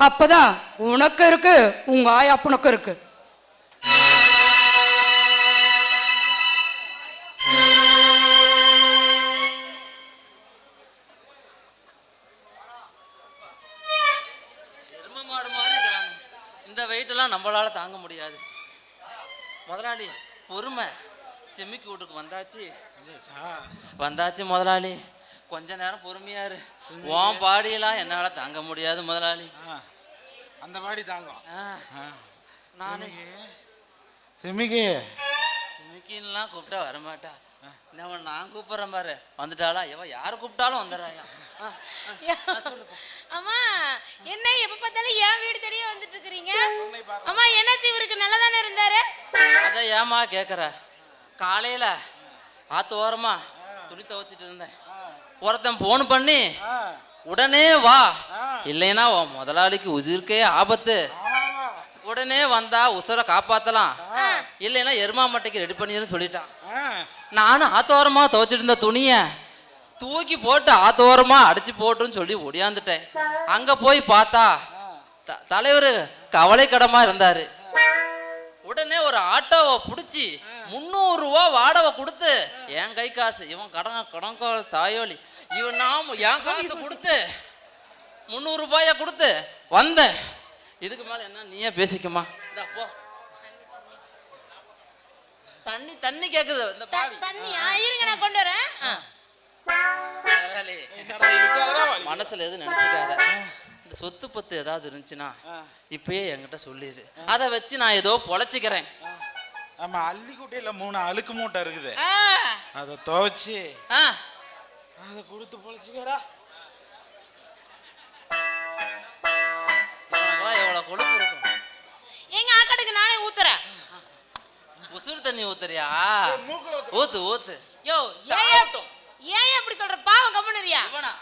Speaker 15: அப்பதான் உனக்கு இருக்கு, உங்க ஆயாப்பனுக்கு இருக்கு.
Speaker 5: எரும மாடு மாதிரி இருக்கிறாங்க. இந்த வெயிட்டெல்லாம் நம்மளால தாங்க முடியாது. முதலாளி பொறுமை, செம்மிக்கு வீட்டுக்கு வந்தாச்சு முதலாளி. கொஞ்ச நேரம் பொறுமையாரு. உன் பாடியெல்லாம் என்னால தாங்க முடியாது முதலாளி.
Speaker 9: அந்த பாடி தாங்கும்.
Speaker 5: நானே
Speaker 9: சிமிக்கு
Speaker 5: சிமிக்கின்லாம் கூப்பிட்டா வரமாட்டா. நான் கூப்பிடுறேன் பாரு. வந்துட்டாளா? இவன் யாரை கூப்பிட்டாலும் வந்துடுறாயா?
Speaker 2: அம்மா என்ன எப்ப பார்த்தாலும் என் வீடு தேடியே வந்துட்டு இருக்கிறீங்க? அம்மா என்னாச்சு, இவருக்கு நல்லா தானே இருந்தாரு?
Speaker 5: அதை ஏமா கேட்குற? காலையில் ஆத்து ஓரமா துணி துவைச்சிட்டு இருந்தேன். ஒருத்தன் ஃபோன் பண்ணி உடனே வா, இல்லைன்னா உன் முதலாளிக்கு உயிர்க்கே ஆபத்து, உடனே வந்தா உசுரை காப்பாத்தலாம், இல்லைன்னா எருமா மட்டைக்கு ரெடி பண்ணிருன்னு சொல்லிட்டான். நானும் ஆத்தோரமா துவைச்சிட்டு இருந்த துணிய தூக்கி போட்டு ஆத்தோரமா அடிச்சு போட்டுன்னு சொல்லி ஒடியாந்துட்டேன். அங்க போய் பார்த்தா தலைவர் கவலைக்கிடமா இருந்தாரு. உடனே ஒரு ஆட்டோவை பிடிச்சி 300 ரூபா வாடகை கொடுத்து, என் கை காசு, இவன் கடங்க தாயோலி, இவன் நான் என் காசு கொடுத்து 300 ரூபாய கொடுத்து வந்தேன். இதுக்கு மேல என்ன நீயே பேசிக்குமா? போ. தண்ணி தண்ணி கேக்குது இந்த பாவி.
Speaker 2: தண்ணி இருங்க நான் கொண்டு வரேன்.
Speaker 5: மனசுல எதுவும் நினைச்சுக்காத. இந்த சொத்து பத்து ஏதாவது இருந்துச்சுன்னா இப்பயே என்கிட்ட சொல்லிடு. அதை வச்சு நான் ஏதோ பொழைச்சிக்கிறேன்.
Speaker 14: ஆமா, அள்ளிக்குட்டையில 3 அழுக்கு மூட்டை இருக்குது, அதை துவைச்சு அதை கொடுத்து பொழைச்சிக்கடா.
Speaker 5: எவ்வளவு கொழுப்பு இருக்கும்.
Speaker 2: எங்க ஆக்காட்டுக்கு நானே ஊத்துறேன்.
Speaker 5: உசுறு தண்ணி ஊத்துறியா? ஊத்து ஊத்து.
Speaker 2: யோ ஏன் அப்படி சொல்ற? பாவம் கம்முனரியா?
Speaker 5: இவனா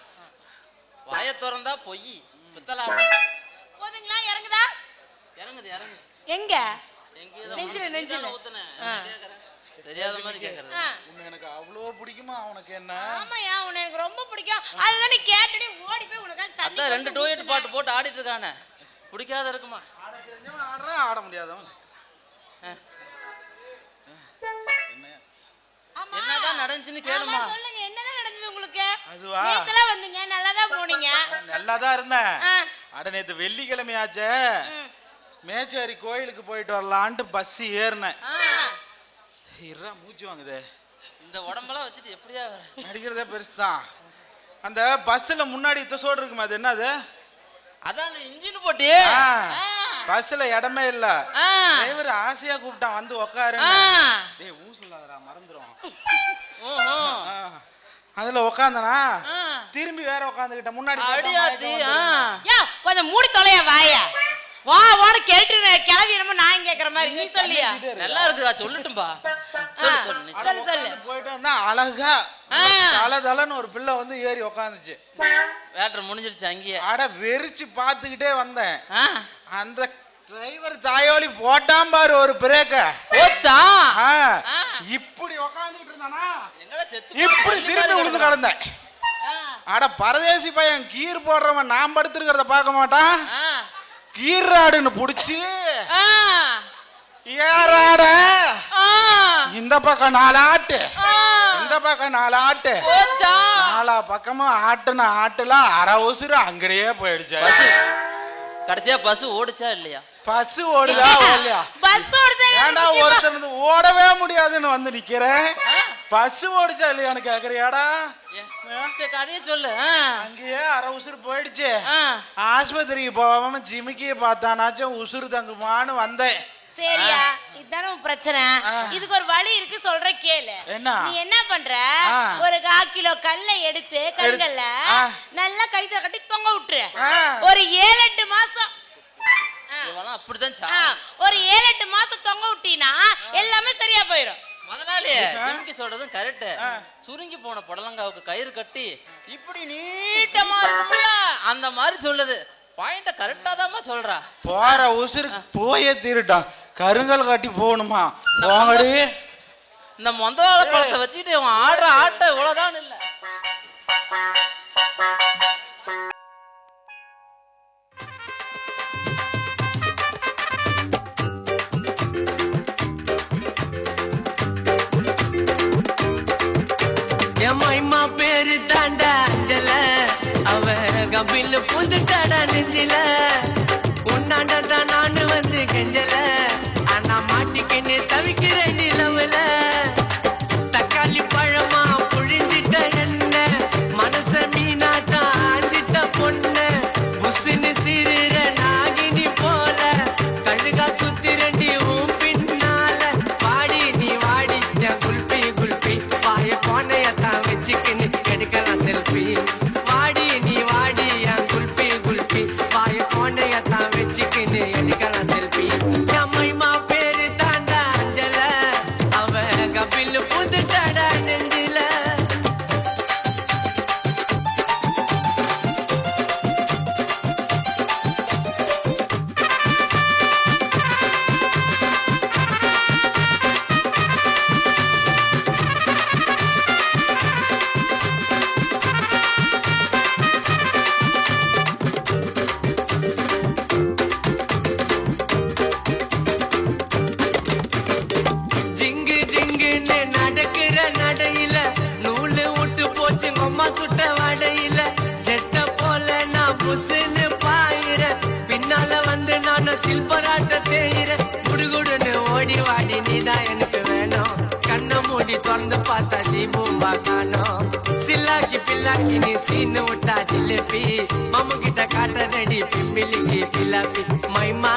Speaker 5: வாய திறந்தா பொய் பித்தலா.
Speaker 2: போதுங்களா? இறங்குதா?
Speaker 5: இறங்குது இறங்குது.
Speaker 2: எங்க?
Speaker 5: நெஞ்சில நெஞ்சில ஊத்துனேன். தெரியாத மாதிரி கேக்குறது.
Speaker 14: உன்னை எனக்கு அவ்வளோ பிடிக்குமா? உனக்கு என்ன?
Speaker 2: ஆமாயா, உன்னை எனக்கு ரொம்ப பிடிக்கும். அதுதானே கேட்டுட்டு ஓடி போய் உனக்காக தண்ணி.
Speaker 5: அதான் 2 டூயட் பாட்டு போட்டு ஆடிட்டு இருக்கானே, பிடிக்காத இருக்குமா?
Speaker 14: ஆடுறேன், ஆட முடியாதவன்.
Speaker 5: என்னதான் நடந்துச்சுன்னு கேளுமா?
Speaker 2: சொல்லுங்க, என்னதான் நடந்தது உங்களுக்கு?
Speaker 14: அதுவா?
Speaker 2: நேத்துலாம் வந்தீங்க, நல்லா தான் போனீங்க.
Speaker 14: நல்லா தான் இருந்தேன். அட நேத்து வெள்ளிக்கிழமையாச்சே, மேச்சேரி கோயிலுக்கு போயிட்டு வரலான்ட்டு பஸ் ஏறினேன். மூச்சு வாங்குது.
Speaker 5: இந்த உடம்பெல்லாம் வச்சுட்டு எப்படியா வர?
Speaker 14: நடிக்கிறதே பெருசு தான். அந்த பஸ்ல முன்னாடி இத்தசோடு இருக்குமா, அது என்னது?
Speaker 5: அதான் இன்ஜின் போட்டி.
Speaker 14: பஸ்ல இடமே இல்ல. டிரைவர் ஆசையா கூப்பிட்டான், வந்து உக்காரு. டேய் ஊசலாதடா, மறந்துரும். அதுல உக்காந்தனா திரும்பி வேற உக்காந்துக்கிட்ட முன்னாடி.
Speaker 2: கொஞ்சம் மூடி தொலையா வாய. வா வான்னு கேட்டு கிளவி நம்ம நான் கேக்குற மாதிரி நீ சொல்லியா?
Speaker 5: நல்லா இருக்குதா? சொல்லட்டும்பா.
Speaker 2: சொல்லு.
Speaker 14: போயிட்டு வந்தா அழகா தலதலன்னு ஒரு பிள்ளை வந்து ஏறி உக்காந்துச்சு.
Speaker 5: வேட்டர் முடிஞ்சிருச்சு அங்கேயே.
Speaker 14: அட வெறிச்சு பாத்துக்கிட்டே வந்தேன். அந்த டிரைவர் தாயோலி போட்டான் பாரு ஒரு பிரேக்க.
Speaker 5: போச்சா?
Speaker 14: இப்படி உக்காந்துக்கிட்டு இருந்தானா, இப்படி திரும்பி விழுந்து கிடந்தேன். அட பரதேசி பையன் கீர் போடுறவன் நான் படுத்துருக்கிறத பார்க்க மாட்டான். கீராடுன்னு புடிச்சு ஏறாட இந்த பக்கம் 4 ஆட்டு, இந்த பக்கம் 4 ஆட்டு, 4 பக்கமும் ஆட்டுன ஆட்டுல அரை உசுறு அங்கடையே போயிடுச்சு.
Speaker 5: கடைசியா பஸ் ஓடுச்சா இல்லையா?
Speaker 14: பஸ் ஓடுதா இல்லையா? ஏண்டா ஒருத்தர் ஓடவே முடியாதுன்னு வந்து நிக்கிறேன். பஸ் ஓடிச்சா இல்லையான்னு கேக்குறியாடா?
Speaker 5: கதைய சொல்லு.
Speaker 14: அங்கேயே அரை உசுறு போயிடுச்சு. ஆஸ்பத்திரிக்கு போகாம ஜிமிக்கிய பார்த்தானாச்சும் உசுறு தங்குமான்னு வந்தேன்.
Speaker 2: சரியா, இதுதானே உன் பிரச்சனை. இதுக்கு ஒரு வழி இருக்கு, சொல்ற கேளு. நீ என்ன பண்ற? ஒரு 1/4 கிலோ கல்லை எடுத்து கருங்கல்ல நல்லா கைத்துல கட்டி தொங்க விட்டுரு. ஒரு 7-8 மாசம்
Speaker 5: அப்படிதான்.
Speaker 2: ஒரு 7-8 மாசம் தொங்க விட்டீனா எல்லாமே சரியா போயிடும்.
Speaker 5: முதலாளி ஜிமிக்கி சொல்றதும் கரெக்ட். சுருங்கி போன புடலங்காவுக்கு கயிறு கட்டி இப்படி நீட்டமா இருக்கும்ல, அந்த மாதிரி சொல்லுது. பாயிண்ட கரெக்டா தான் சொல்றா.
Speaker 14: போற உசுறு போயே தீருட்டான். கருங்கல் கட்டி போகணுமா? போங்கடி.
Speaker 5: இந்த மொந்தவாழ பழத்தை வச்சுக்கிட்டு இவன் ஆடுற ஆட்ட இவ்வளவுதான் இல்ல.
Speaker 16: எம்மா பேரு தாண்டா அஞ்சல, அவ கபில புந்துட்டாடா நெஞ்சில. உன்னாண்டதான் நானு வந்து கெஞ்சல, ஆனா மாட்டிக்கின்னு தவிக்கிறேன் நிலவுல. தக்காளி பழமா புழிஞ்சிட்ட என்ன, மனச மீனாட்டா ஆஞ்சிட்ட பொண்ண. புசுன்னு சிறுற நாகினி போல, கழுகா சுத்திரண்டி உன் பின்னால. வாடி நீ வாடி குல்பி குல்பி வாடி குல்பி வாடி நீ வாடி என் குல்பி குல்பி வாய கோண்டையத்தான் வச்சுக்கின்னு எடுக்கலாம் செல்ஃபி என் மைமா பேரு தாண்டா அஞ்சல அவ கபில் புதுட்டாடா நெஞ்சில ஜிங்கு ஜிங்குன்னு நடக்கிற நடையில நூலு விட்டு போச்சு அம்மா சுட்ட வடையில ஜெட்ட போல நான் புசுன்னு பாயிர பின்னால வந்து நான் சில்பராட்ட தேயிற குடுகுடுன்னு ஓடி வாடி நீதான் எனக்கு வேணும் கண்ணை மூடி திறந்து பார்த்தா ஜீபூம்பா காணோம் சில்லாக்கி பில்லாக்கி நீ சீனு விட்டா ஜிலேபி மாமு கிட்ட காட்டுறடி பிம்பிலிக்கு பில்லாப்பி மைமா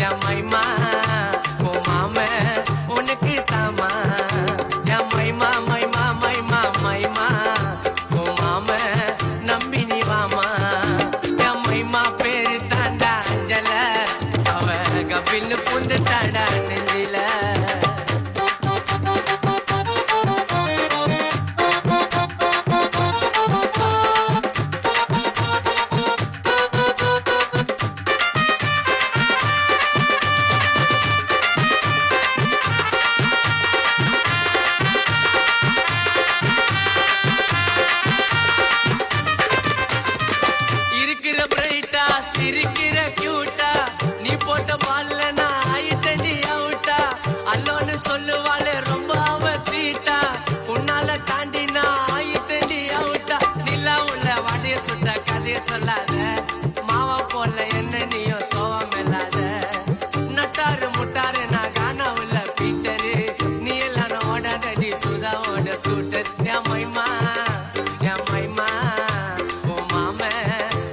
Speaker 16: என் மைமா ஓ மாம உனக்கு தாமா என் மைமா மைமா மைமா மைமா ஓ மாம நம்பி நீ வாமா என் மைமா பேரு தாண்டா அஞ்சல அவ கபில் புந்து தாண்டா நெஞ்சில இருக்கிற பிரைட்டா சிரிக்கிற கியூட்டா நீ போட்ட பால்ல நான் ஆயிட்டடி அவுட்டா அல்லோன்னு சொல்லுவாளே ரொம்ப அவ ஸ்வீட்டா உன்னால தாண்டி நான் ஆயிட்டடி அவுட்டா நிலா உள்ள வடைய சுட்ட கதைய சொல்லாத மாவா போல என்ன நீயோ சோவம் இல்லாத நட்டாரு முட்டாரு நான் காண உள்ள பீட்டரு நீ எல்லாம் ஓடாதடி சுதாவோட ஸ்கூட்டர் என் மைமா என் மைமா ஓ மாம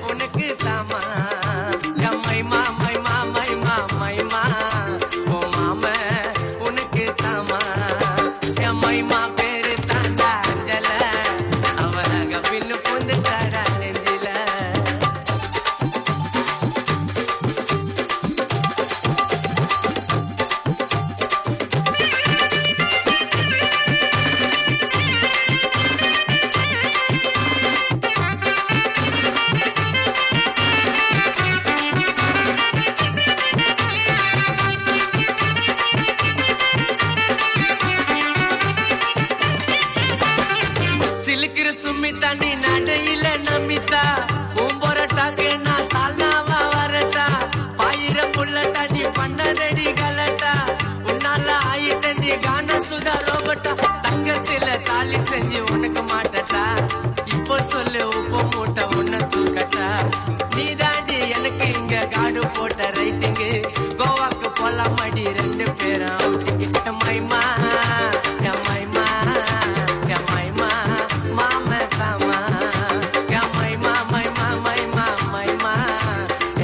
Speaker 16: உனக்கு தாமா என் மைமா மைமா மைமா மைமா ஓ மாம உனக்கு தாமா என் மைமா பேரு தாண்டா அஞ்சல அவ கபில் புந்து தாடா நெஞ்சில சிலுக்கிற சுமிதா நீ நடையில நமிதா உம்பொரட்டாக்கு நான் சால்னாவா வரட்டா பாயிர புள்ளட்டா நீ பண்ணதடி கலட்டா உன்னால ஆயிட்டடி கான சுதா ரோபட்டா தங்கத்தில தாலி செஞ்சு உனக்கு மாட்டட்டா இப்போ சொல்லு உப்பு மூட்டை உன்னை தூக்கட்டா நீ தாண்டி எனக்கு இங்க காடு போட்ட ரைட்டிங்கு கோவாக்கு போலாம் மடி ரெண்டு பேரும் அவுட்டிங்க மைமா என் மைமா என் மைமா மாம தாமா என் மைமா மைமா மைமா மைமா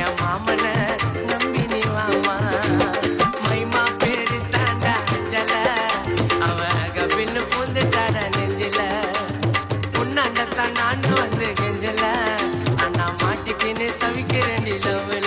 Speaker 16: என் மாமன நம்பி நீ வாமா மைமா பேரு தாண்டா அஞ்சல அவ கபில் புந்து தாடா நெஞ்சில உன்னாண்டத்தான் நான் வந்து கெஞ்சல அண்ணா மாட்டிக்கின்னு தவிக்கிறேன் நிலவுல